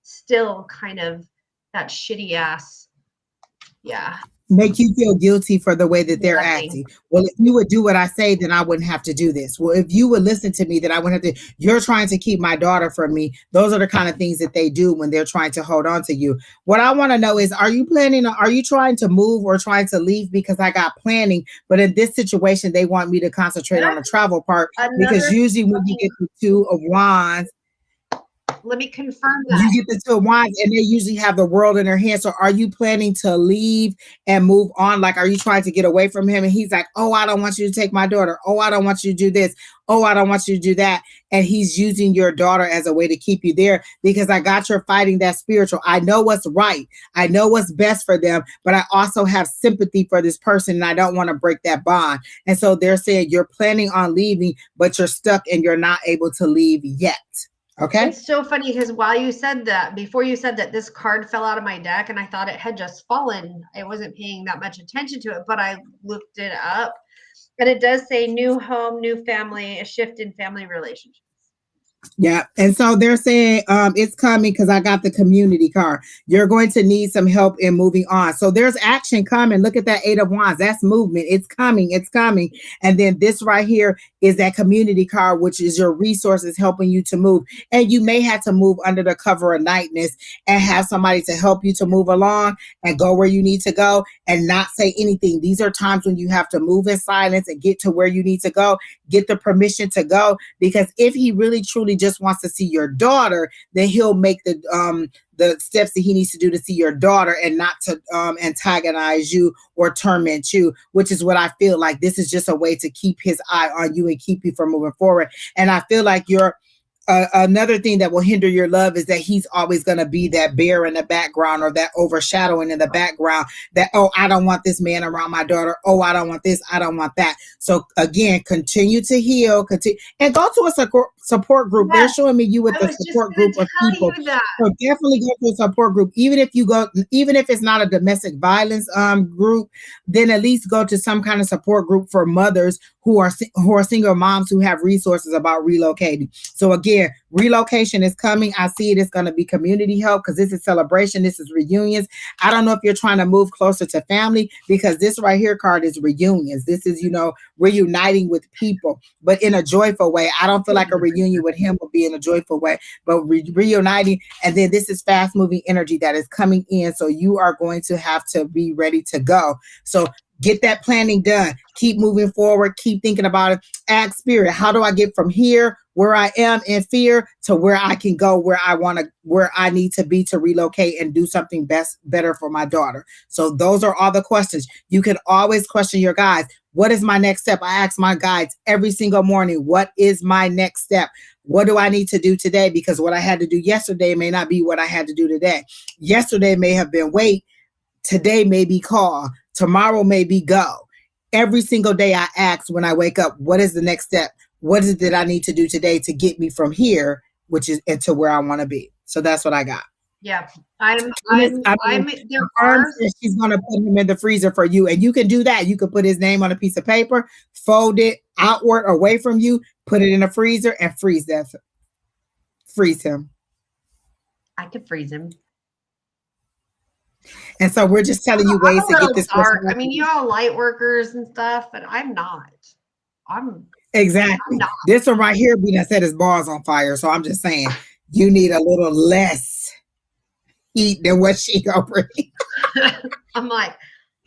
Speaker 2: still kind of that shitty ass. Yeah.
Speaker 1: Make you feel guilty for the way that they're acting. Well, if you would do what I say, then I wouldn't have to do this. Well, if you would listen to me, then I wouldn't have to. You're trying to keep my daughter from me. Those are the kind of things that they do when they're trying to hold on to you. What I want to know is, are you trying to move or trying to leave? Because I got planning, but in this situation, they want me to concentrate on the travel part, because usually when you get the Two of Wands,
Speaker 2: let me confirm that.
Speaker 1: You get the Two of Wands and they usually have the world in their hands. So are you planning to leave and move on? Like, are you trying to get away from him? And he's like, oh, I don't want you to take my daughter. Oh, I don't want you to do this. Oh, I don't want you to do that. And he's using your daughter as a way to keep you there, because I got you're fighting that spiritual. I know what's right. I know what's best for them, but I also have sympathy for this person and I don't want to break that bond. And so they're saying you're planning on leaving, but you're stuck and you're not able to leave yet. Okay.
Speaker 2: It's so funny because while you said that, before you said that, this card fell out of my deck and I thought it had just fallen. I wasn't paying that much attention to it, but I looked it up and it does say new home, new family, a shift in family relationships.
Speaker 1: Yeah. And so they're saying it's coming because I got the community card. You're going to need some help in moving on. So there's action coming. Look at that 8 of Wands. That's movement. It's coming. It's coming. And then this right here is that community card, which is your resources helping you to move. And you may have to move under the cover of nightness and have somebody to help you to move along and go where you need to go and not say anything. These are times when you have to move in silence and get to where you need to go, get the permission to go. Because if he really truly just wants to see your daughter, then he'll make the steps that he needs to do to see your daughter and not to antagonize you or torment you, which is what I feel like. This is just a way to keep his eye on you and keep you from moving forward. And I feel like you're another thing that will hinder your love is that he's always going to be that bear in the background or that overshadowing in the background that, oh, I don't want this man around my daughter. Oh, I don't want this. I don't want that. So again, continue to heal, and go to a support group. They're showing me you with the support group of people. So definitely go to a support group. Even if it's not a domestic violence group, then at least go to some kind of support group for mothers who are single moms who have resources about relocating. So again, relocation is coming. I see it. It's going to be community help because this is celebration. This is reunions. I don't know if you're trying to move closer to family because this right here card is reunions. This is, reuniting with people, but in a joyful way. I don't feel like a reunion with him will be in a joyful way, but reuniting. And then this is fast moving energy that is coming in. So you are going to have to be ready to go. So get that planning done. Keep moving forward. Keep thinking about it. Ask spirit, how do I get from here, where I am in fear, to where I can go, where I need to be to relocate and do something better for my daughter. So those are all the questions. You can always question your guides. What is my next step? I ask my guides every single morning, what is my next step? What do I need to do today? Because what I had to do yesterday may not be what I had to do today. Yesterday may have been wait. Today may be call. Tomorrow may be go. Every single day I ask when I wake up, what is the next step? What is it that I need to do today to get me from here, which is into where I want to be? So that's what I got.
Speaker 2: Yeah.
Speaker 1: She's going to put him in the freezer for you. And you can do that. You can put his name on a piece of paper, fold it outward away from you, put it in a freezer and freeze him.
Speaker 2: I could freeze him.
Speaker 1: And so we're just telling you ways to get this
Speaker 2: dark. I mean, you all light workers and stuff, but I'm not.
Speaker 1: Exactly. This one right here, we done set his balls on fire. So I'm just saying, you need a little less heat than what she gonna bring.
Speaker 2: I'm like,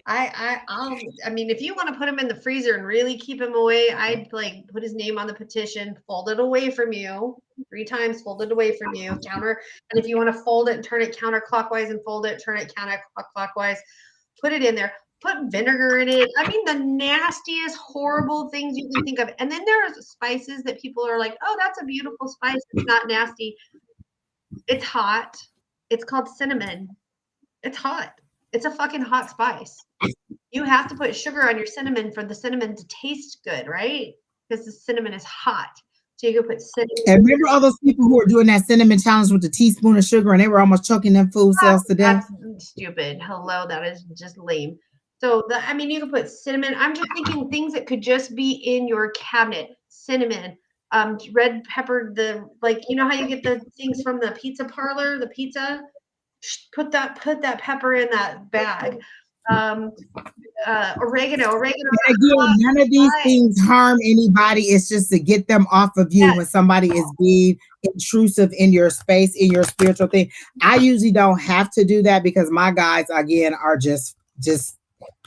Speaker 2: I mean, if you want to put him in the freezer and really keep him away, I'd like put his name on the petition, fold it away from you 3 times, fold it away from you, counter. And if you want to fold it and turn it counterclockwise and fold it, turn it counterclockwise, put it in there, put vinegar in it. I mean, the nastiest, horrible things you can think of. And then there are spices that people are like, oh, that's a beautiful spice. It's not nasty. It's hot. It's called cinnamon. It's hot. It's a fucking hot spice. You have to put sugar on your cinnamon for the cinnamon to taste good, right? Because the cinnamon is hot. So you can put cinnamon. And
Speaker 1: remember all those people who were doing that cinnamon challenge with the teaspoon of sugar and they were almost choking them food cells to death?
Speaker 2: That's stupid. Hello, that is just lame. So, you can put cinnamon. I'm just thinking things that could just be in your cabinet. Cinnamon, red pepper, you know how you get the things from the pizza parlor, the pizza? Put that pepper in that bag. Oregano.
Speaker 1: Again, none of these things harm anybody. It's just to get them off of you when somebody is being intrusive in your space, in your spiritual thing. I usually don't have to do that because my guys, again, are just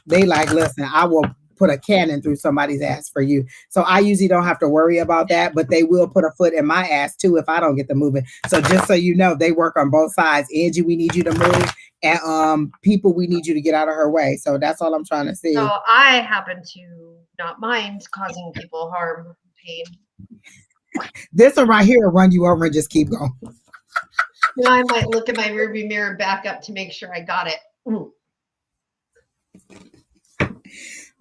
Speaker 1: they like, listen, I will put a cannon through somebody's ass for you. So I usually don't have to worry about that, but they will put a foot in my ass too if I don't get the moving. So just so you know, they work on both sides. Angie, we need you to move, and people, we need you to get out of her way. So that's all I'm trying to see.
Speaker 2: So I happen to not mind causing people harm, pain.
Speaker 1: This one right here will run you over and just keep going.
Speaker 2: Now I might look at my rearview mirror and back up to make sure I got it. Ooh.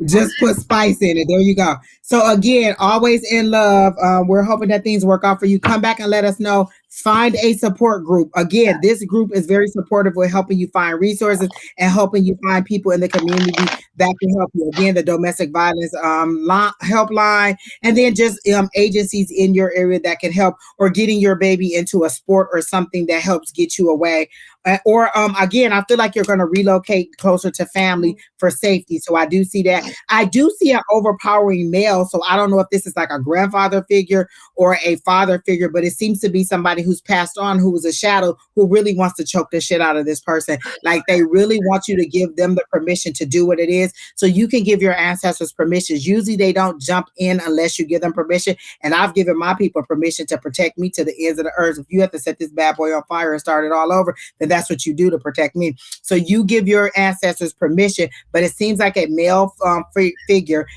Speaker 1: Just put spice in it. There you go. So again, always in love. We're hoping that things work out for you. Come back and let us know. Find a support group. Again, this group is very supportive with helping you find resources and helping you find people in the community that can help you. Again, the domestic violence helpline, and then just agencies in your area that can help, or getting your baby into a sport or something that helps get you away. Or again, I feel like you're going to relocate closer to family for safety. So I do see that. I do see an overpowering male. So I don't know if this is like a grandfather figure or a father figure, but it seems to be somebody who's passed on, who was a shadow, who really wants to choke the shit out of this person. Like they really want you to give them the permission to do what it is. So you can give your ancestors permissions. Usually they don't jump in unless you give them permission. And I've given my people permission to protect me to the ends of the earth. If you have to set this bad boy on fire and start it all over, then that's what you do to protect me. So you give your ancestors permission, but it seems like a male figure,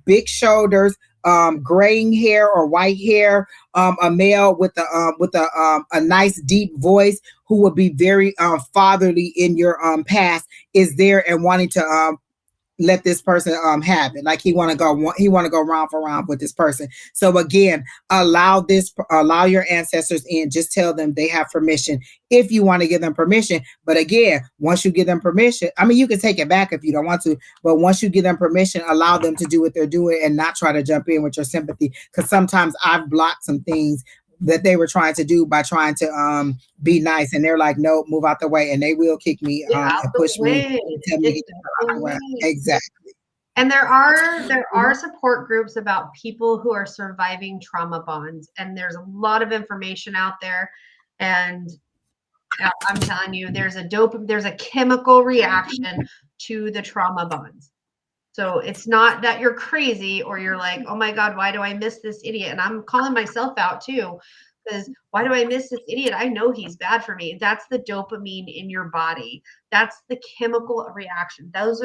Speaker 1: big shoulders, graying hair or white hair, a male with a nice deep voice who would be very fatherly in your past, is there and wanting to let this person have it. Like he want to go round for round with this person. So again, allow your ancestors in. Just tell them they have permission if you want to give them permission. But again, once you give them permission, I mean, you can take it back if you don't want to, but once you give them permission, allow them to do what they're doing and not try to jump in with your sympathy. Because sometimes I've blocked some things that they were trying to do by trying to be nice, and they're like, nope, move out the way, and they will kick me and push me and tell me to get out the way. Exactly.
Speaker 2: And there are support groups about people who are surviving trauma bonds, and there's a lot of information out there. And I'm telling you, there's a chemical reaction to the trauma bonds. So it's not that you're crazy or you're like, oh my God, why do I miss this idiot? And I'm calling myself out too, because why do I miss this idiot? I know he's bad for me. That's the dopamine in your body. That's the chemical reaction. That's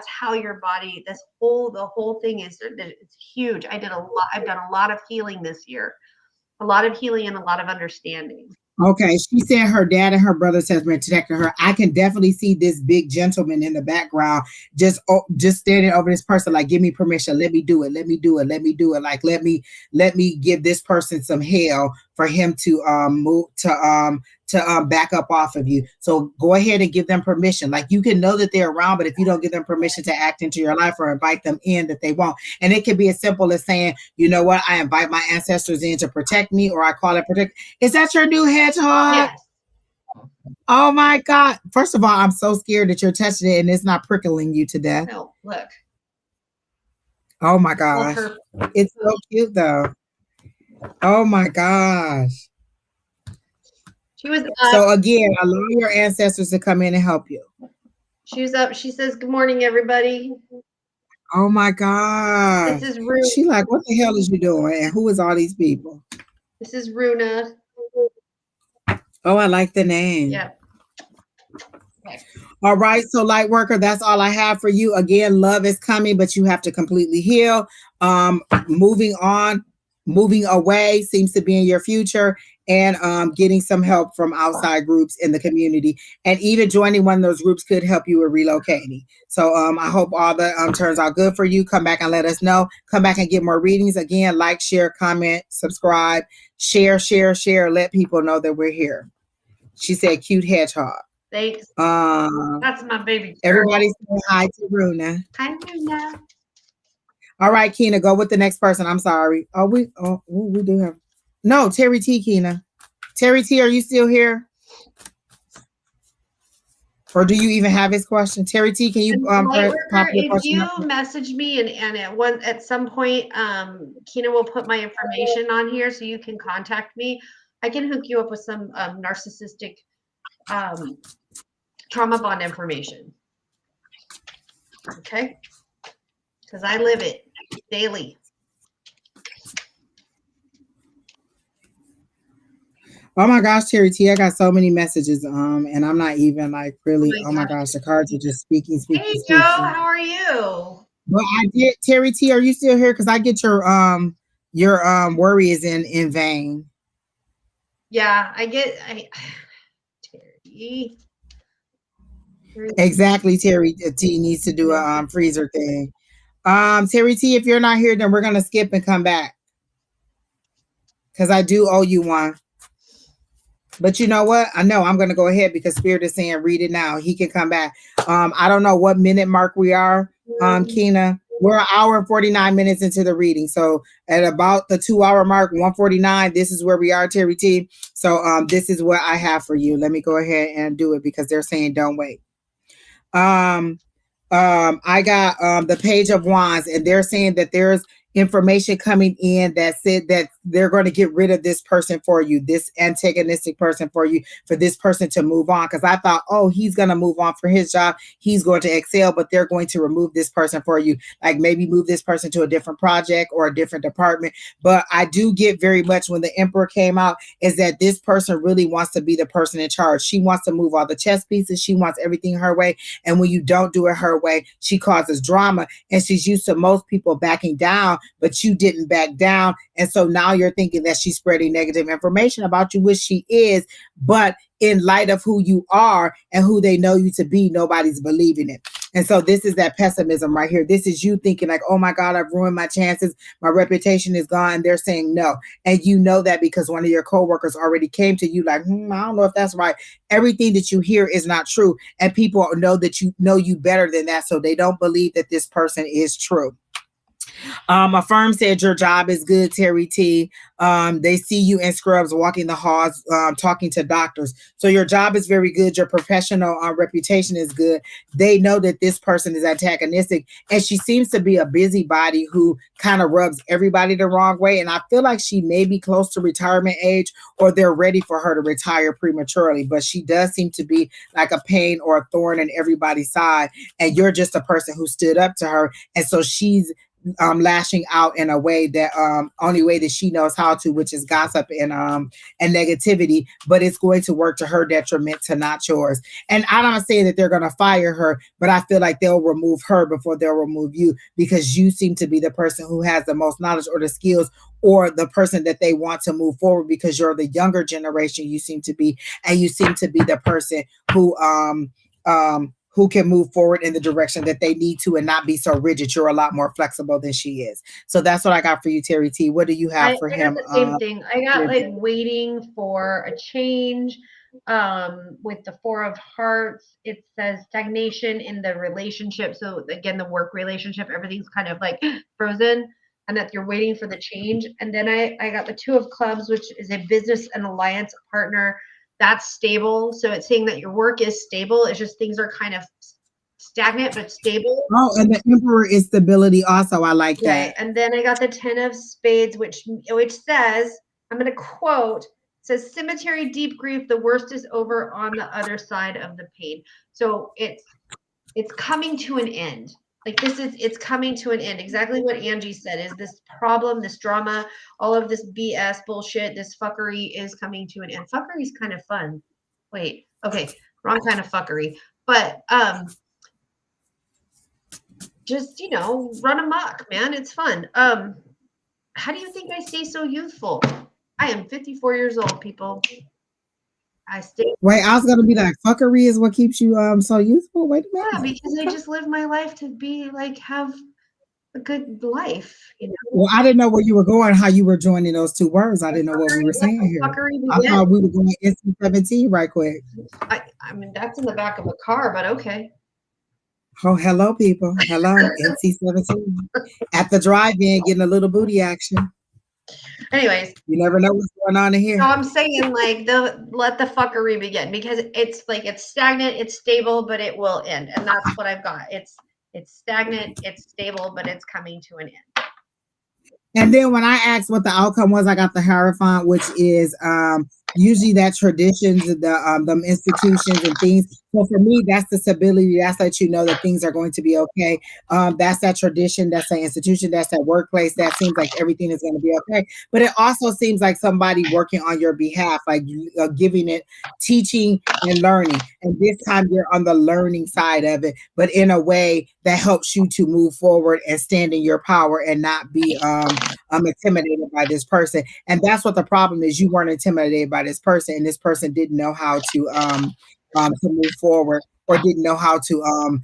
Speaker 2: how your body, the whole thing is, it's huge. I've done a lot of healing this year, a lot of healing and a lot of understanding.
Speaker 1: Okay, she said her dad and her brothers has been protecting her. I can definitely see this big gentleman in the background, just standing over this person, like, give me permission, let me do it, let me do it, let me do it. Like, let me give this person some hell for him to move to back up off of you. So go ahead and give them permission. Like, you can know that they're around, but if you don't give them permission to act into your life or invite them in, that they won't. And it can be as simple as saying, you know what, I invite my ancestors in to protect me, or I call it protect. Is that your new hedgehog?
Speaker 2: Yes.
Speaker 1: Oh my God. First of all, I'm so scared that you're touching it and it's not prickling you to death.
Speaker 2: No, look.
Speaker 1: Oh my gosh. It's so cute though. Oh my gosh.
Speaker 2: She was up.
Speaker 1: So again, allow your ancestors to come in and help you.
Speaker 2: She was up. She says, good morning, everybody.
Speaker 1: Oh my God.
Speaker 2: This is Runa.
Speaker 1: She like, what the hell is you doing? And who is all these people?
Speaker 2: This is Runa.
Speaker 1: Oh, I like the name.
Speaker 2: Yeah. Okay.
Speaker 1: All right. So light worker, that's all I have for you. Again, love is coming, but you have to completely heal. Moving on, moving away seems to be in your future, and getting some help from outside groups in the community, and even joining one of those groups could help you with relocating. So I hope all the turns out good for you. Come back and let us know. Come back and get more readings. Again, like, share, comment, subscribe, share. Let people know that we're here. She said, cute hedgehog.
Speaker 2: Thanks. That's my baby girl.
Speaker 1: Everybody say hi to Runa.
Speaker 2: Hi, Runa.
Speaker 1: All right, Keena, go with the next person. I'm sorry. We do have. No, Terry T, Keena. Terry T, are you still here? Or do you even have his question? Terry T, can you pop your
Speaker 2: if
Speaker 1: question
Speaker 2: you
Speaker 1: up?
Speaker 2: message me and at some point, Keena will put my information on here so you can contact me. I can hook you up with some narcissistic trauma bond information. Okay? Because I live it daily.
Speaker 1: Oh my gosh, Terry T, I got so many messages, and I'm not even like really. Oh my gosh, the cards are just speaking.
Speaker 2: Hey Joe, how are you?
Speaker 1: Well, I did. Terry T, are you still here? Because I get your worry is in vain.
Speaker 2: Yeah, Terry.
Speaker 1: Exactly, Terry T needs to do a freezer thing. Terry T, if you're not here, then we're gonna skip and come back, because I do owe you one. But you know what? I know I'm going to go ahead because Spirit is saying read it now. He can come back. I don't know what minute mark we are, Keena. We're an hour and 49 minutes into the reading. So at about the 2 hour mark, 149, this is where we are, Terry T. So this is what I have for you. Let me go ahead and do it because they're saying don't wait. I got the Page of Wands, and they're saying that there's information coming in that said that they're going to get rid of this person for you, this antagonistic person for you, for this person to move on. Because I thought, oh, he's going to move on for his job, he's going to excel, but they're going to remove this person for you, like maybe move this person to a different project or a different department. But I do get very much when the Emperor came out is that this person really wants to be the person in charge. She wants to move all the chess pieces. She wants everything her way. And when you don't do it her way, she causes drama. And she's used to most people backing down, but you didn't back down. And so now you're thinking that she's spreading negative information about you, which she is. But in light of who you are and who they know you to be, nobody's believing it. And so this is that pessimism right here. This is you thinking like, oh my God, I've ruined my chances. My reputation is gone. And they're saying no. And you know that because one of your coworkers already came to you like, I don't know if that's right. Everything that you hear is not true. And people know that you know you better than that. So they don't believe that this person is true. Affirm said your job is good, Terry T. They see you in scrubs walking the halls, talking to doctors. So your job is very good. Your professional reputation is good. They know that this person is antagonistic, and she seems to be a busybody who kind of rubs everybody the wrong way. And I feel like she may be close to retirement age, or they're ready for her to retire prematurely. But she does seem to be like a pain or a thorn in everybody's side. And you're just a person who stood up to her. And so she's lashing out in a way that only way that she knows how to, which is gossip and negativity, but it's going to work to her detriment, to not yours. And I'm not saying that they're going to fire her, but I feel like they'll remove her before they'll remove you, because you seem to be the person who has the most knowledge or the skills, or the person that they want to move forward, because you're the younger generation. You seem to be, and you seem to be the person who can move forward in the direction that they need to and not be so rigid. You're a lot more flexible than she is. So that's what I got for you, Terry T. What do you have for him?
Speaker 2: The same thing. I got like waiting for a change. With the Four of Hearts, it says stagnation in the relationship. So again, the work relationship, everything's kind of like frozen, and that you're waiting for the change. And then I got the Two of Clubs, which is a business and alliance partner. That's stable. So it's saying that your work is stable. It's just things are kind of stagnant but stable.
Speaker 1: Oh, and the Emperor is stability also. I like that.
Speaker 2: And then I got the Ten of Spades, which says, I'm going to quote, it says, cemetery, deep grief, the worst is over on the other side of the pain. So it's coming to an end. Like it's coming to an end. Exactly what Angie said is this problem, this drama, all of this BS bullshit, this fuckery is coming to an end. Fuckery is kind of fun. Wait, okay, wrong kind of fuckery. But just, run amok, man. It's fun. How do you think I stay so youthful? I am 54 years old, people.
Speaker 1: Wait, I was gonna be like, fuckery is what keeps you so youthful. Wait a minute.
Speaker 2: Yeah, because I just live my life to be like have a good life,
Speaker 1: Well, I didn't know where you were going, how you were joining those two words. I didn't know what we were saying here. I thought we were going NC-17 right quick.
Speaker 2: I mean, that's in the back of a car, but okay.
Speaker 1: Oh, hello, people. Hello, NC-17 at the drive-in, getting a little booty action.
Speaker 2: Anyways,
Speaker 1: you never know what's going on in here.
Speaker 2: No, I'm saying like let the fuckery begin, because it's like it's stagnant, it's stable, but it will end, and that's what I've got. It's stagnant, it's stable, but it's coming to an end.
Speaker 1: And then when I asked what the outcome was, I got the Hierophant, which is usually that traditions, the institutions and things. So for me, that's the stability. That's let you know that things are going to be okay. That's that tradition. That's that institution. That's that workplace. That seems like everything is going to be okay. But it also seems like somebody working on your behalf, like giving it, teaching and learning. And this time you're on the learning side of it, but in a way that helps you to move forward and stand in your power and not be intimidated by this person. And that's what the problem is. You weren't intimidated by this person, and this person didn't know how to move forward, or didn't know how to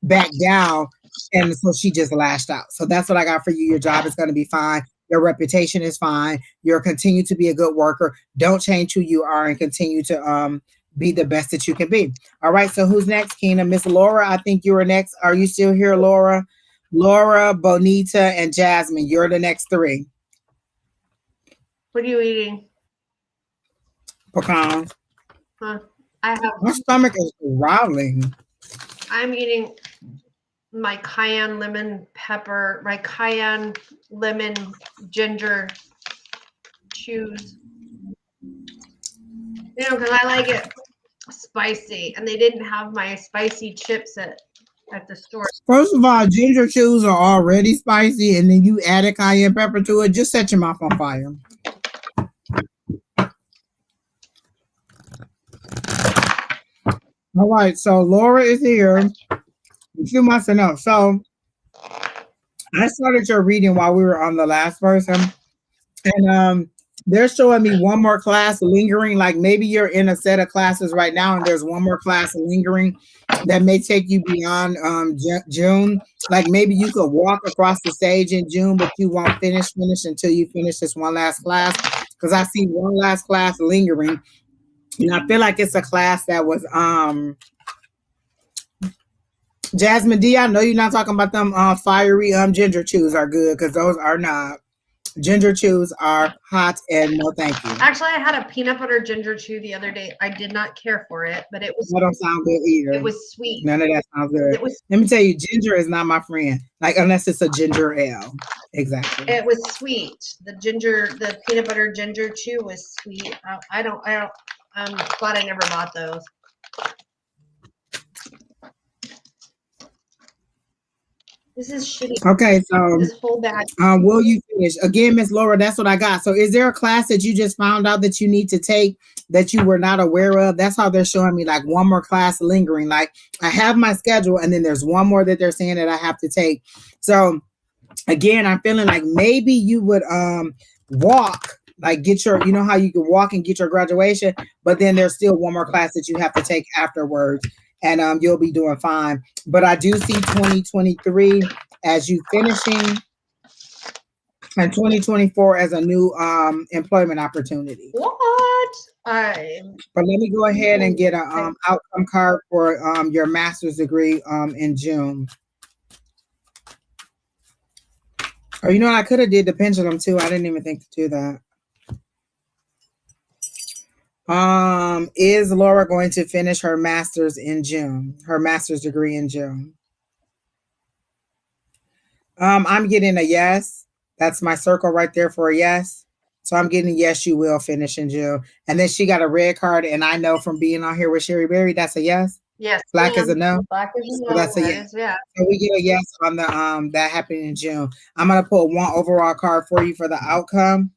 Speaker 1: back down, and so she just lashed out. So that's what I got for you. Your job is going to be fine. Your reputation is fine. You'll continue to be a good worker. Don't change who you are and continue to be the best that you can be. All right. So who's next, Keena? Miss Laura, I think you were next. Are you still here, Laura? Laura, Bonita, and Jasmine. You're the next three.
Speaker 2: What are you eating?
Speaker 1: Pecans.
Speaker 2: Huh. I have.
Speaker 1: My stomach is growling.
Speaker 2: I'm eating my cayenne lemon pepper, my cayenne lemon ginger chews. You know, because I like it spicy, and they didn't have my spicy chips at the store.
Speaker 1: First of all, ginger chews are already spicy, and then you add a cayenne pepper to it. Just set your mouth on fire. All right, so Laura is here. You must know. So I started your reading while we were on the last person, and they're showing me one more class lingering. Like maybe you're in a set of classes right now, and there's one more class lingering that may take you beyond June. Like maybe you could walk across the stage in June, but you won't finish until you finish this one last class. Because I see one last class lingering, and I feel like it's a class that was Jasmine D. I know you're not talking about them fiery ginger chews are good, because those are not. Ginger chews are hot and no thank you.
Speaker 2: Actually, I had a peanut butter ginger chew the other day. I did not care for it, but it was.
Speaker 1: That don't sound good either.
Speaker 2: It was sweet.
Speaker 1: None of that sounds good. Let me tell you, ginger is not my friend. Like unless it's a ginger ale. Exactly.
Speaker 2: It was sweet. The peanut butter ginger chew was sweet. I'm glad I never bought those. This is shitty.
Speaker 1: Okay, so
Speaker 2: this whole bag.
Speaker 1: Will you finish again, Miss Laura? That's what I got. So, is there a class that you just found out that you need to take that you were not aware of? That's how they're showing me like one more class lingering. Like I have my schedule, and then there's one more that they're saying that I have to take. So, again, I'm feeling like maybe you would walk. Like get your, you know how you can walk and get your graduation, but then there's still one more class that you have to take afterwards. And you'll be doing fine. But I do see 2023 as you finishing and 2024 as a new employment opportunity.
Speaker 2: What?
Speaker 1: But let me go ahead and get an outcome card for your master's degree in June. Or you know what, I could have did the pendulum too. I didn't even think to do that. Is Laura going to finish her master's in June? Her master's degree in June? I'm getting a yes. That's my circle right there for a yes. So I'm getting a yes, you will finish in June. And then she got a red card, and I know from being on here with Sheri Beery, that's a yes.
Speaker 2: Yes.
Speaker 1: Black is a no.
Speaker 2: Black is a no.
Speaker 1: So that's a yes.
Speaker 2: Yeah.
Speaker 1: So we get a yes on the that happened in June. I'm gonna pull one overall card for you for the outcome.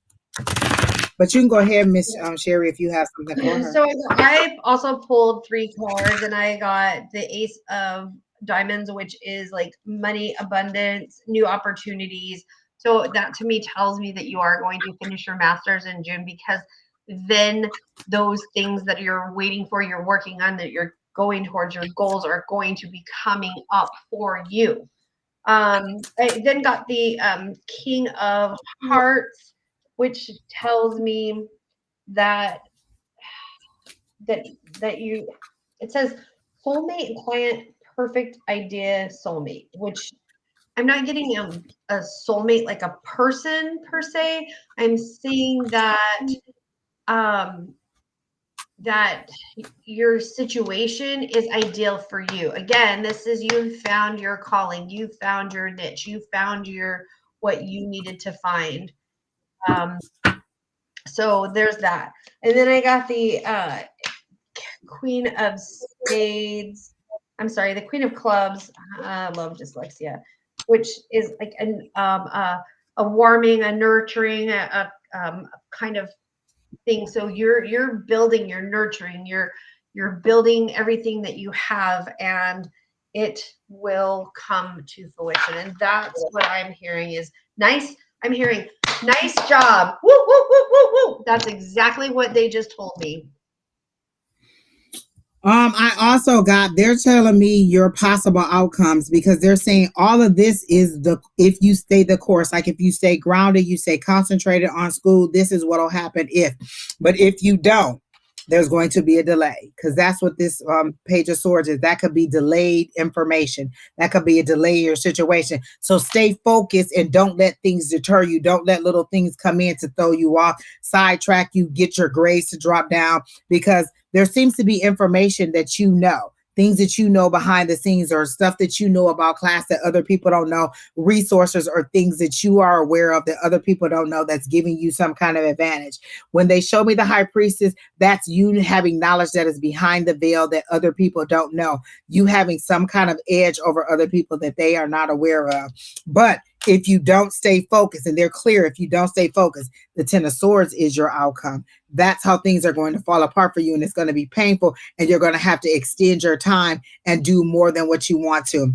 Speaker 1: But you can go ahead, Miss Sheri, if you have something for her.
Speaker 2: So I also pulled 3 cards, and I got the Ace of Diamonds, which is like money, abundance, new opportunities. So that to me tells me that you are going to finish your master's in June, because then those things that you're waiting for, you're working on, that you're going towards, your goals are going to be coming up for you. I then got the King of Hearts, which tells me that you, it says soulmate and client, perfect idea soulmate, which I'm not getting a soulmate like a person per se. I'm seeing that that your situation is ideal for you. Again, this is, you've found your calling, you found your niche, you found what you needed to find. So there's that. And then I got the Queen of Spades. I'm sorry, the Queen of Clubs. I love dyslexia, which is like a warming, a nurturing, a kind of thing. So you're building, you're nurturing, you're building everything that you have, and it will come to fruition. And that's what I'm hearing is nice. I'm hearing nice job. Woo, woo, woo, woo, woo. That's exactly what they just told me.
Speaker 1: I also got, they're telling me your possible outcomes because they're saying all of this is if you stay the course, like if you stay grounded, you stay concentrated on school, this is what'll happen but if you don't, there's going to be a delay because that's what this page of swords is. That could be delayed information. That could be a delay in your situation. So stay focused and don't let things deter you. Don't let little things come in to throw you off, sidetrack you, get your grades to drop down because there seems to be information that you know, things that you know behind the scenes or stuff that you know about class that other people don't know, resources or things that you are aware of that other people don't know that's giving you some kind of advantage. When they show me the high priestess, that's you having knowledge that is behind the veil that other people don't know. You having some kind of edge over other people that they are not aware of. But if you don't stay focused, and they're clear, if you don't stay focused, the Ten of Swords is your outcome. That's how things are going to fall apart for you, and it's going to be painful, and you're going to have to extend your time and do more than what you want to.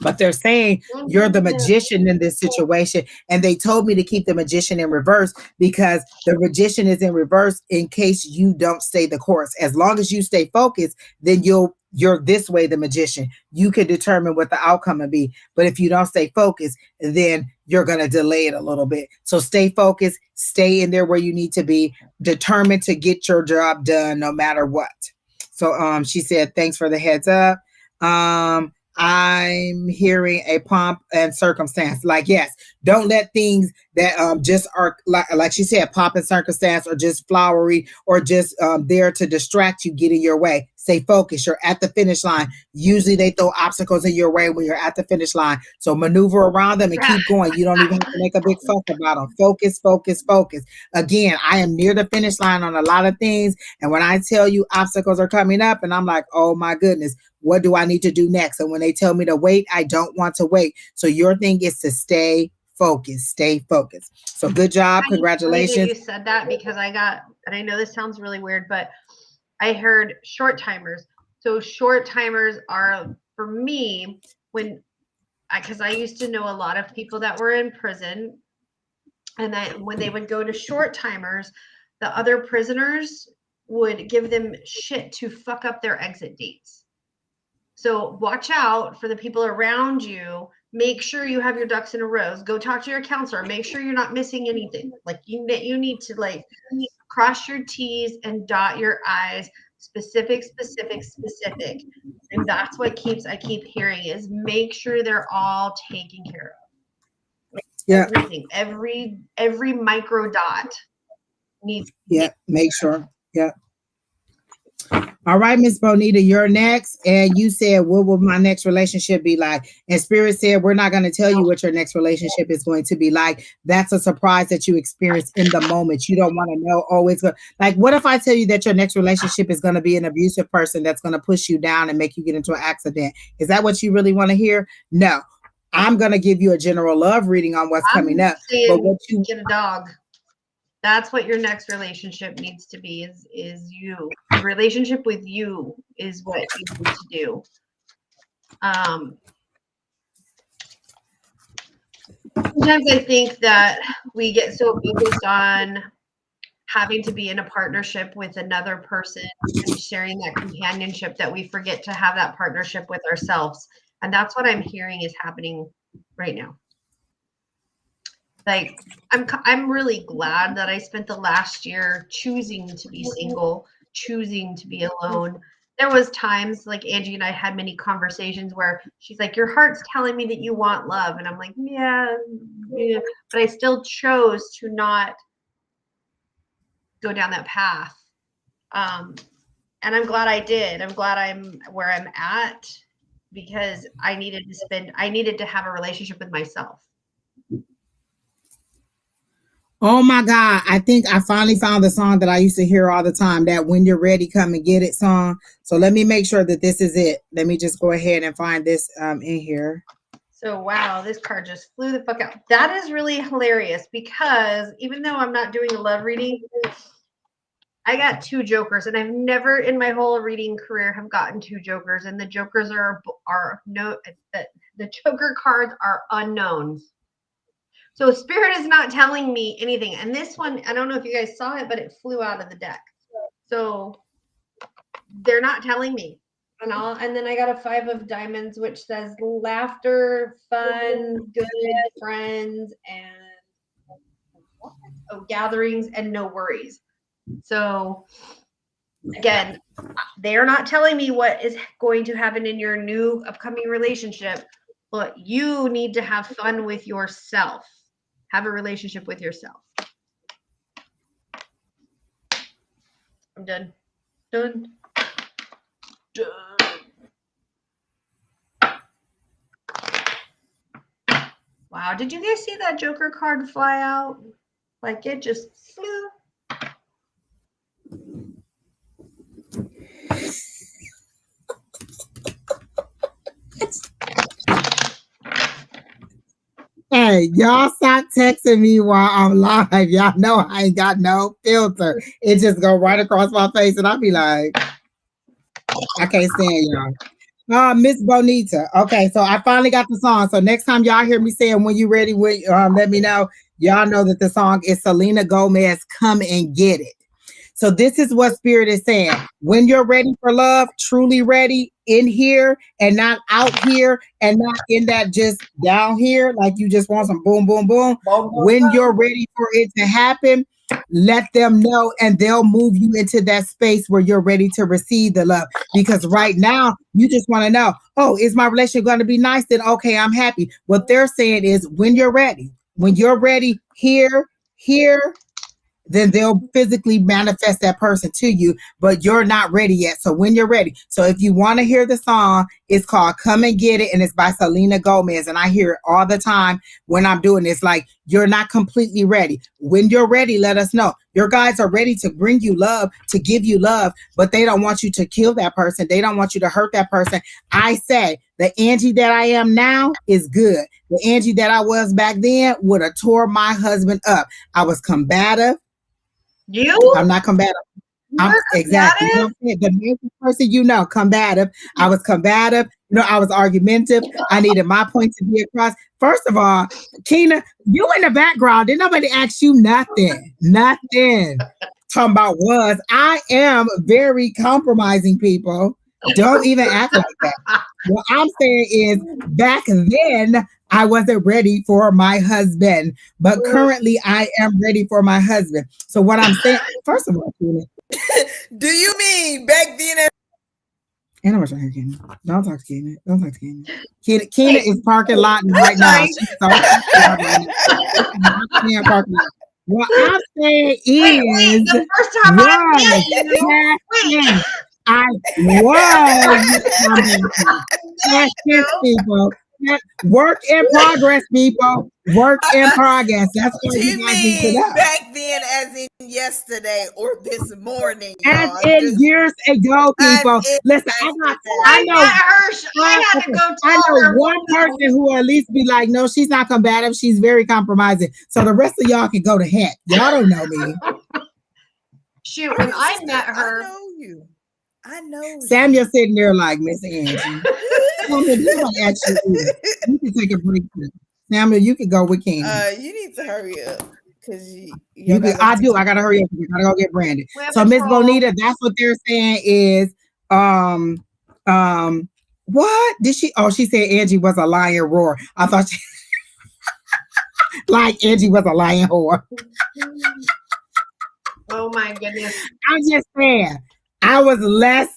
Speaker 1: But they're saying you're the magician in this situation. And they told me to keep the magician in reverse because the magician is in reverse in case you don't stay the course. As long as you stay focused, then you're this way, the magician. You can determine what the outcome will be. But if you don't stay focused, then you're going to delay it a little bit. So stay focused, stay in there where you need to be, determined to get your job done no matter what. So she said, thanks for the heads up. I'm hearing a pomp and circumstance. Like, yes, don't let things that just are like she said, pomp and circumstance or just flowery or just there to distract you get in your way. Stay focused. You're at the finish line. Usually they throw obstacles in your way when you're at the finish line. So maneuver around them and keep going. You don't even have to make a big fuss about them. Focus, focus, focus. Again, I am near the finish line on a lot of things. And when I tell you obstacles are coming up and I'm like, oh my goodness, what do I need to do next? And when they tell me to wait, I don't want to wait. So your thing is to stay focused, stay focused. So good job. Congratulations.
Speaker 2: You said that because I got, and I know this sounds really weird, but I heard short timers. So short timers are for me because I used to know a lot of people that were in prison. And then when they would go to short timers, the other prisoners would give them shit to fuck up their exit dates. So watch out for the people around you. Make sure you have your ducks in a row. Go talk to your counselor. Make sure you're not missing anything. Like you need to like cross your T's and dot your I's. Specific. And that's what I keep hearing is make sure they're all taken care of. Like everything, every micro dot needs.
Speaker 1: Yeah, make sure. Yeah. All right, Miss Bonita, you're next. And you said, what will my next relationship be like? And Spirit said, we're not going to tell you what your next relationship is going to be like. That's a surprise that you experience in the moment. You don't want to know always. Like, what if I tell you that your next relationship is going to be an abusive person that's going to push you down and make you get into an accident? Is that what you really want to hear? No. I'm going to give you a general love reading on what's coming up. But what you
Speaker 2: get a dog. That's what your next relationship needs to be is you. The relationship with you is what you need to do. Sometimes I think that we get so focused on having to be in a partnership with another person and sharing that companionship that we forget to have that partnership with ourselves. And that's what I'm hearing is happening right now. Like I'm really glad that I spent the last year choosing to be single, choosing to be alone. There was times like Angie and I had many conversations where she's like, your heart's telling me that you want love. And I'm like, yeah. But I still chose to not go down that path. And I'm glad I did. I'm glad I'm where I'm at because I needed to have a relationship with myself.
Speaker 1: Oh my God. I think I finally found the song that I used to hear all the time, that When You're Ready, Come and Get It song. So let me make sure that this is it. Let me just go ahead and find this in here.
Speaker 2: So, wow, this card just flew the fuck out. That is really hilarious because even though I'm not doing a love reading, I got 2 jokers and I've never in my whole reading career have gotten 2 jokers. And the jokers are the joker cards are unknowns. So Spirit is not telling me anything. And this one, I don't know if you guys saw it, but it flew out of the deck. So they're not telling me. And then I got a 5 of diamonds, which says laughter, fun, good friends, and gatherings and no worries. So again, they are not telling me what is going to happen in your new upcoming relationship, but you need to have fun with yourself. Have a relationship with yourself. I'm done. Done. Wow, did you guys see that Joker card fly out? Like it just flew.
Speaker 1: Hey, y'all stop texting me while I'm live. Y'all know I ain't got no filter. It just go right across my face, and I'll be like, I can't stand y'all. Miss Bonita. Okay, so I finally got the song. So next time y'all hear me saying when you ready, let me know. Y'all know that the song is Selena Gomez, Come and Get It. So this is what Spirit is saying. When you're ready for love, truly ready, in here and not out here and not in that just down here, like you just want some boom, boom, boom. When you're ready for it to happen, let them know and they'll move you into that space where you're ready to receive the love. Because right now, you just want to know, oh, is my relationship going to be nice? Then, okay, I'm happy. What they're saying is when you're ready here, then they'll physically manifest that person to you, but you're not ready yet. So when you're ready. So if you want to hear the song, it's called Come and Get It, and it's by Selena Gomez. And I hear it all the time when I'm doing this. Like, you're not completely ready. When you're ready, let us know. Your guys are ready to bring you love, to give you love, but they don't want you to kill that person. They don't want you to hurt that person. I say the Angie that I am now is good. The Angie that I was back then would have tore my husband up. I was combative. I'm not combative. Exactly. You know, the main person, combative. I was combative. I was argumentative. I needed my point to be across. First of all, Keena, you in the background. Did nobody ask you nothing? Nothing. Talking about I am very compromising, people. Don't even act like that. What I'm saying is back then, I wasn't ready for my husband, but currently I am ready for my husband. So what I'm saying, first of all, Keena,
Speaker 4: do you mean back then?
Speaker 1: And I'm trying to Keena. Don't talk to Keena. Don't talk to Keena. Keena is parking lot right now. She's so what I'm saying is,
Speaker 2: the first time
Speaker 1: I was people. Work in progress, people. Work in progress. That's what you guys need to know.
Speaker 4: Back then, as in yesterday or this morning.
Speaker 1: As in years ago, people. Listen, I know one person who will at least be like, no, she's not combative. She's very compromising. So the rest of y'all can go to heck. Y'all don't know me.
Speaker 2: Shoot, when I met her.
Speaker 4: I know.
Speaker 1: Samuel sitting there like, Miss Angie. You can take a break. Samuel, you can go with Keena.
Speaker 4: You need to hurry up. Because
Speaker 1: I do. I gotta hurry up. I gotta go get Brandon. So Miss Bonita, that's what they're saying is what did she? Oh, she said Angie was a lion roar. I thought she like Angie was a lion whore.
Speaker 2: Oh my goodness.
Speaker 1: I'm just saying I was less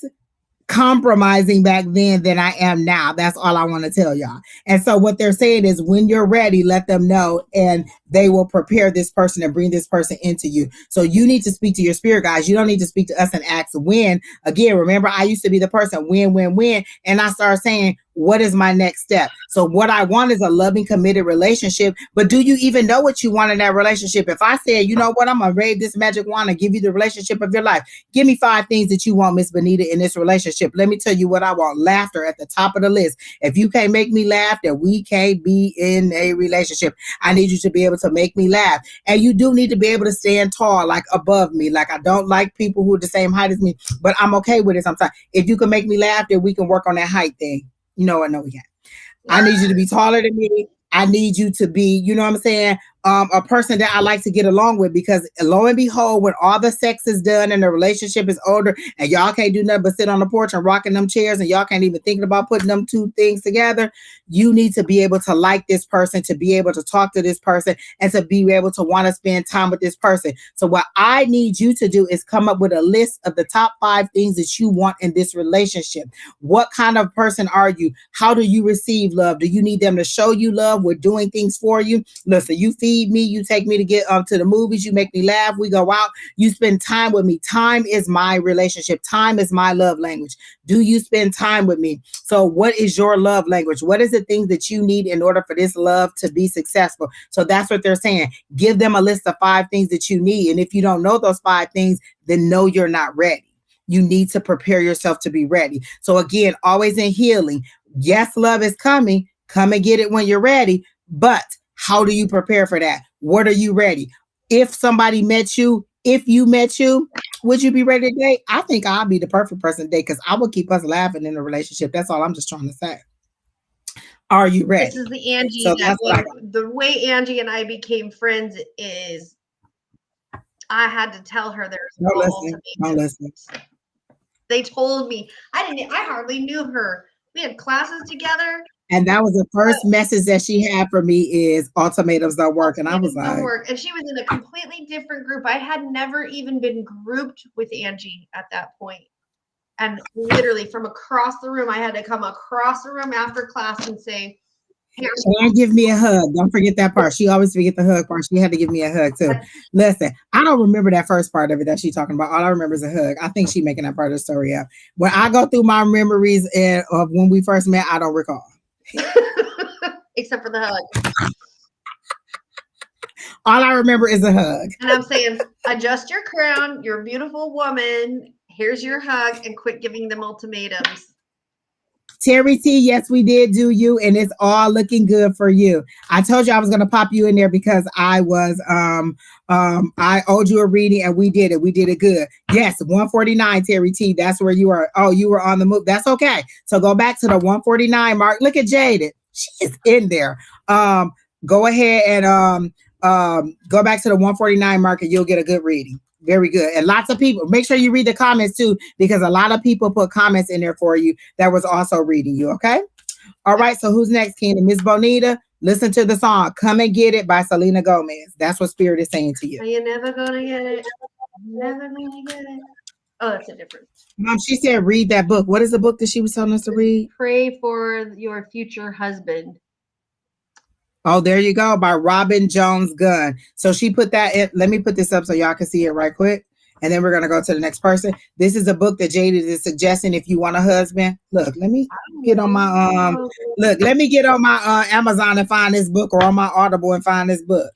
Speaker 1: compromising back then than I am now. That's all I want to tell y'all. And so what they're saying is when you're ready, let them know and they will prepare this person and bring this person into you. So you need to speak to your spirit guys. You don't need to speak to us and ask when. Again, remember, I used to be the person when, and I started saying, what is my next step? So what I want is a loving, committed relationship. But do you even know what you want in that relationship? If I said, you know what, I'm going to wave this magic wand and give you the relationship of your life. Give me 5 things that you want, Miss Bonita, in this relationship. Let me tell you what I want. Laughter at the top of the list. If you can't make me laugh, then we can't be in a relationship. I need you to be able to make me laugh. And you do need to be able to stand tall, like above me. Like I don't like people who are the same height as me, but I'm okay with it sometimes. If you can make me laugh, then we can work on that height thing. You know what? No, we can't. I need you to be taller than me. I need you to be, you know what I'm saying, a person that I like to get along with, because lo and behold, when all the sex is done and the relationship is older and y'all can't do nothing but sit on the porch and rocking them chairs and y'all can't even think about putting them two things together, you need to be able to like this person, to be able to talk to this person, and to be able to want to spend time with this person. So what I need you to do is come up with a list of the top 5 things that you want in this relationship. What kind of person are you? How do you receive love? Do you need them to show you love? We're doing things for you. Listen, you feed me, you take me to get to the movies, you make me laugh, we go out, you spend time with me. Time is my relationship. Time is my love language. Do you spend time with me? So what is your love language? What is the thing that you need in order for this love to be successful? So that's what they're saying. Give them a list of 5 things that you need. And if you don't know those 5 things, then know you're not ready. You need to prepare yourself to be ready. So again, always in healing. Yes, love is coming. Come and get it when you're ready. But how do you prepare for that? What are you ready? If somebody met you, if you met you, would you be ready to date? I think I'll be the perfect person to date, because I will keep us laughing in a relationship. That's all I'm just trying to say. Are you ready?
Speaker 2: This is the Angie
Speaker 1: So
Speaker 2: that the way Angie and I became friends is I had to tell her there's no ultimatum.
Speaker 1: Don't listen.
Speaker 2: They told me. I hardly knew her. We had classes together.
Speaker 1: And that was the first message that she had for me is ultimatums don't work. And I was like,
Speaker 2: and she was in a completely different group. I had never even been grouped with Angie at that point. And literally from across the room, I had to come across the room after class and say,
Speaker 1: and give me a hug. Don't forget that part. She always forget the hug part. She had to give me a hug too. Listen, I don't remember that first part of it that she's talking about. All I remember is a hug. I think she's making that part of the story up. When I go through my memories of when we first met, I don't recall.
Speaker 2: Except for the hug.
Speaker 1: All I remember is a hug.
Speaker 2: And I'm saying, adjust your crown. You're a beautiful woman. Here's your hug, and quit giving them ultimatums.
Speaker 1: Terry T, yes, we did do you, and it's all looking good for you. I told you I was going to pop you in there because I was I owed you a reading, and we did it. We did it good. Yes, 149, Terry T. That's where you are. Oh, you were on the move. That's okay. So go back to the 149 mark. Look at Jaded. She is in there. Go ahead and go back to the 149 mark, and you'll get a good reading. Very good. And lots of people, make sure you read the comments too, because a lot of people put comments in there for you that was also reading you. Okay. All right. So who's next, Keena? Miss Bonita, listen to the song Come and Get It by Selena Gomez. That's what Spirit is saying to you.
Speaker 2: Are you never gonna get it? Never gonna get it. Oh, that's a different.
Speaker 1: Mom, she said read that book. What is the book that she was telling us to read?
Speaker 2: Pray for Your Future Husband.
Speaker 1: Oh, there you go, by Robin Jones Gunn. So she put that in. Let me put this up so y'all can see it right quick. And then we're going to go to the next person. This is a book that Jaded is suggesting if you want a husband. Look, let me get on my let me get on my Amazon and find this book, or on my Audible and find this book.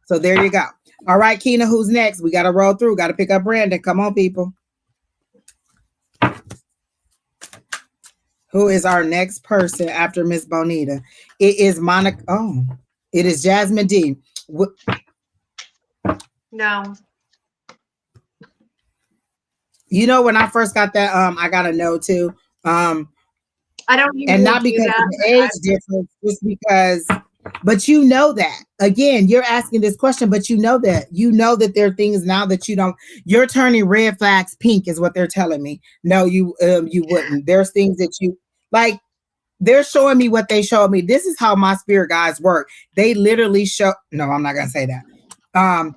Speaker 1: So there you go. All right, Keena, who's next? We got to roll through. Got to pick up Brandon. Come on, people. Who is our next person after Miss Bonita? It is Monica. Oh, it is Jasmine D.
Speaker 2: No.
Speaker 1: You know, when I first got that, I got a no too.
Speaker 2: I don't even
Speaker 1: and not because of the age difference, just because, but you know that. Again, you're asking this question, but you know that there are things now that you don't, you're turning red flags pink is what they're telling me. No, you wouldn't. There's things that you like, they're showing me what they showed me. This is how my spirit guides work. They literally show, no, I'm not going to say that.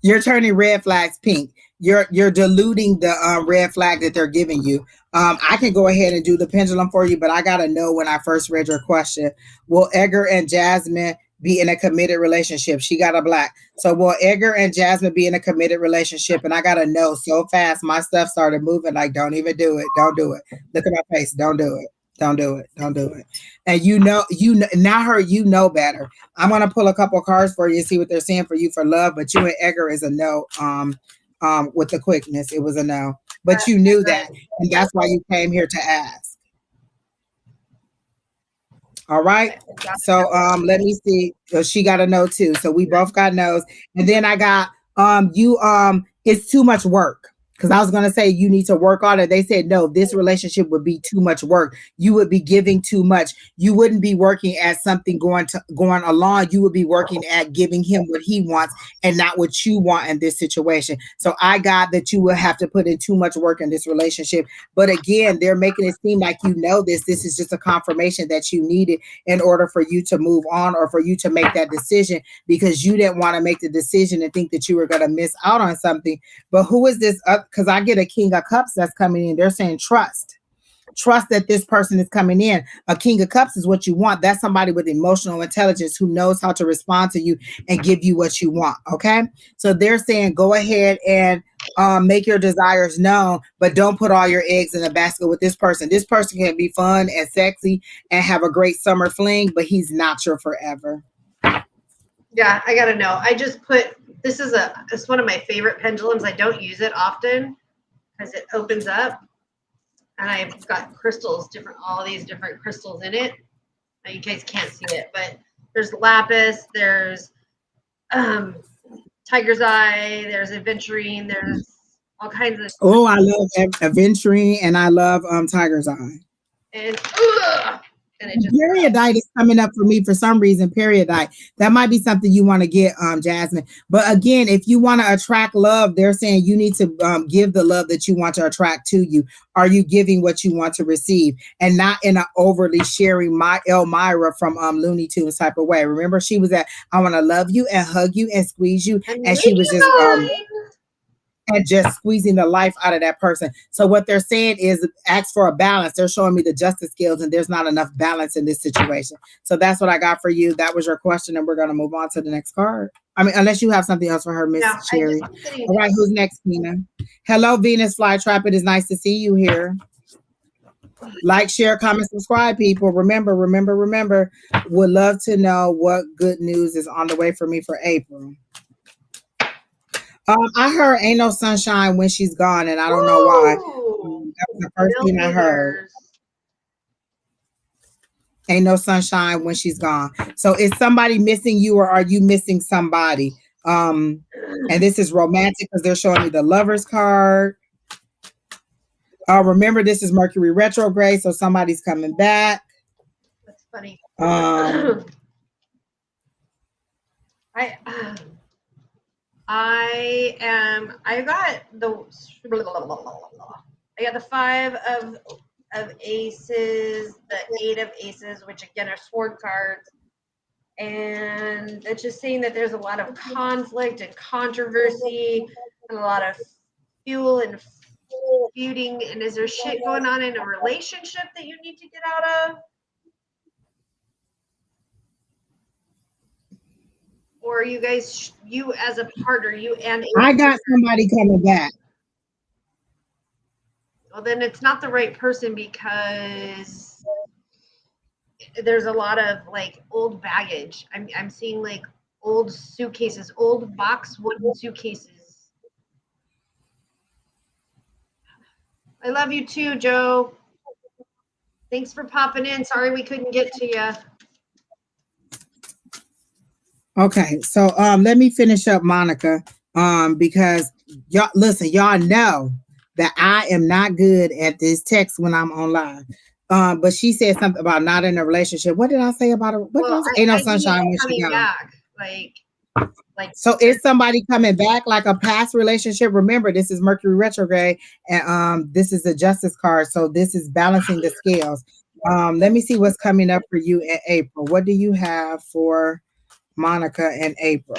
Speaker 1: You're turning red flags pink. You're diluting the red flag that they're giving you. I can go ahead and do the pendulum for you, but I got to know when I first read your question. Will Edgar and Jasmine be in a committed relationship? She got a black. So will Edgar and Jasmine be in a committed relationship? And I got to know so fast. My stuff started moving like, don't even do it. Don't do it. Look at my face. Don't do it. Don't do it. Don't do it. And you know, you know better. I'm going to pull a couple cards for you and see what they're saying for you for love. But you and Edgar is a no. With the quickness, it was a no. But you knew that. And that's why you came here to ask. All right. So let me see. She got a no too. So we both got no's. And then I got it's too much work. Because I was going to say you need to work on it. They said, no, this relationship would be too much work. You would be giving too much. You wouldn't be working at something going along. You would be working at giving him what he wants and not what you want in this situation. So I got that you will have to put in too much work in this relationship. But again, they're making it seem like you know this. This is just a confirmation that you needed in order for you to move on or for you to make that decision, because you didn't want to make the decision and think that you were going to miss out on something. But who is this? Because I get a King of Cups that's coming in. They're saying trust. Trust that this person is coming in. A King of Cups is what you want. That's somebody with emotional intelligence who knows how to respond to you and give you what you want. Okay. So they're saying go ahead and make your desires known, but don't put all your eggs in a basket with this person. This person can be fun and sexy and have a great summer fling, but he's not your forever.
Speaker 2: Yeah, I gotta know. I just put it's one of my favorite pendulums. I don't use it often because it opens up, and I've got crystals, all these different crystals in it. Now you guys can't see it, but there's lapis, there's tiger's eye, there's aventurine, there's all kinds of.
Speaker 1: Oh, I love aventurine and I love tiger's eye.
Speaker 2: And it just
Speaker 1: periodite is coming up for me for some reason. Periodite. That might be something you want to get, Jasmine. But again, if you want to attract love, they're saying you need to give the love that you want to attract to you. Are you giving what you want to receive, and not in an overly sharing Elmira from Looney Tunes type of way? Remember, she was at I want to love you and hug you and squeeze you, and she was just and just squeezing the life out of that person. So what they're saying is ask for a balance. They're showing me the justice skills, and there's not enough balance in this situation. So that's what I got for you. That was your question, and we're going to move on to the next card. I mean, unless you have something else for her, Miss Sheri. All right, who's next, Tina? Hello, Venus Flytrap. It is nice to see you here. Like, share, comment, subscribe, people. Remember, would love to know what good news is on the way for me for April. I heard ain't no sunshine when she's gone, and I don't know why. That was the first thing I heard. Ain't no sunshine when she's gone. So is somebody missing you, or are you missing somebody? And this is romantic because they're showing me the Lovers card. Remember, this is Mercury retrograde, so somebody's coming back.
Speaker 2: That's funny. I got the 5 of aces, the 8 of aces, which again are sword cards, and it's just saying that there's a lot of conflict and controversy and a lot of fuel and feuding. And is there shit going on in a relationship that you need to get out of? Or you guys, you as a partner, you and
Speaker 1: I got somebody coming back.
Speaker 2: Well, then it's not the right person, because there's a lot of like old baggage. I'm seeing like old suitcases, old box wooden suitcases. I love you too, Joe. Thanks for popping in. Sorry we couldn't get to you.
Speaker 1: Okay, so let me finish up Monica, because y'all know that I am not good at this text when I'm on live. But she said something about not in a relationship. What did I say about her? Ain't no sunshine when she gone.
Speaker 2: Back. Like
Speaker 1: so is somebody coming back, like a past relationship? Remember, this is Mercury retrograde, and this is a justice card, so this is balancing the scales. Let me see what's coming up for you in April. What do you have for Monica in April?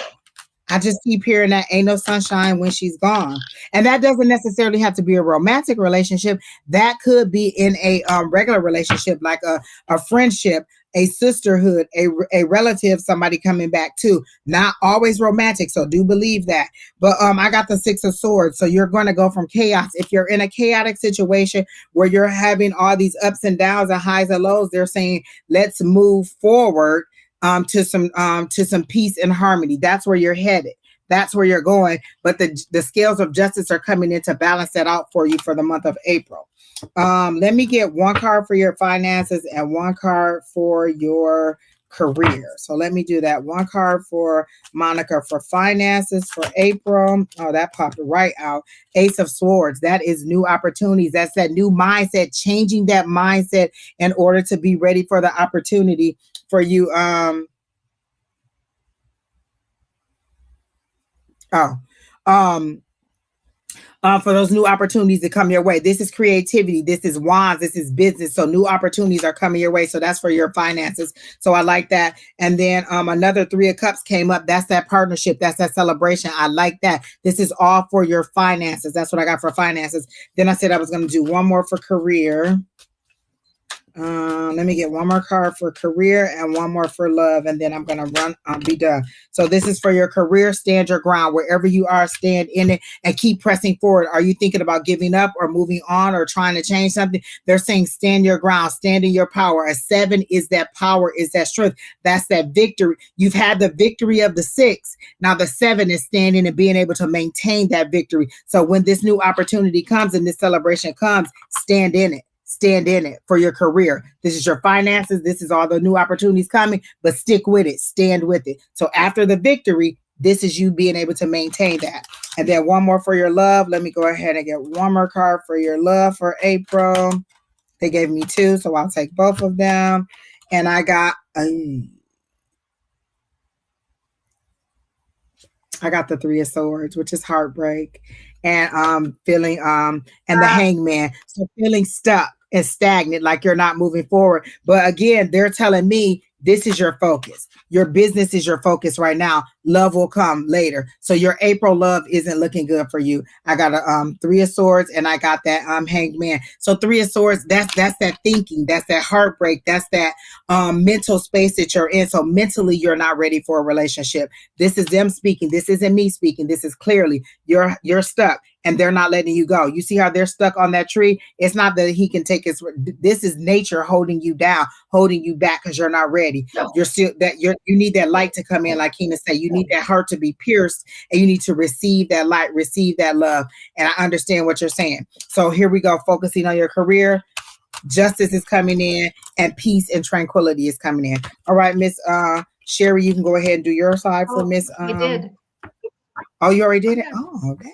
Speaker 1: I just keep hearing that ain't no sunshine when she's gone. And that doesn't necessarily have to be a romantic relationship. That could be in a regular relationship, like a friendship, a sisterhood, a relative, somebody coming back too. Not always romantic, so do believe that. But I got the 6 of Swords. So you're going to go from chaos. If you're in a chaotic situation where you're having all these ups and downs and highs and lows, they're saying, let's move forward to some peace and harmony. That's where you're headed. That's where you're going. But the scales of justice are coming in to balance that out for you for the month of April. Let me get one card for your finances and one card for your career. So let me do that. One card for Monica for finances for April. Oh, that popped right out. Ace of Swords. That is new opportunities. That's that new mindset, changing that mindset in order to be ready for the opportunity for you. For those new opportunities to come your way. This is creativity. This is wands. This is business. So new opportunities are coming your way. So that's for your finances. So I like that. And then another 3 of Cups came up. That's that partnership. That's that celebration. I like that. This is all for your finances. That's what I got for finances. Then I said I was going to do one more for career. Let me get one more card for career and one more for love, and then I'm gonna be done. So this is for your career. Stand your ground wherever you are. Stand in it and keep pressing forward. Are you thinking about giving up or moving on or trying to change something? They're saying stand your ground, stand in your power. A 7 is that power, is that strength. That's that victory. You've had the victory of the 6. Now the 7 is standing and being able to maintain that victory. So when this new opportunity comes and this celebration comes, stand in it. Stand in it for your career. This is your finances. This is all the new opportunities coming, but stick with it. Stand with it. So after the victory, this is you being able to maintain that. And then one more for your love. Let me go ahead and get one more card for your love for April. They gave me 2, so I'll take both of them. And I got the 3 of Swords, which is heartbreak, and feeling and the Hangman. So feeling stuck and stagnant, like you're not moving forward. But again, they're telling me this is your focus. Your business is your focus right now. Love will come later. So your April love isn't looking good for you. I got a 3 of Swords, and I got that Hanged Man. So 3 of Swords, that's that thinking, that's that heartbreak, that's that mental space that you're in. So mentally, you're not ready for a relationship. This is them speaking. This isn't me speaking. This is clearly you're stuck. And they're not letting you go. You see how they're stuck on that tree? It's not that he can take his, this is nature holding you down, holding you back because you're not ready. You're still you need that light to come in, like Kina said. You need that heart to be pierced, and you need to receive that light, receive that love. And I understand what you're saying. So here we go, focusing on your career. Justice is coming in, and peace and tranquility is coming in. All right, Miss Sheri, you can go ahead and do your side for Miss.
Speaker 2: You did.
Speaker 1: Oh, you already did it? Oh, okay.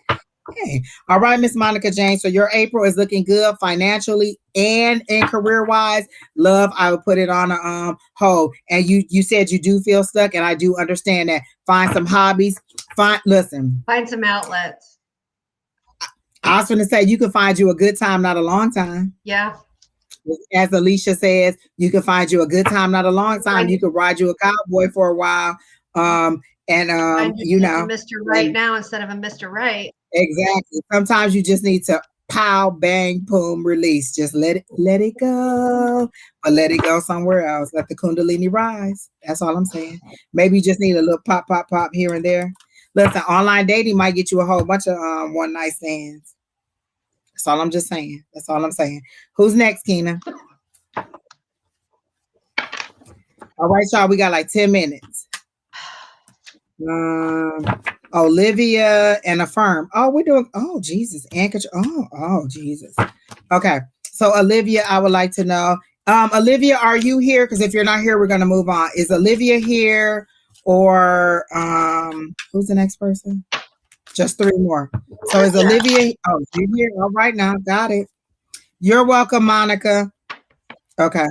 Speaker 1: Okay. All right, Miss Monica Jane. So your April is looking good financially and career wise. Love, I would put it on a hold. And you said you do feel stuck, and I do understand that. Find some hobbies. Find
Speaker 2: some outlets.
Speaker 1: I was going to say you can find you a good time, not a long time.
Speaker 2: Yeah.
Speaker 1: As Alicia says, you can find you a good time, not a long time. You could ride you a cowboy for a while. You know,
Speaker 2: Mr. Right now instead of a Mr. Right.
Speaker 1: Exactly. Sometimes you just need to pow, bang, boom, release. Just let it go, or let it go somewhere else. Let the Kundalini rise. That's all I'm saying. Maybe you just need a little pop, pop, pop here and there. Listen, online dating might get you a whole bunch of one night stands. That's all I'm just saying. That's all I'm saying. Who's next, Kina? All right, y'all. We got like 10 minutes. Olivia and Affirm. Oh, we're doing. Oh, Jesus. Oh, Jesus. Okay. So, Olivia, I would like to know. Olivia, are you here? Because if you're not here, we're going to move on. Is Olivia here, or who's the next person? Just 3 more. So, is Olivia? Oh, you're here. All right, now got it. You're welcome, Monica. Okay.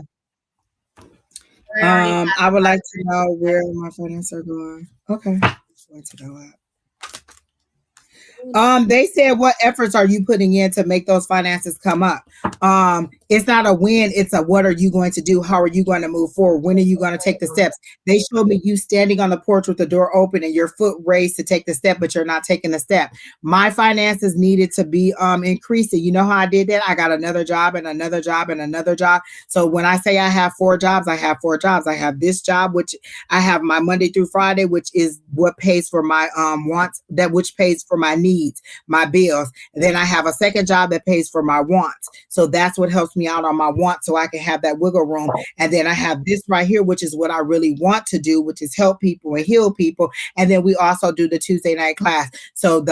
Speaker 1: I would like to know where my finances are going. Okay. Just want to go up. They said, what efforts are you putting in to make those finances come up? It's not a when, it's a what are you going to do? How are you going to move forward? When are you going to take the steps? They showed me you standing on the porch with the door open and your foot raised to take the step, but you're not taking the step. My finances needed to be increasing. You know how I did that? I got another job and another job and another job. So when I say I have 4 jobs, I have 4 jobs. I have this job, which I have my Monday through Friday, which is what pays for my wants, which pays for my needs, my bills. And then I have a second job that pays for my wants. So that's what helps me out on my want so I can have that wiggle room. And then I have this right here, which is what I really want to do, which is help people and heal people. And then we also do the Tuesday night class. So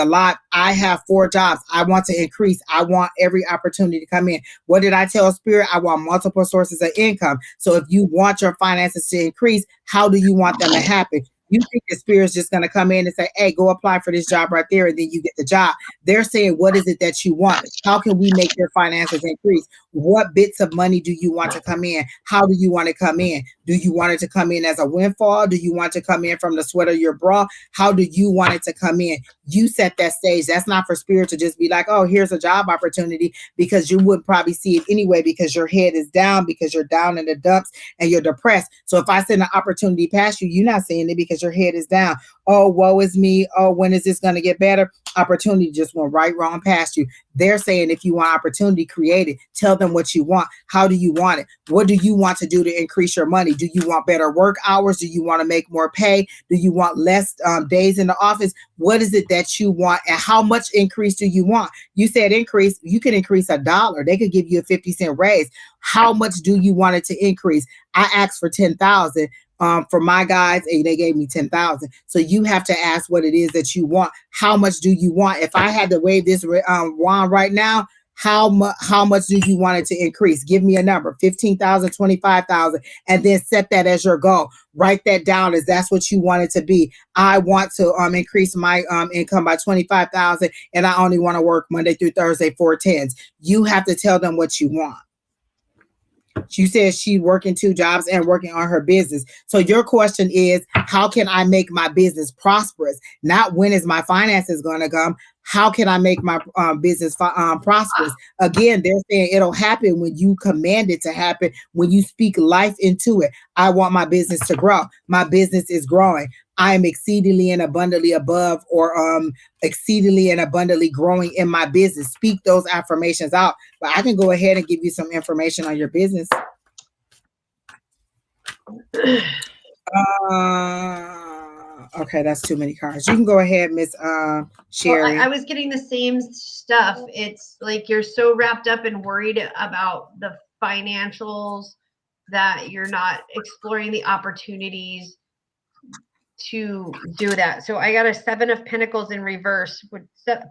Speaker 1: I have 4 jobs. I want to increase. I want every opportunity to come in. What did I tell Spirit? I want multiple sources of income. So if you want your finances to increase, how do you want them to happen? You think the Spirit's just going to come in and say, hey, go apply for this job right there, and then you get the job. They're saying, what is it that you want? How can we make your finances increase? What bits of money do you want to come in? How do you want to come in? Do you want it to come in as a windfall? Do you want to come in from the sweat of your bra? How do you want it to come in? You set that stage. That's not for Spirit to just be like, oh, here's a job opportunity, because you would probably see it anyway, because your head is down, because you're down in the dumps and you're depressed. So if I send an opportunity past you, you're not seeing it because your head is down. Oh, woe is me. Oh, when is this going to get better? Opportunity just went right wrong past you. They're saying, if you want opportunity, create it. Tell them what you want. How do you want it? What do you want to do to increase your money? Do you want better work hours? Do you want to make more pay? Do you want less days in the office? What is it that you want, and how much increase do you want? You said increase. You can increase $1. They could give you a 50-cent raise. How much do you want it to increase? I asked for 10,000. For my guys, and they gave me 10,000. So you have to ask what it is that you want. How much do you want? If I had to wave this wand right now, how much do you want it to increase? Give me a number, 15,000, 25,000, and then set that as your goal. Write that down as that's what you want it to be. I want to increase my income by 25,000, and I only want to work Monday through Thursday 4/10s. You have to tell them what you want. She says she's working 2 jobs and working on her business. So your question is, how can I make my business prosperous? Not when is my finances going to come? How can I make my business prosperous? Again, they're saying it'll happen when you command it to happen, when you speak life into it. I want my business to grow. My business is growing. I am exceedingly and abundantly above, or exceedingly and abundantly growing in my business. Speak those affirmations out. But I can go ahead and give you some information on your business. Okay, that's too many cards. You can go ahead, Miss Sheri.
Speaker 2: Well, I was getting the same stuff. It's like you're so wrapped up and worried about the financials that you're not exploring the opportunities to do that. So I got a 7 of Pentacles in reverse.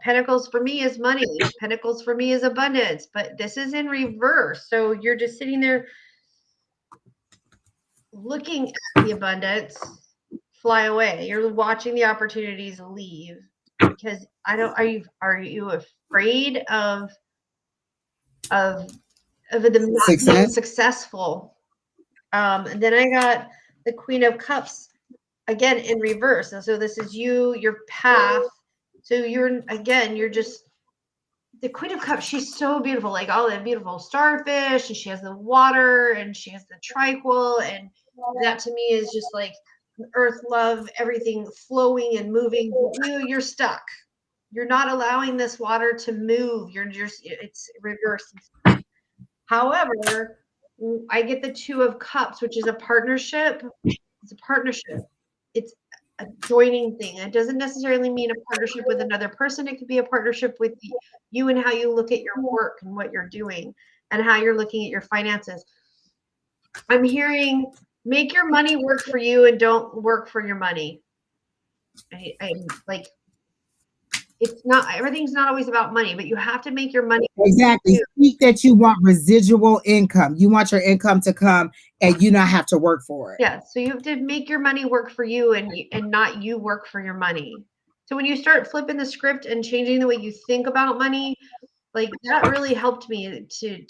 Speaker 2: Pentacles for me is money. Pentacles for me is abundance, but this is in reverse. So you're just sitting there looking at the abundance fly away. You're watching the opportunities leave, because are you afraid of them not being successul? And then I got the Queen of Cups again in reverse. And so this is your path. So you're just the Queen of Cups. She's so beautiful, like all the beautiful starfish, and she has the water, and she has the triquil, and that to me is just like earth, love, everything flowing and moving. You're stuck. You're not allowing this water to move. It's reversed. However, I get the 2 of Cups, which is a partnership. It's a partnership. It's a joining thing. It doesn't necessarily mean a partnership with another person. It could be a partnership with you and how you look at your work and what you're doing and how you're looking at your finances. I'm hearing, make your money work for you and don't work for your money. I'm like, it's not, everything's not always about money, but you have to make your money.
Speaker 1: Exactly. Speak that you want residual income. You want your income to come and you not have to work for it.
Speaker 2: Yeah. So you have to make your money work for you and not you work for your money. So when you start flipping the script and changing the way you think about money, like that really helped me to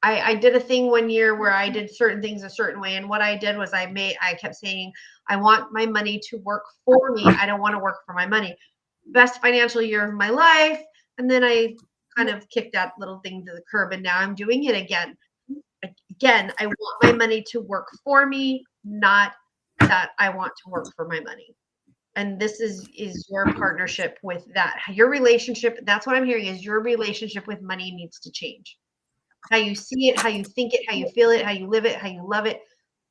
Speaker 2: I did a thing one year where I did certain things a certain way. And what I did was I kept saying, I want my money to work for me. I don't want to work for my money. Best financial year of my life. And then I kind of kicked that little thing to the curb, and now I'm doing it again. Again, I want my money to work for me, not that I want to work for my money. And this is your partnership with that. Your relationship, that's what I'm hearing, is your relationship with money needs to change. How you see it, how you think it, how you feel it, how you live it, how you love it,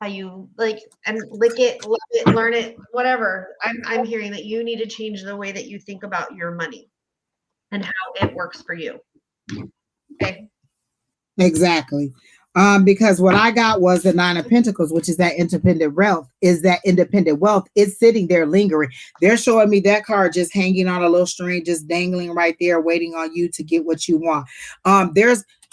Speaker 2: how you like and lick it, love it, learn it, whatever. I'm hearing that you need to change the way that you think about your money and how it works for you. Okay.
Speaker 1: Exactly. Because what I got was the Nine of Pentacles, which is that independent wealth, It's sitting there lingering. They're showing me that card just hanging on a little string, just dangling right there, waiting on you to get what you want.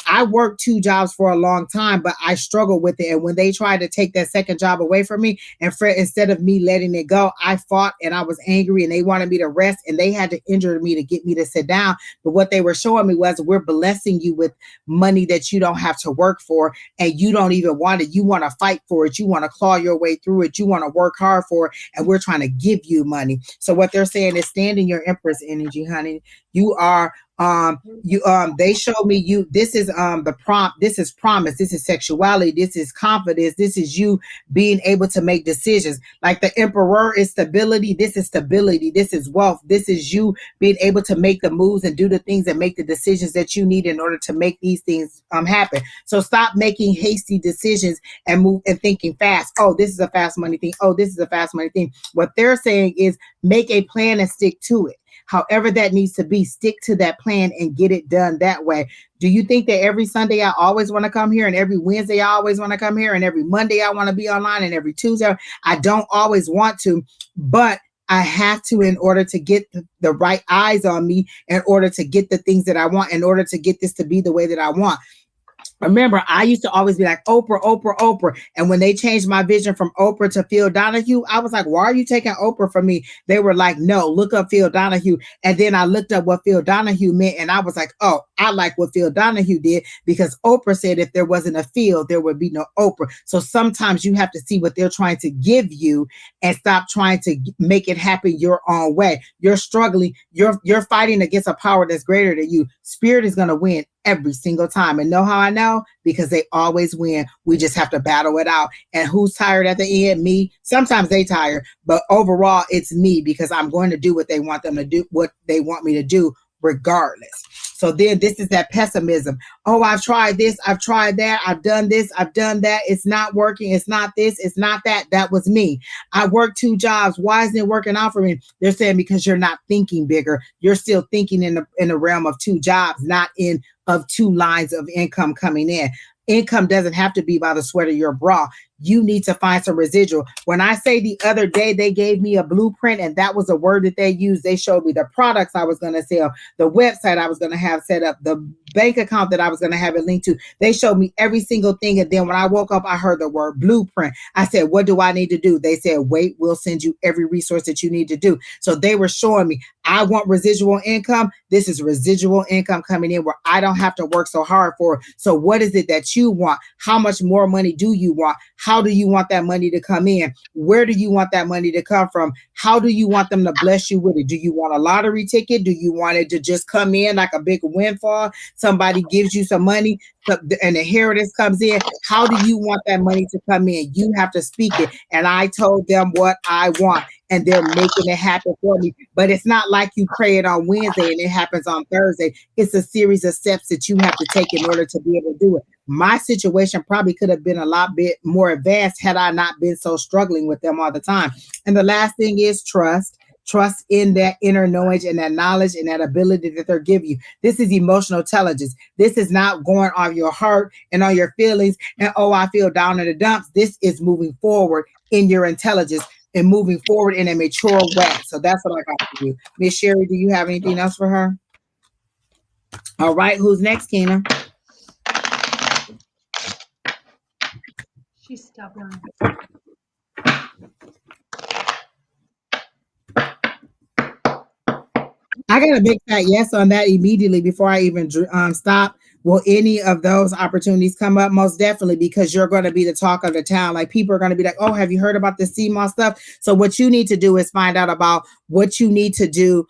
Speaker 1: I worked two jobs for a long time, but I struggled with it. And when they tried to take that second job away from me, and instead of me letting it go, I fought and I was angry and they wanted me to rest and they had to injure me to get me to sit down. But what they were showing me was, we're blessing you with money that you don't have to work for and you don't even want it. You want to fight for it. You want to claw your way through it. You want to work hard for it. And we're trying to give you money. So what they're saying is, stand in your Empress energy, honey. You are they show me you. This is the prompt. This is promise. This is sexuality. This is confidence. This is you being able to make decisions. Like the Emperor is stability. This is stability. This is wealth. This is you being able to make the moves and do the things and make the decisions that you need in order to make these things happen. So stop making hasty decisions and move and thinking fast. Oh, this is a fast money thing. Oh, this is a fast money thing. What they're saying is, make a plan and stick to it. However that needs to be, stick to that plan and get it done that way. Do you think that every Sunday I always want to come here and every Wednesday I always want to come here and every Monday I want to be online and every Tuesday? I don't always want to, but I have to in order to get the right eyes on me, in order to get the things that I want, in order to get this to be the way that I want. Remember, I used to always be like, Oprah, Oprah, Oprah. And when they changed my vision from Oprah to Phil Donahue, I was like, why are you taking Oprah from me? They were like, no, look up Phil Donahue. And then I looked up what Phil Donahue meant. And I was like, oh, I like what Phil Donahue did, because Oprah said if there wasn't a Phil, there would be no Oprah. So sometimes you have to see what they're trying to give you and stop trying to make it happen your own way. You're struggling. You're fighting against a power that's greater than you. Spirit is going to win every single time. And know how I know? Because they always win. We just have to battle it out. And who's tired at the end? Me. Sometimes they tired, but overall it's me, because I'm going to do what they want them to do, what they want me to do, regardless. So then this is that pessimism. Oh, I've tried this, I've tried that, I've done this, I've done that. It's not working. It's not this, it's not that. That was me. I worked two jobs. Why isn't it working out for me? They're saying because you're not thinking bigger. You're still thinking in the realm of two jobs, not in of two lines of income coming in. Income doesn't have to be by the sweat of your bra. You need to find some residual. When I say the other day, they gave me a blueprint, and that was a word that they used. They showed me the products I was going to sell, the website I was going to have set up, the bank account that I was going to have it linked to. They showed me every single thing. And then when I woke up, I heard the word blueprint. I said, what do I need to do? They said, wait, we'll send you every resource that you need to do. So they were showing me, I want residual income. This is residual income coming in where I don't have to work so hard for it. So what is it that you want? How much more money do you want? How do you want that money to come in? Where do you want that money to come from? How do you want them to bless you with it? Do you want a lottery ticket? Do you want it to just come in like a big windfall? Somebody gives you some money and the inheritance comes in. How do you want that money to come in? You have to speak it. And I told them what I want, and they're making it happen for me. But it's not like you pray it on Wednesday and it happens on Thursday. It's a series of steps that you have to take in order to be able to do it. My situation probably could have been a lot bit more advanced had I not been so struggling with them all the time. And the last thing is trust. Trust in that inner knowledge and that knowledge and that ability that they're giving you. This is emotional intelligence. This is not going on your heart and on your feelings and, oh, I feel down in the dumps. This is moving forward in your intelligence and moving forward in a mature way. So that's what I got for you. Miss Sheri, do you have anything else for her? All right. Who's next, Kina?
Speaker 2: She's stubborn.
Speaker 1: I got a big fat yes on that immediately before I even stop. Will any of those opportunities come up? Most definitely, because you're going to be the talk of the town. Like, people are going to be like, oh, have you heard about the CMOS stuff? So what you need to do is find out about what you need to do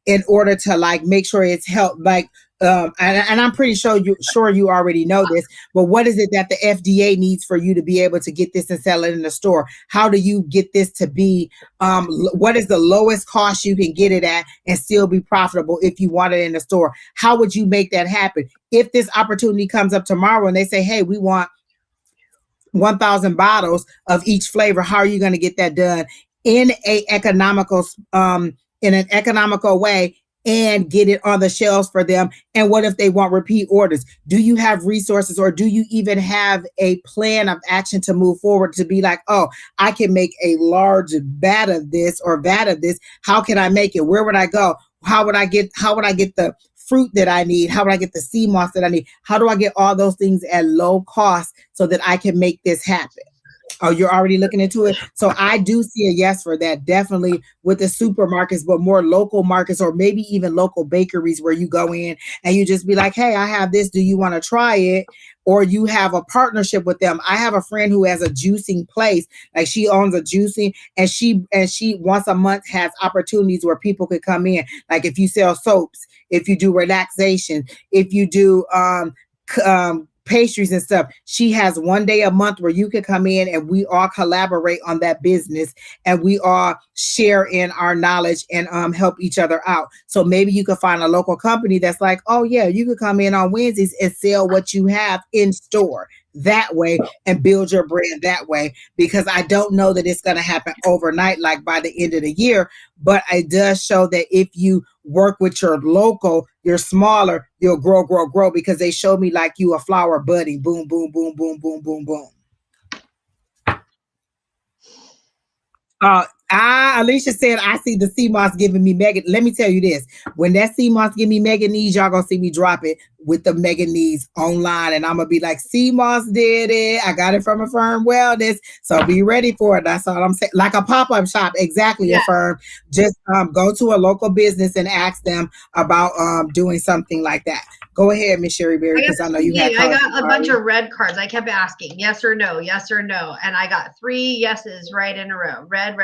Speaker 1: in order to like make sure it's help. Like, and I'm pretty sure you already know this, but what is it that the FDA needs for you to be able to get this and sell it in the store? How do you get this to be, what is the lowest cost you can get it at and still be profitable if you want it in the store? How would you make that happen? If this opportunity comes up tomorrow and they say, hey, we want 1,000 bottles of each flavor, how are you going to get that done in an economical way and get it on the shelves for them? And what if they want repeat orders? Do you have resources, or do you even have a plan of action to move forward to be like, oh, I can make a large vat of this or vat of this. How can I make it? Where would I go? How would I get the fruit that I need? How would I get the sea moss that I need? How do I get all those things at low cost so that I can make this happen? Oh, you're already looking into it. So I do see a yes for that, definitely with the supermarkets, but more local markets, or maybe even local bakeries where you go in and you just be like, hey, I have this. Do you want to try it? Or you have a partnership with them. I have a friend who has a juicing place. Like, she owns a juicing, and she once a month has opportunities where people could come in. Like, if you sell soaps, if you do relaxation, if you do pastries and stuff, she has one day a month where you can come in and we all collaborate on that business, and we all share in our knowledge and help each other out. So maybe you could find a local company that's like, oh yeah, you could come in on Wednesdays and sell what you have in store that way and build your brand that way, because I don't know that it's going to happen overnight, like by the end of the year, but it does show that if you work with your local, you're smaller, you'll grow, because they showed me like you a flower budding, boom, boom, boom, boom, boom, boom, boom. Alicia said, I see the sea moss giving me mega. Let me tell you this. When that sea moss give me mega needs, y'all gonna see me drop it with the mega needs online. And I'm gonna be like, sea moss did it. I got it from a firm wellness. So be ready for it. That's all I'm saying. Like a pop-up shop. Exactly. Yeah. A firm. Just go to a local business and ask them about doing something like that. Go ahead, Miss Sheri Beery, because I know you had.
Speaker 2: I got a bunch of red cards. I kept asking yes or no, and I got 3 yeses right in a row. Red.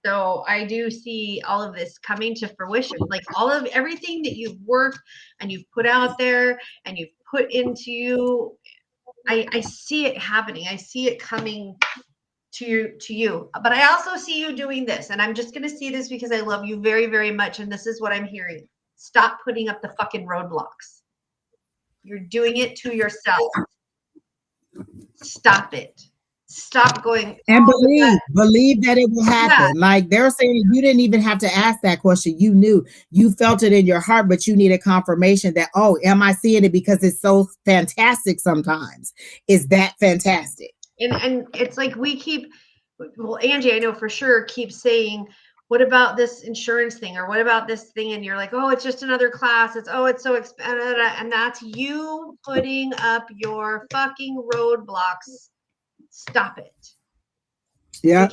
Speaker 2: So I do see all of this coming to fruition. Like everything that you've worked and you've put out there and you've put into you, I see it happening. I see it coming to you. But I also see you doing this, and I'm just going to see this because I love you very, very much, and this is what I'm hearing. Stop putting up the fucking roadblocks. You're doing it to yourself. Stop it. Stop going.
Speaker 1: And believe that it will happen. Yeah. Like, they're saying you didn't even have to ask that question. You knew, you felt it in your heart, but you needed confirmation that, oh, am I seeing it? Because it's so fantastic sometimes. Is that fantastic?
Speaker 2: And it's like Angie, I know for sure, keeps saying, what about this insurance thing? Or what about this thing? And you're like, oh, it's just another class. It's so expensive. And that's you putting up your fucking roadblocks. Stop it.
Speaker 1: Yeah.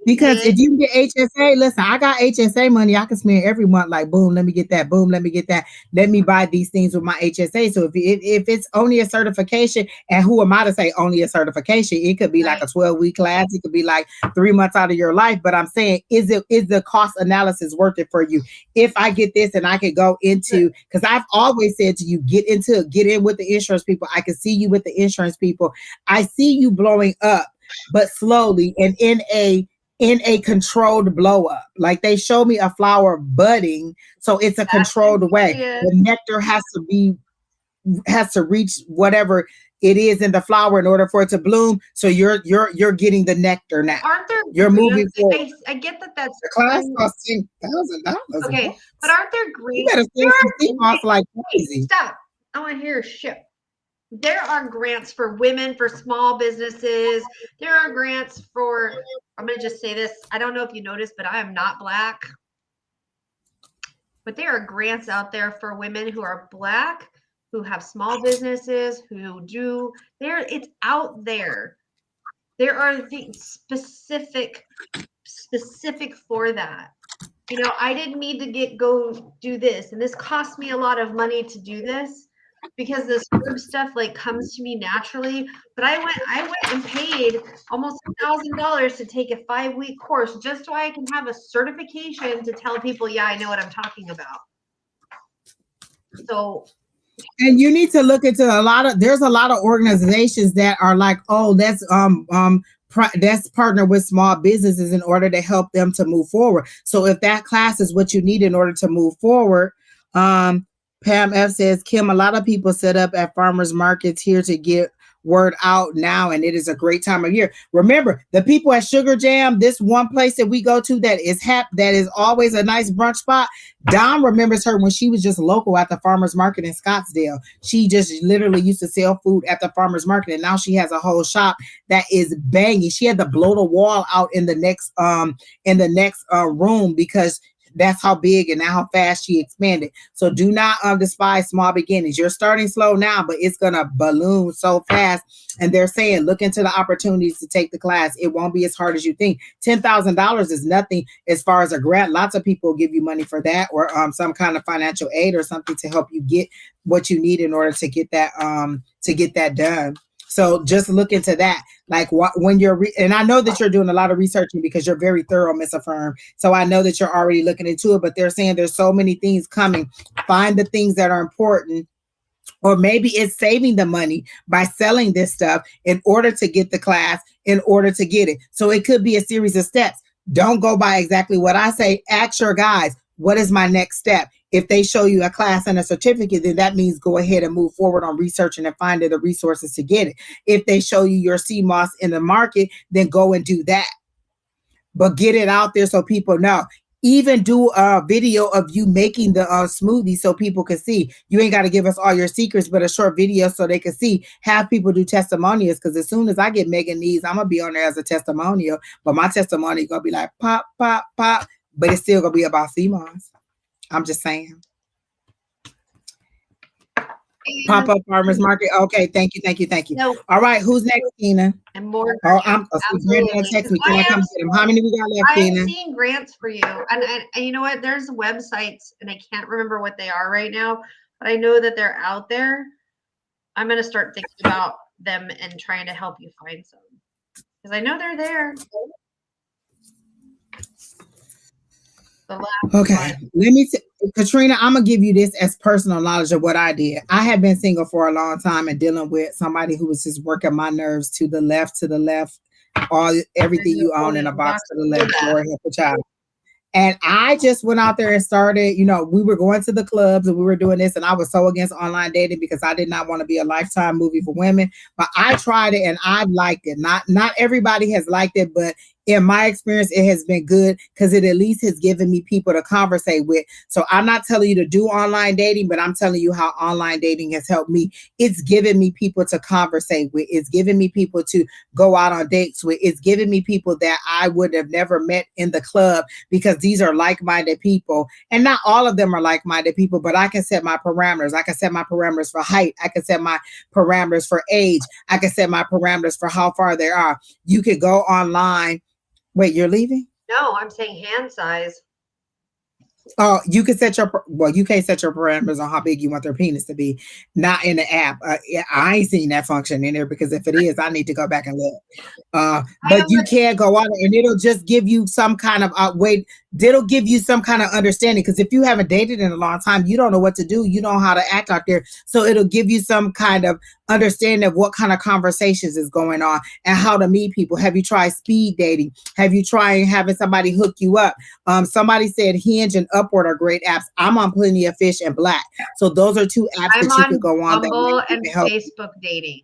Speaker 1: Because if you get HSA, listen, I got HSA money I can spend every month. Like, boom, let me get that. Boom, let me get that. Let me buy these things with my HSA. So if it's only a certification, and who am I to say only a certification? It could be like a 12-week class. It could be like 3 months out of your life. But I'm saying, is the cost analysis worth it for you? If I get this and I could go into, because I've always said to you, get in with the insurance people. I can see you with the insurance people. I see you blowing up, but slowly and in a controlled blow up. Like, they show me a flower budding, so it's a controlled way. The nectar has to reach whatever it is in the flower in order for it to bloom. So you're getting the nectar now.
Speaker 2: Aren't there?
Speaker 1: You're moving forward.
Speaker 2: I get that. That's
Speaker 1: the class costs $10,000.
Speaker 2: Okay, but aren't there grants?
Speaker 1: You better send some sea moss like crazy.
Speaker 2: Stop! I want to hear your shit. There are grants for women, for small businesses. There are grants for, I'm going to just say this. I don't know if you noticed, but I am not Black. But there are grants out there for women who are Black, who have small businesses, it's out there. There are things specific for that. You know, I didn't need to go do this. And this cost me a lot of money to do this, because this herb stuff comes to me naturally. But I went and paid almost $1,000 to take a 5-week course just so I can have a certification to tell people, yeah, I know what I'm talking about. So,
Speaker 1: and you need to look into there's a lot of organizations that are like, oh, that's partner with small businesses in order to help them to move forward. So if that class is what you need in order to move forward, Pam F says, Kim, a lot of people set up at farmers markets here to get word out now, and it is a great time of year. Remember, the people at Sugar Jam, this one place that we go to that is always a nice brunch spot. Dom remembers her when she was just local at the farmer's market in Scottsdale. She just literally used to sell food at the farmer's market, and now she has a whole shop that is banging. She had to blow the wall out in the next room because that's how big and how fast she expanded. So do not despise small beginnings. You're starting slow now, but it's going to balloon so fast. And they're saying, look into the opportunities to take the class. It won't be as hard as you think. $10,000 is nothing as far as a grant. Lots of people give you money for that, or some kind of financial aid or something to help you get what you need in order to get that done. So just look into that. Like when you're, and I know that you're doing a lot of researching because you're very thorough, Miss Affirm. So I know that you're already looking into it, but they're saying there's so many things coming. Find the things that are important, or maybe it's saving the money by selling this stuff in order to get the class, in order to get it. So it could be a series of steps. Don't go by exactly what I say. Ask your guys, what is my next step? If they show you a class and a certificate, then that means go ahead and move forward on researching and finding the resources to get it. If they show you your CMOS in the market, then go and do that. But get it out there so people know. Even do a video of you making the smoothie so people can see. You ain't got to give us all your secrets, but a short video so they can see. Have people do testimonials, because as soon as I get mega needs, I'm going to be on there as a testimonial. But my testimony going to be like pop, pop, pop. But it's still going to be about CMOS. I'm just saying. Pop-up farmers market. Okay, thank you.
Speaker 2: No.
Speaker 1: All right, who's next, Tina?
Speaker 2: And more.
Speaker 1: Oh, Brandon text me. Can I come get him? How many we got left, Tina?
Speaker 2: I'm seeing grants for you, and you know what? There's websites, and I can't remember what they are right now, but I know that they're out there. I'm gonna start thinking about them and trying to help you find some, because I know they're there.
Speaker 1: Okay, Katrina, I'm gonna give you this as personal knowledge of what I did. I have been single for a long time and dealing with somebody who was just working my nerves to the left, everything you own in a box to the left, Lord help a child. And I just went out there and started, we were going to the clubs and we were doing this, and I was so against online dating because I did not want to be a Lifetime movie for women, but I tried it and I liked it. Not everybody has liked it, but in my experience, it has been good because it at least has given me people to conversate with. So I'm not telling you to do online dating, but I'm telling you how online dating has helped me. It's given me people to conversate with. It's given me people to go out on dates with. It's given me people that I would have never met in the club, because these are like-minded people. And not all of them are like-minded people, but I can set my parameters. I can set my parameters for height. I can set my parameters for age. I can set my parameters for how far they are. You could go online. Wait, you're leaving?
Speaker 2: No, I'm saying hand size.
Speaker 1: Oh, you can set you can't set your parameters on how big you want their penis to be. Not in the app. I ain't seen that function in there, because if it is, I need to go back and look. But you can go on and it'll just give you some kind of it'll give you some kind of understanding, because if you haven't dated in a long time, you don't know what to do. You know how to act out there. So it'll give you some kind of understanding of what kind of conversations is going on and how to meet people. Have you tried speed dating? Have you tried having somebody hook you up? Somebody said Hinge and Upward are great apps. I'm on Plenty of Fish and Black. So those are two apps that you could go on.
Speaker 2: Bumble and Facebook dating.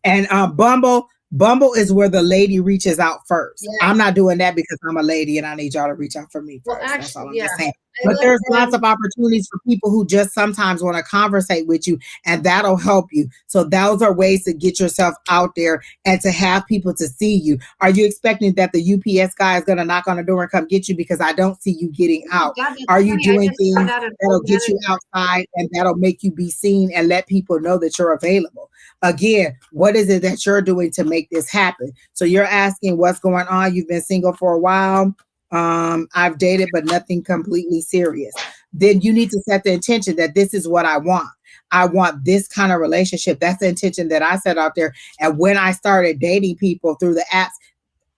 Speaker 1: And Bumble is where the lady reaches out first. Yes. I'm not doing that because I'm a lady and I need y'all to reach out for me first. Well, actually, that's all I'm just saying. But there's lots of opportunities for people who just sometimes want to conversate with you, and that'll help you. So those are ways to get yourself out there and to have people to see you. Are you expecting that the UPS guy is going to knock on the door and come get you? Because I don't see you getting out. Are you doing things that'll get you outside and that'll make you be seen and let people know that you're available? Again, what is it that you're doing to make this happen? So you're asking what's going on. You've been single for a while. I've dated, but nothing completely serious. Then you need to set the intention that this is what I want. I want this kind of relationship. That's the intention that I set out there. And when I started dating people through the apps,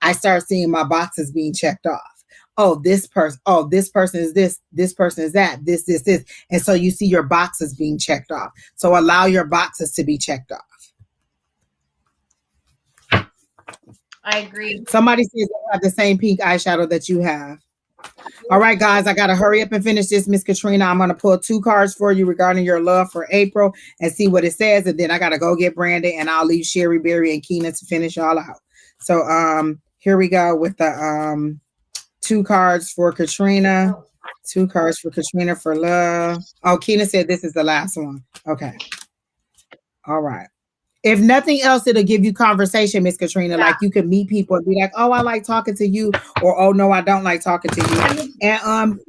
Speaker 1: I started seeing my boxes being checked off. Oh, this person is this person is that, this. And so you see your boxes being checked off. So allow your boxes to be checked off. I agree. Somebody says they have the same pink eyeshadow that you have. All right, guys, I got to hurry up and finish this, Miss Katrina. I'm going to pull 2 cards for you regarding your love for April and see what it says. And then I got to go get Brandon, and I'll leave Sheri Beery and Keena to finish y'all out. So here we go with the 2 cards for Katrina. 2 cards for Katrina for love. Oh, Keena said this is the last one. Okay. All right. If nothing else, it'll give you conversation, Miss Katrina. Like you can meet people and be like, oh, I like talking to you, or oh no, I don't like talking to you. And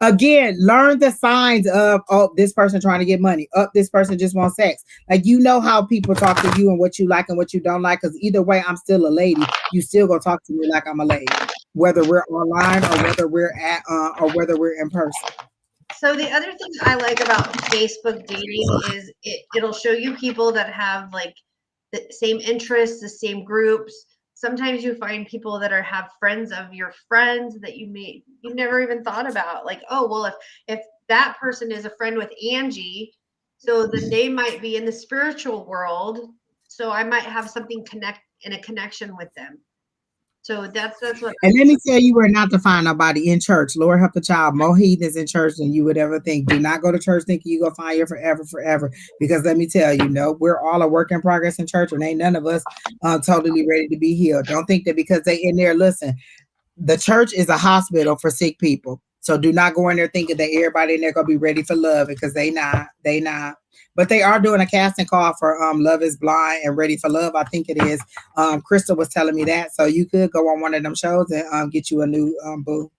Speaker 1: again, learn the signs of, oh, this person trying to get money. Oh, this person just wants sex. Like, you know how people talk to you and what you like and what you don't like. Because either way, I'm still a lady. You still gonna talk to me like I'm a lady, whether we're online or whether we're at or whether we're in person.
Speaker 2: So the other thing I like about Facebook dating is it'll show you people that have like the same interests, the same groups. Sometimes you find people that have friends of your friends that you never even thought about. Like, oh, well, if that person is a friend with Angie, so then they might be in the spiritual world. So I might have something in a connection with them. So that's what.
Speaker 1: And let me tell you where not to find nobody in church. Lord help the child. More heathens in church than you would ever think. Do not go to church thinking you're going to find your forever. Because let me tell you, no, we're all a work in progress in church, and ain't none of us totally ready to be healed. Don't think that because they in there, listen, the church is a hospital for sick people. So do not go in there thinking that everybody in there going to be ready for love, because they not. But they are doing a casting call for Love is Blind and Ready for Love. I think it is. Crystal was telling me that. So you could go on one of them shows and get you a new boo.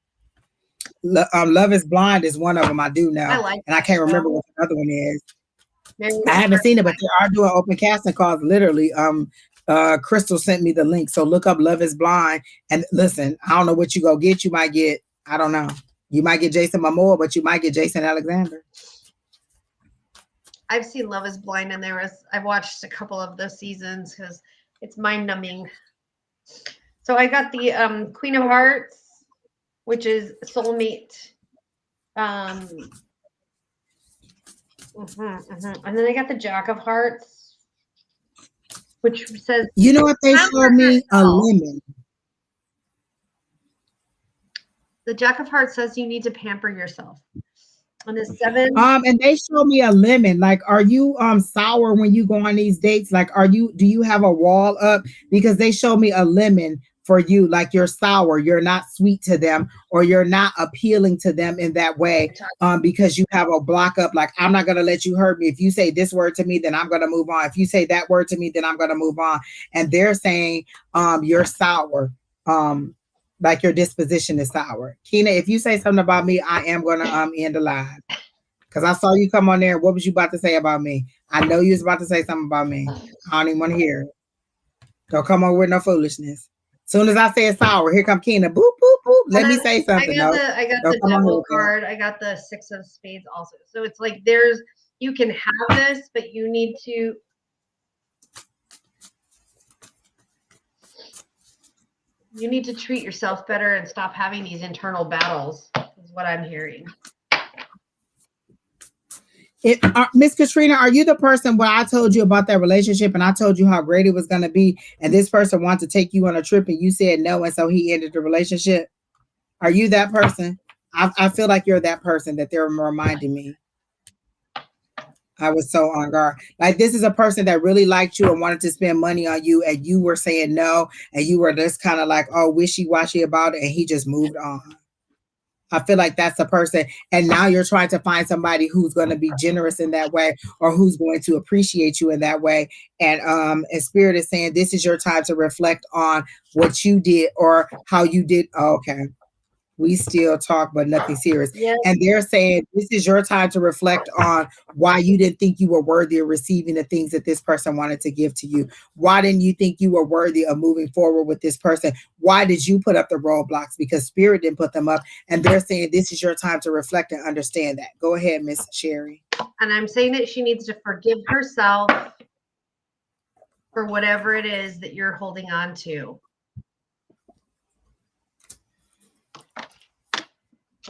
Speaker 1: Love is Blind is one of them. I do know. And I can't remember what the other one is. I haven't seen it, but they are doing open casting calls. Literally, Crystal sent me the link. So look up Love is Blind. And listen, I don't know what you go get. You might get, I don't know. You might get Jason Momoa, but you might get Jason Alexander.
Speaker 2: I've seen Love is Blind, and I've watched a couple of those seasons because it's mind numbing. So I got the Queen of Hearts, which is soulmate. And then I got the Jack of Hearts, which says,
Speaker 1: you know what they showed me? A lemon.
Speaker 2: The Jack of Hearts says you need to pamper yourself. On the 7.
Speaker 1: And they showed me a lemon. Like, are you sour when you go on these dates? Like, do you have a wall up? Because they showed me a lemon for you. Like, you're sour, you're not sweet to them, or you're not appealing to them in that way. Because you have a block up. Like, I'm not gonna let you hurt me. If you say this word to me, then I'm gonna move on. If you say that word to me, then I'm gonna move on. And they're saying you're sour. Like your disposition is sour. Keena, if you say something about me, I am going to end the live. Because I saw you come on there. What was you about to say about me? I know you was about to say something about me. I don't even want to hear it. Don't come on with no foolishness. Soon as I say it's sour, here come Keena. Boop, boop, boop. Let me say something.
Speaker 2: I got the devil card. I got the 6 of spades also. So it's like you can have this, but you need to. You need to treat yourself better and stop having these internal battles, is what I'm hearing.
Speaker 1: Miss Katrina, are you the person where I told you about that relationship and I told you how great it was going to be, and this person wanted to take you on a trip and you said no, and so he ended the relationship? Are you that person? I feel like you're that person that they're reminding me. I was so on guard. Like, this is a person that really liked you and wanted to spend money on you, and you were saying no, and you were just kind of like, oh, wishy-washy about it, and he just moved on. I feel like that's the person. And now you're trying to find somebody who's going to be generous in that way, or who's going to appreciate you in that way. And Spirit is saying this is your time to reflect on what you did or how you did. Oh, okay. We still talk, but nothing serious.
Speaker 2: Yes.
Speaker 1: And they're saying this is your time to reflect on why you didn't think you were worthy of receiving the things that this person wanted to give to you. Why didn't you think you were worthy of moving forward with this person? Why did you put up the roadblocks? Because Spirit didn't put them up. And they're saying this is your time to reflect and understand that. Go ahead, Miss Sheri.
Speaker 2: And I'm saying that she needs to forgive herself for whatever it is that you're holding on to.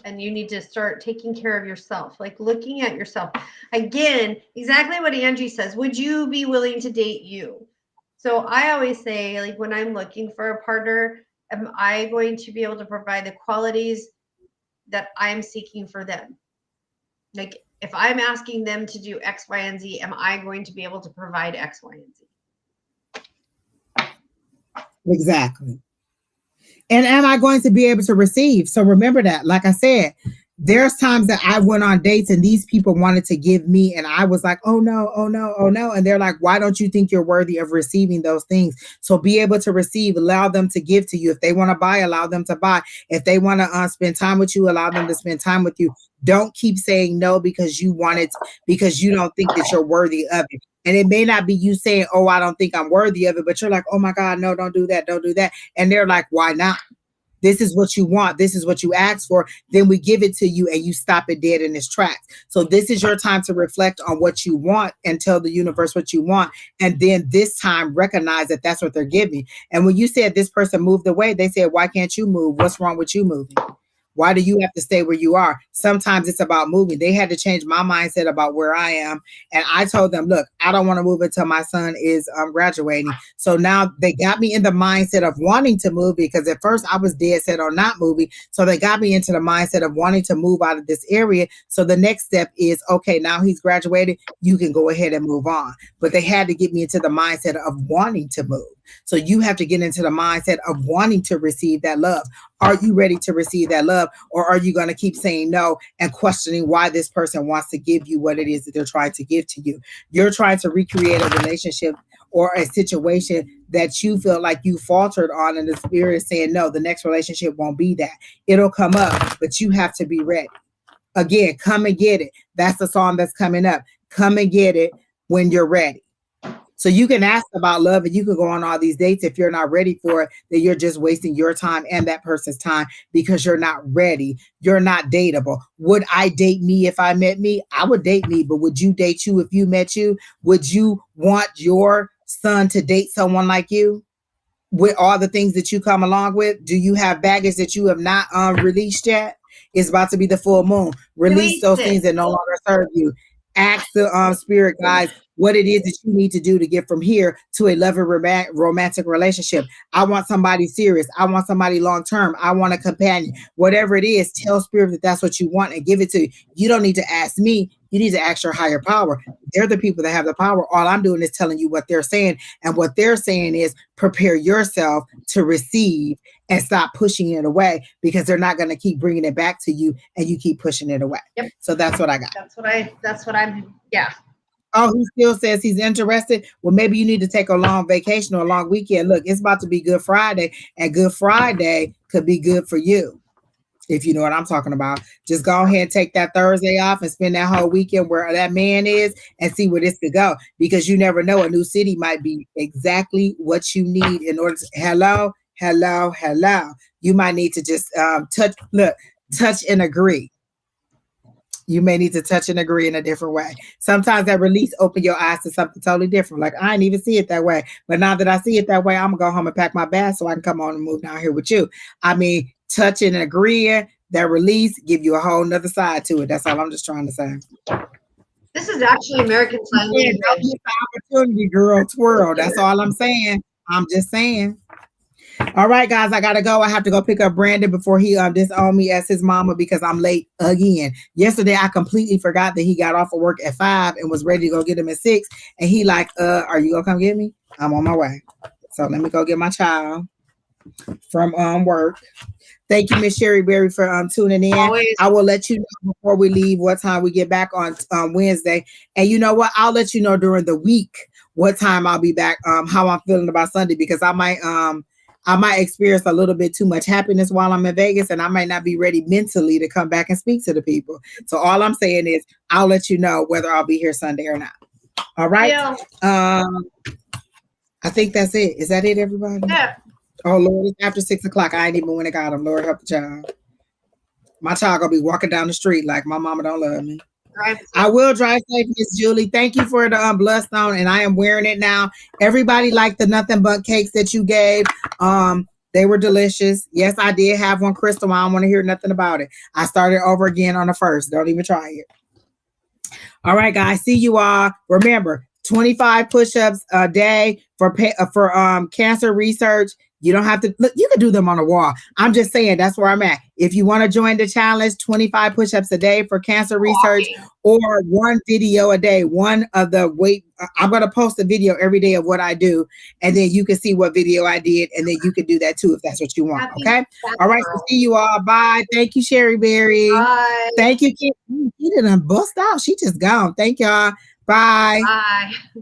Speaker 2: And you need to start taking care of yourself, like looking at yourself. Again, exactly what Angie says. Would you be willing to date you? So I always say, like, when I'm looking for a partner, am I going to be able to provide the qualities that I'm seeking for them? Like, if I'm asking them to do X, Y, and Z, am I going to be able to provide X, Y, and Z?
Speaker 1: Exactly. And am I going to be able to receive? So remember that, like I said, there's times that I went on dates and these people wanted to give me, and I was like, oh no, oh no, oh no. And they're like, why don't you think you're worthy of receiving those things? So be able to receive, allow them to give to you. If they want to buy, allow them to buy. If they want to spend time with you, allow them to spend time with you. Don't keep saying no because you want it, because you don't think that you're worthy of it. And it may not be you saying, oh, I don't think I'm worthy of it, but you're like, oh my God, no, don't do that. Don't do that. And they're like, why not? This is what you want. This is what you asked for. Then we give it to you and you stop it dead in its tracks. So this is your time to reflect on what you want and tell the universe what you want. And then this time recognize that that's what they're giving. And when you said this person moved away, they said, why can't you move? What's wrong with you moving? Why do you have to stay where you are? Sometimes it's about moving. They had to change my mindset about where I am. And I told them, look, I don't want to move until my son is graduating. So now they got me in the mindset of wanting to move, because at first I was dead set on not moving. So they got me into the mindset of wanting to move out of this area. So the next step is, okay, now he's graduated, you can go ahead and move on. But they had to get me into the mindset of wanting to move. So you have to get into the mindset of wanting to receive that love. Are you ready to receive that love? Or are you going to keep saying no and questioning why this person wants to give you what it is that they're trying to give to you? You're trying to recreate a relationship or a situation that you feel like you faltered on, and the spirit is saying, no, the next relationship won't be that. It'll come up, but you have to be ready. Again, come and get it. That's the song that's coming up. Come and get it when you're ready. So you can ask about love and you can go on all these dates. If you're not ready for it, then you're just wasting your time and that person's time because you're not ready. You're not dateable. Would I date me if I met me? I would date me, but would you date you if you met you? Would you want your son to date someone like you? With all the things that you come along with? Do you have baggage that you have not released yet? It's about to be the full moon. Release those things that no longer serve you. Ask the spirit guides what it is that you need to do to get from here to a loving romantic relationship. I want somebody serious. I want somebody long-term. I want a companion. Whatever it is, tell spirit that that's what you want and give it to you. You don't need to ask me. You need to ask your higher power. They're the people that have the power. All I'm doing is telling you what they're saying. And what they're saying is prepare yourself to receive and stop pushing it away, because they're not going to keep bringing it back to you and you keep pushing it away.
Speaker 2: Yep.
Speaker 1: So that's what I got.
Speaker 2: Yeah.
Speaker 1: Oh, he still says he's interested. Well, maybe you need to take a long vacation or a long weekend. Look, it's about to be Good Friday, and Good Friday could be good for you. If you know what I'm talking about, just go ahead and take that Thursday off and spend that whole weekend where that man is and see where this could go, because you never know. A new city might be exactly what you need in order to, hello. You might need to just touch and agree. You may need to touch and agree in a different way. Sometimes that release open your eyes to something totally different. Like, I didn't even see it that way. But now that I see it that way, I'm going to go home and pack my bag so I can come on and move down here with you. I mean, touching and agreeing, that release give you a whole nother side to it. That's all I'm just trying to say.
Speaker 2: This is actually American Sign Language.
Speaker 1: Don't miss the opportunity, girl. Twirl. That's all I'm saying. I'm just saying. All right, guys, I gotta go. I have to go pick up Brandon before he disowned me as his mama because I'm late again. Yesterday, I completely forgot that he got off of work at 5 and was ready to go get him at 6. And he like, are you gonna come get me? I'm on my way. So let me go get my child from work. Thank you, Miss Sheri Beery, for tuning in.
Speaker 2: Always.
Speaker 1: I will let you know before we leave what time we get back on Wednesday. And you know what? I'll let you know during the week what time I'll be back, how I'm feeling about Sunday, because I might experience a little bit too much happiness while I'm in Vegas, and I might not be ready mentally to come back and speak to the people. So all I'm saying is I'll let you know whether I'll be here Sunday or not. All right.
Speaker 2: Yeah.
Speaker 1: I think that's it. Is that it, everybody?
Speaker 2: Yeah.
Speaker 1: Oh, Lord, it's after 6 o'clock. I ain't even went and got him. Lord, help the child. My child gonna be walking down the street like my mama don't love me. I will drive safe, Miss Julie. Thank you for the bloodstone, and I am wearing it now. Everybody liked the nothing but cakes that you gave. They were delicious. Yes, I did have one, Crystal. I don't want to hear nothing about it. I started over again on the 1st. Don't even try it. All right, guys. See you all. Remember, 25 push-ups a day for cancer research. You don't have to look, you can do them on a wall. I'm just saying that's where I'm at. If you want to join the challenge, 25 push-ups a day for cancer research, or one video a day, one of the weight. I'm going to post a video every day of what I do, and then you can see what video I did, and then you can do that too if that's what you want. Okay. All right. So see you all. Bye. Thank you, Sheri Beery.
Speaker 2: Bye.
Speaker 1: Thank you. She didn't bust out. She just gone. Thank y'all. Bye.
Speaker 2: Bye.